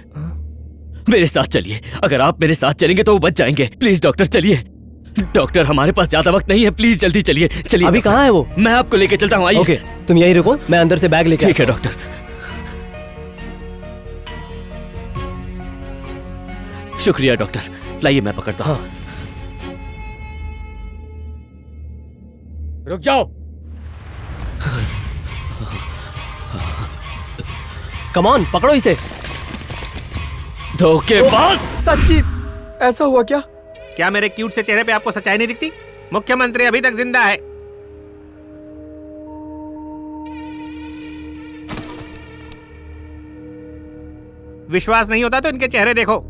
मेरे साथ चलिए, अगर आप मेरे साथ चलेंगे तो वो बच जाएंगे। प्लीज डॉक्टर चलिए। डॉक्टर हमारे पास ज्यादा वक्त नहीं है, प्लीज जल्दी चलिए। चलिए। अभी कहाँ है वो? मैं आपको लेके चलता हूँ, आइए। ओके, तुम यहीं रुको, मैं अंदर से बैग लेके। ठीक है डॉक्टर। शुक्रिया डॉक्टर, लाइए मैं पकड़ता हूँ। रुक जाओ। कम ऑन, पकड़ो इसे। धोखेबाज। सच्ची ऐसा हुआ क्या? क्या मेरे क्यूट से चेहरे पे आपको सच्चाई नहीं दिखती? मुख्यमंत्री अभी तक जिंदा है। विश्वास नहीं होता तो इनके चेहरे देखो।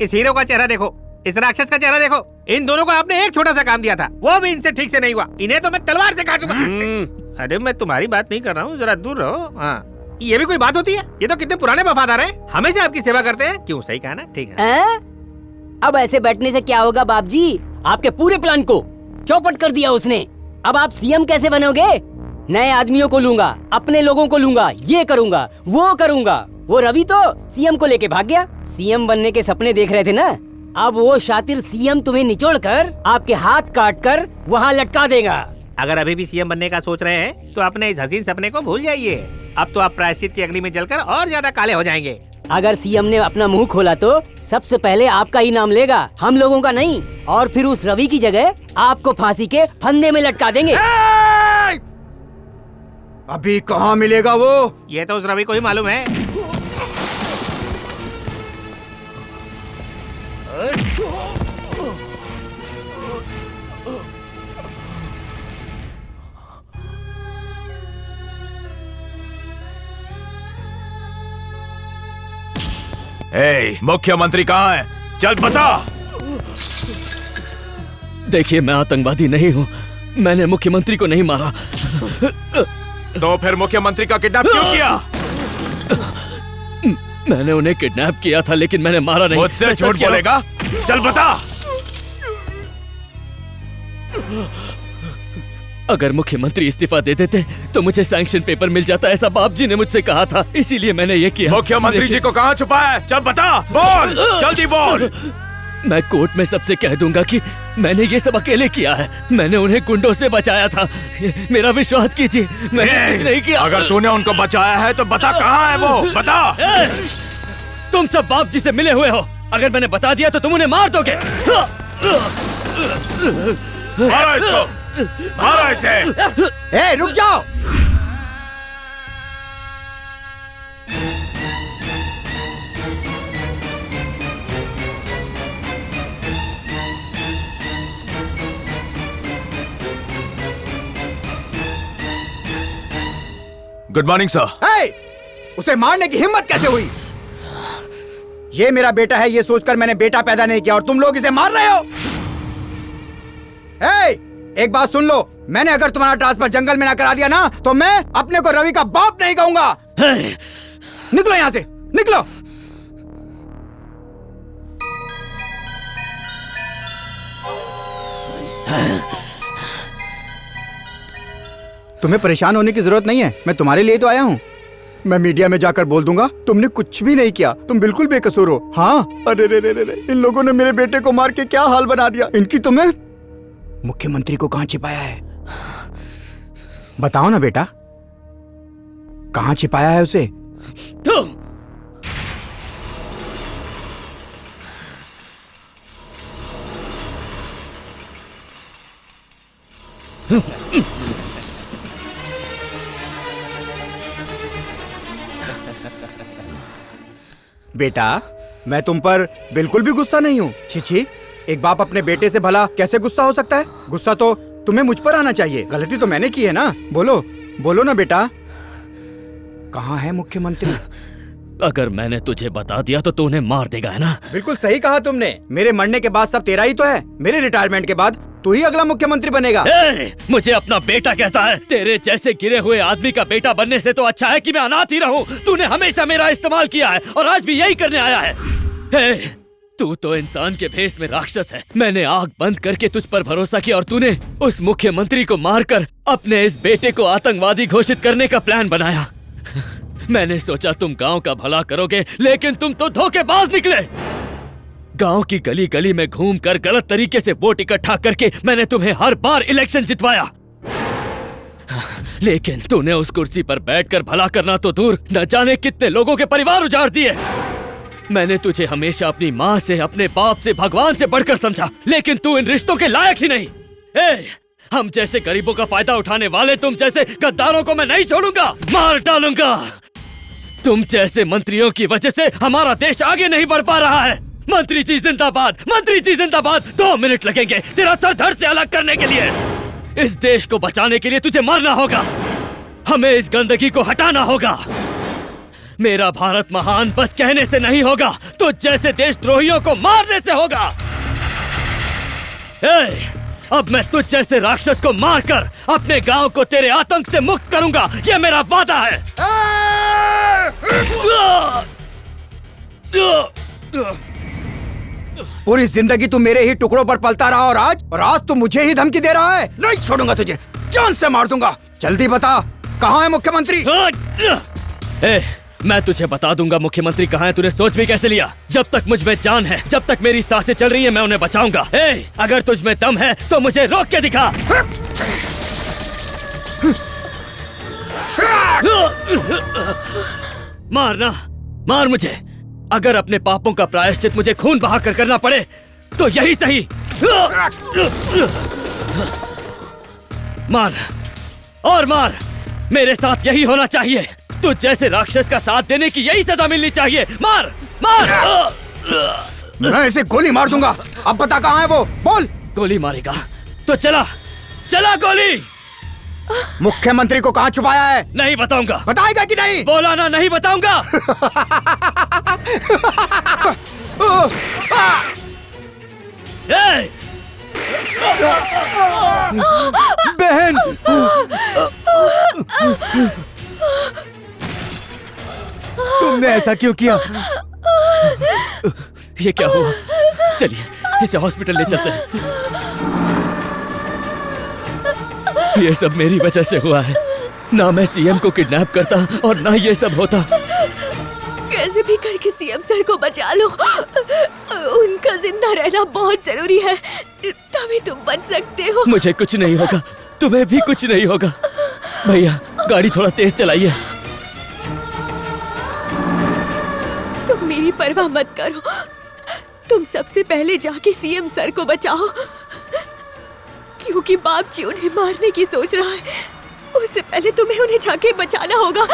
इस हीरो का चेहरा देखो, इस राक्षस का चेहरा देखो। इन दोनों को आपने एक छोटा सा काम दिया था, वो भी इनसे ठीक से नहीं हुआ। इन्हें तो मैं तलवार से काटूंगा। अरे मैं तुम्हारी बात नहीं कर रहा हूँ, जरा दूर रहो। हाँ, ये भी कोई बात होती है? ये तो कितने पुराने वफादार हैं, हमेशा आपकी सेवा करते हैं। क्यों, सही कहा ना? ठीक है। अब ऐसे बैठने से क्या होगा बाप जी? आपके पूरे प्लान को चौपट कर दिया उसने। अब आप सीएम कैसे बनोगे? नए आदमियों को लूंगा, अपने लोगों को लूंगा, ये करूंगा, वो करूंगा। वो रवि तो सीएम को लेके भाग गया। सीएम बनने के सपने देख रहे थे ना, अब वो शातिर सीएम तुम्हें निचोड़ कर आपके हाथ काट कर वहाँ लटका देगा। अगर अभी भी सीएम बनने का सोच रहे हैं तो अपने इस हसीन सपने को भूल जाइए। अब तो आप प्रायश्चित की अग्नि में जलकर और ज्यादा काले हो जाएंगे। अगर सीएम ने अपना मुंह खोला तो सबसे पहले आपका ही नाम लेगा, हम लोगों का नहीं। और फिर उस रवि की जगह आपको फांसी के फंदे में लटका देंगे। अभी कहाँ मिलेगा वो? ये तो उस रवि को ही मालूम है। ए, मुख्यमंत्री कहाँ है? चल बता। देखिए, मैं आतंकवादी नहीं हूँ, मैंने मुख्यमंत्री को नहीं मारा। तो फिर मुख्यमंत्री का किडनैप क्यों किया? मैंने उन्हें किडनैप किया था, लेकिन मैंने मारा नहीं। मुझसे झूठ बोलेगा? चल बता। अगर मुख्यमंत्री इस्तीफा दे देते तो मुझे सैंक्शन पेपर मिल जाता, ऐसा बाप जी ने मुझसे कहा था, इसीलिए मैंने ये किया। मुख्यमंत्री जी को कहाँ छुपाया है? चल बता, बोल, जल्दी बोल। मैं कोर्ट में सबसे कह दूंगा कि मैंने ये सब अकेले किया है, मैंने उन्हें गुंडों से बचाया था। मेरा विश्वास कीजिए, मैंने कुछ नहीं किया। अगर तूने उनको बचाया है तो बता कहाँ है वो, बता। तुम सब बाप जी से मिले हुए हो, अगर मैंने बता दिया तो तुम उन्हें मार दोगे। मारो इसको, मारो इसे। ए, रुक जाओ। Good morning sir. उसे मारने की हिम्मत कैसे हुई? ये मेरा बेटा है, ये सोचकर मैंने बेटा पैदा नहीं किया और तुम लोग इसे मार रहे हो। एक बात सुन लो, मैंने अगर तुम्हारा ट्रांसफर जंगल में ना करा दिया ना तो मैं अपने को रवि का बाप नहीं कहूंगा। निकलो यहाँ से, निकलो। तुम्हें परेशान होने की जरूरत नहीं है, मैं तुम्हारे लिए तो आया हूँ। मैं मीडिया में जाकर बोल दूंगा तुमने कुछ भी नहीं किया, तुम बिल्कुल बेकसूर हो। हाँ, अरे रे रे रे, इन लोगों ने मेरे बेटे को मार के क्या हाल बना दिया। इनकी तुम्हें मुख्यमंत्री को कहाँ छिपाया है? बताओ ना बेटा, कहाँ छिपाया है उसे? बेटा, मैं तुम पर बिल्कुल भी गुस्सा नहीं हूँ। छी, एक बाप अपने बेटे से भला कैसे गुस्सा हो सकता है? गुस्सा तो तुम्हें मुझ पर आना चाहिए, गलती तो मैंने की है ना। बोलो, बोलो ना बेटा, कहाँ है मुख्यमंत्री? अगर मैंने तुझे बता दिया तो तू उन्हें मार देगा, है ना? बिल्कुल सही कहा तुमने। मेरे मरने के बाद सब तेरा ही तो है। मेरे रिटायरमेंट के बाद तू ही अगला मुख्यमंत्री बनेगा। मुझे अपना बेटा कहता है? तेरे जैसे गिरे हुए आदमी का बेटा बनने से तो अच्छा है कि मैं अनाथ ही रहूं। तूने हमेशा मेरा इस्तेमाल किया है और आज भी यही करने आया है। तू तो इंसान के भेष में राक्षस है। मैंने आंख बंद करके तुझ पर भरोसा किया और तूने उस मुख्यमंत्री को मारकर अपने इस बेटे को आतंकवादी घोषित करने का प्लान बनाया। मैंने सोचा तुम गांव का भला करोगे, लेकिन तुम तो धोखेबाज निकले। गांव की गली गली में घूमकर गलत तरीके से वोट इकट्ठा करके मैंने तुम्हें हर बार इलेक्शन जितवाया, लेकिन तूने उस कुर्सी पर बैठकर भला करना तो दूर, न जाने कितने लोगों के परिवार उजाड़ दिए। मैंने तुझे हमेशा अपनी माँ से, अपने बाप से, भगवान से बढ़कर समझा, लेकिन तू इन रिश्तों के लायक ही नहीं। हम जैसे गरीबों का फायदा उठाने वाले तुम जैसे गद्दारों को मैं नहीं छोड़ूंगा, मार डालूंगा। तुम जैसे मंत्रियों की वजह से हमारा देश आगे नहीं बढ़ पा रहा है। मंत्री जी जिंदाबाद, मंत्री जी जिंदाबाद। 2 मिनट लगेंगे तेरा सर धड़ से अलग करने के लिए। इस देश को बचाने के लिए तुझे मरना होगा, हमें इस गंदगी को हटाना होगा। मेरा भारत महान बस कहने से नहीं होगा, तो जैसे देशद्रोहियों को मारने से होगा। अब मैं तुझ जैसे राक्षस को मारकर अपने गांव को तेरे आतंक से मुक्त करूंगा, ये मेरा वादा है। पूरी जिंदगी तू मेरे ही टुकड़ों पर पलता रहा और आज तू मुझे ही धमकी दे रहा है। नहीं छोड़ूंगा तुझे, जान से मार दूंगा। जल्दी बता, कहाँ है मुख्यमंत्री? मैं तुझे बता दूंगा मुख्यमंत्री कहाँ है। तूने सोच भी कैसे लिया? जब तक मुझ में जान है, जब तक मेरी सांसें चल रही है, मैं उन्हें बचाऊंगा। अगर तुझ में दम है तो मुझे रोक के दिखा। मारना, मार मुझे, अगर अपने पापों का प्रायश्चित मुझे खून बहाकर करना पड़े तो यही सही। मार और मार, मेरे साथ यही होना चाहिए। तो जैसे राक्षस का साथ देने की यही सजा मिलनी चाहिए। मार मार। मैं इसे गोली मार दूंगा। अब बता कहाँ है वो, बोल। गोली मारेगा तो चला चला गोली। मुख्यमंत्री को कहाँ छुपाया है? नहीं बताऊंगा। बताएगा कि नहीं? बोला ना, नहीं बताऊंगा। बहन, तुमने ऐसा क्यों किया? ये क्या हुआ? चलिए इसे हॉस्पिटल ले चलते हैं। ये सब मेरी वजह से हुआ है। ना मैं सीएम को किडनैप करता और ना ये सब होता। कैसे भी करके सीएम सर को बचा लो। उनका जिंदा रहना बहुत जरूरी है, तभी तुम बच सकते हो। मुझे कुछ नहीं होगा, तुम्हें भी कुछ नहीं होगा। भैया गाड़ी थोड़ा तेज चलाइए। तुम मेरी परवाह मत करो, तुम सबसे पहले जाके सीएम सर को बचाओ, क्योंकि बाप जी उन्हें मारने की सोच रहा है। उससे पहले तुम्हें उन्हें जाके बचाना होगा।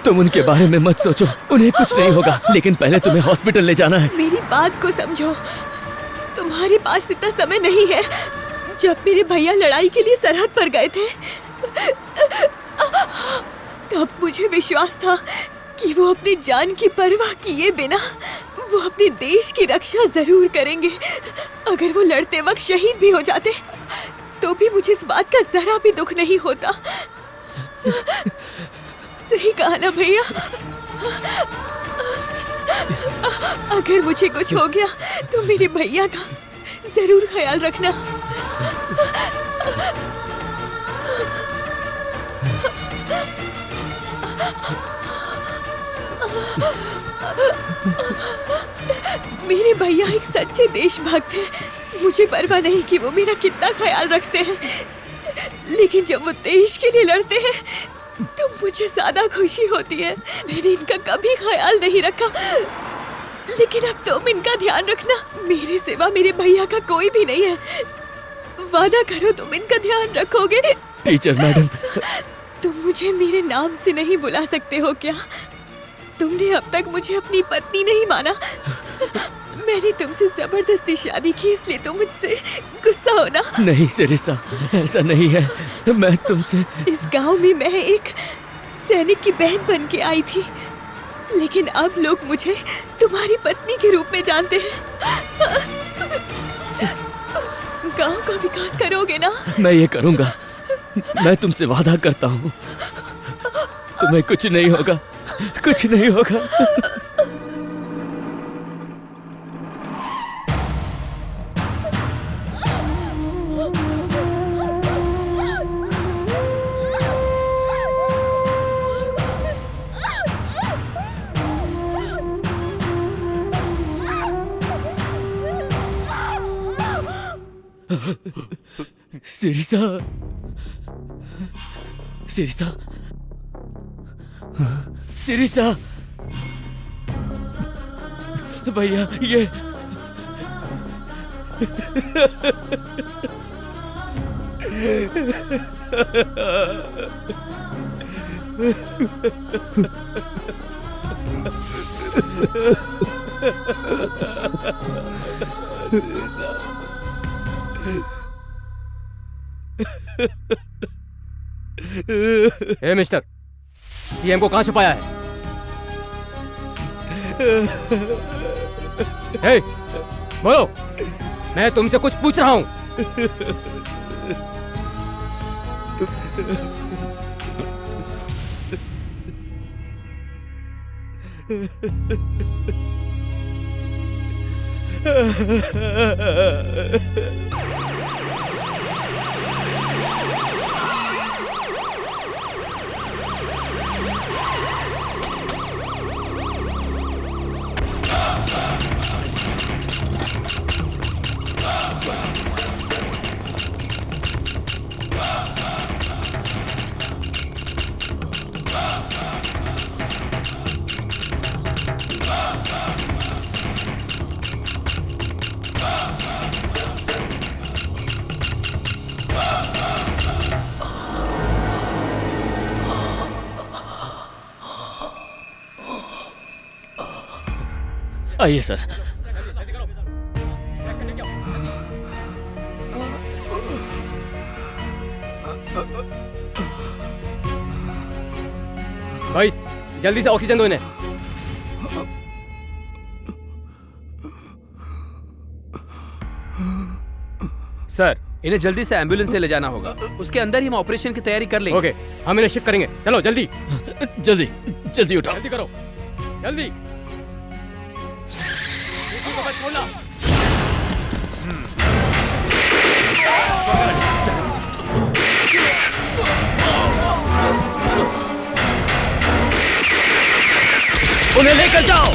तुम उनके बारे में मत सोचो, उन्हें कुछ नहीं होगा, लेकिन पहले तुम्हें हॉस्पिटल ले जाना है। मेरी बात को समझो, तुम्हारे पास इतना समय नहीं है। जब मेरे भैया लड़ाई के लिए सरहद पर गए थे, तब मुझे विश्वास था कि वो अपनी जान की परवाह किए बिना वो अपने देश की रक्षा जरूर करेंगे। अगर वो लड़ते वक्त शहीद भी हो जाते तो भी मुझे इस बात का जरा भी दुख नहीं होता। सही कहा ना भैया? अगर मुझे कुछ हो गया तो मेरे भैया का जरूर ख्याल रखना। मेरे भैया एक सच्चे देशभक्त हैं। मुझे परवाह नहीं कि वो मेरा कितना ख्याल रखते हैं, लेकिन जब वो देश के लिए लड़ते हैं तो मुझे ज्यादा खुशी होती है। मैंने इनका कभी ख्याल नहीं रखा, लेकिन अब तुम इनका ध्यान रखना। मेरे सिवा मेरे भैया का कोई भी नहीं है। वादा करो तुम इनका ध्यान रखोगे। टीचर मैडम, तुम मुझे मेरे नाम से नहीं बुला सकते हो क्या? तुमने अब तक मुझे अपनी पत्नी नहीं माना। मैंने तुमसे जबरदस्ती शादी की, इसलिए तुम मुझसे गुस्सा हो ना? नहीं सिरिसा, ऐसा नहीं है। मैं तुमसे इस गांव में मैं एक सैनिक की बहन बन के आई थी, लेकिन अब लोग मुझे तुम्हारी पत्नी के रूप में जानते हैं। गांव का विकास करोगे ना? मैं ये करूंगा, मैं तुमसे वादा करता हूँ। तुम्हें कुछ नहीं होगा, कुछ नहीं होगा। सिरिसा, सिरिसा, सिरिसा, भैया ये ए मिस्टर, सीएम को कहाँ छुपाया है? ए, बोलो, मैं तुमसे कुछ पूछ रहा हूँ। आइए सर। भाई जल्दी से ऑक्सीजन दो इन्हें। सर इन्हें जल्दी से एम्बुलेंस से ले जाना होगा, उसके अंदर ही हम ऑपरेशन की तैयारी कर लेंगे। ओके, हम इन्हें शिफ्ट करेंगे। चलो जल्दी जल्दी जल्दी उठाओ, जल्दी करो, जल्दी। उन्हें लेकर जाओ।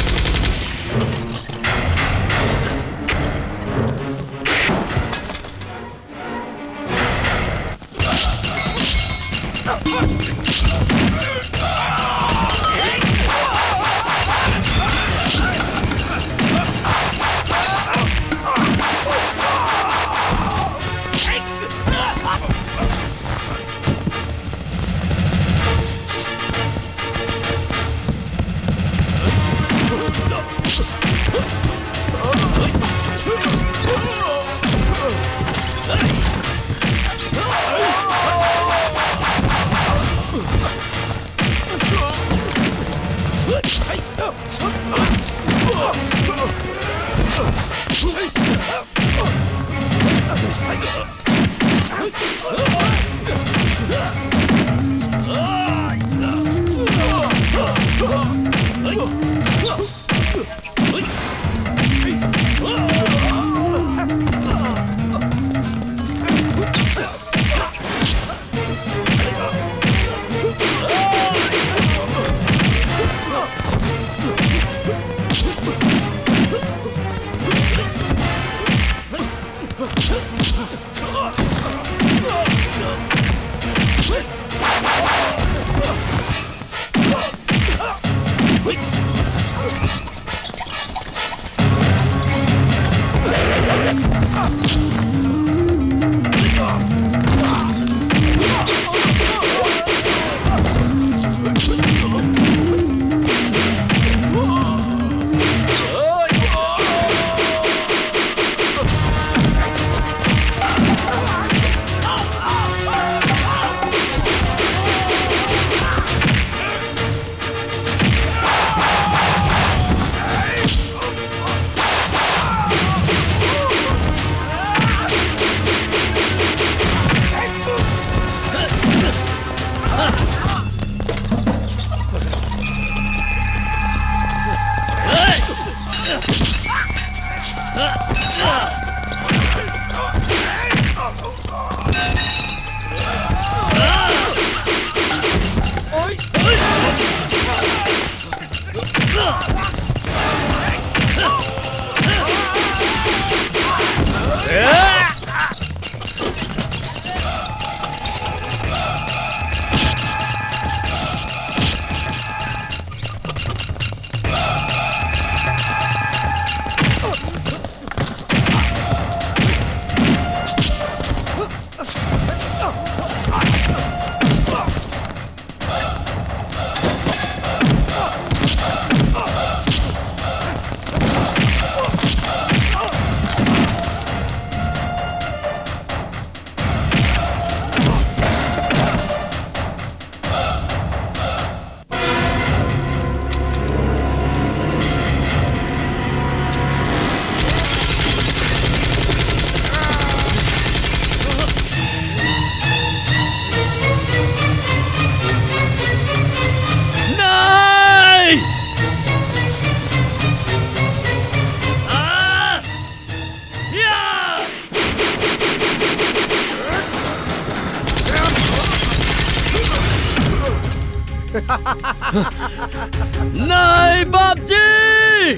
नहीं बापजी!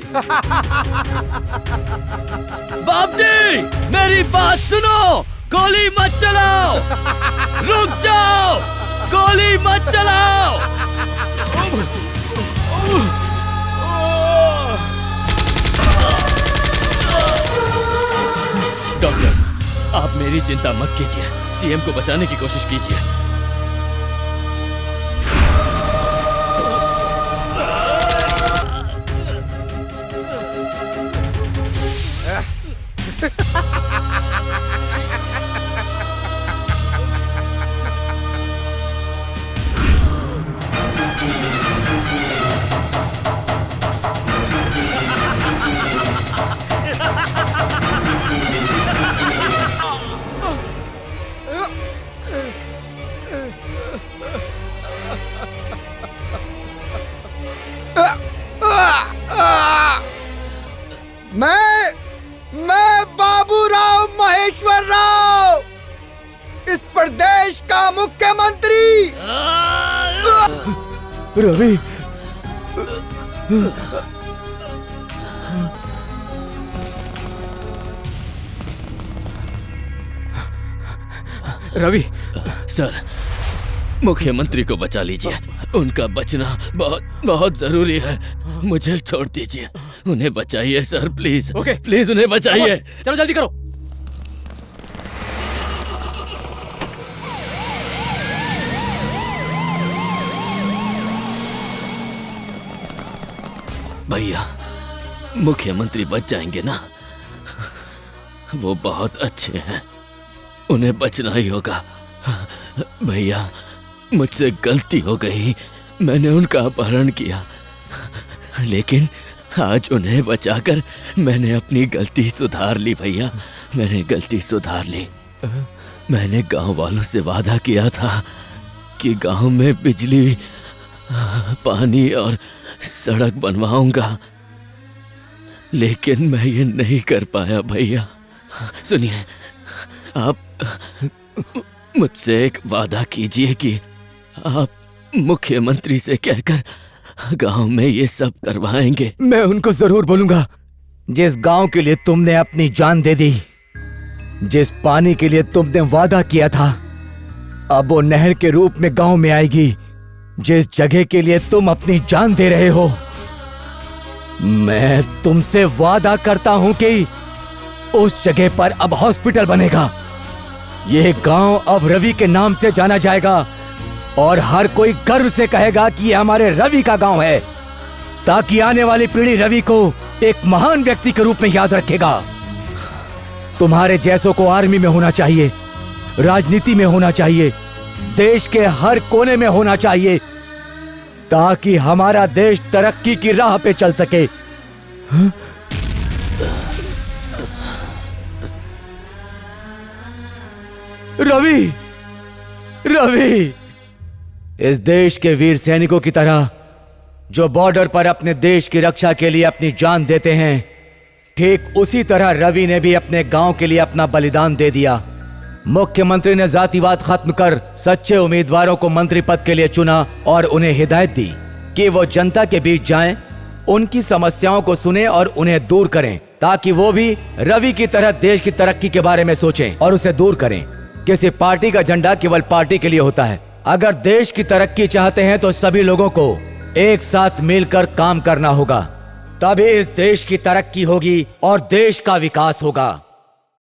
बापजी, मेरी बात सुनो, गोली मत चलाओ, रुक जाओ, गोली मत चलाओ। डॉक्टर, आप मेरी चिंता मत कीजिए, सीएम को बचाने की कोशिश कीजिए। मैं बाबूराव महेश्वर राव, इस प्रदेश का मुख्यमंत्री। रवि, रवि सर, मुख्यमंत्री को बचा लीजिए। उनका बचना बहुत बहुत जरूरी है। मुझे छोड़ दीजिए, उन्हें बचाइए सर, प्लीज। ओके प्लीज उन्हें बचाइए। चलो जल्दी करो। भैया, मुख्यमंत्री बच जाएंगे ना? वो बहुत अच्छे हैं, उन्हें बचना ही होगा। भैया, मुझसे गलती हो गई, मैंने उनका अपहरण किया, लेकिन आज उन्हें बचाकर मैंने अपनी गलती सुधार ली। भैया, मैंने गलती सुधार ली। मैंने गांव वालों से वादा किया था कि गांव में बिजली, पानी और सड़क बनवाऊंगा, लेकिन मैं ये नहीं कर पाया। भैया सुनिए, आप मुझसे एक वादा कीजिए कि आप मुख्यमंत्री से कहकर गांव में ये सब करवाएंगे। मैं उनको जरूर बोलूंगा। जिस गांव के लिए तुमने अपनी जान दे दी, जिस पानी के लिए तुमने वादा किया था, अब वो नहर के रूप में गांव में आएगी। जिस जगह के लिए तुम अपनी जान दे रहे हो, मैं तुमसे वादा करता हूं कि उस जगह पर अब हॉस्पिटल बनेगा। यह गांव अब रवि के नाम से जाना जाएगा और हर कोई गर्व से कहेगा कि यह हमारे रवि का गांव है, ताकि आने वाली पीढ़ी रवि को एक महान व्यक्ति के रूप में याद रखेगा। तुम्हारे जैसों को आर्मी में होना चाहिए, राजनीति में होना चाहिए, देश के हर कोने में होना चाहिए, ताकि हमारा देश तरक्की की राह पे चल सके। रवि, रवि, इस देश के वीर सैनिकों की तरह जो बॉर्डर पर अपने देश की रक्षा के लिए अपनी जान देते हैं, ठीक उसी तरह रवि ने भी अपने गांव के लिए अपना बलिदान दे दिया। मुख्यमंत्री ने जातिवाद खत्म कर सच्चे उम्मीदवारों को मंत्री पद के लिए चुना और उन्हें हिदायत दी कि वो जनता के बीच जाएं, उनकी समस्याओं को सुने और उन्हें दूर करें, ताकि वो भी रवि की तरह देश की तरक्की के बारे में सोचें और उसे दूर करें। किसी पार्टी का झंडा केवल पार्टी के लिए होता है। अगर देश की तरक्की चाहते हैं तो सभी लोगों को एक साथ मिलकर काम करना होगा, तभी इस देश की तरक्की होगी और देश का विकास होगा।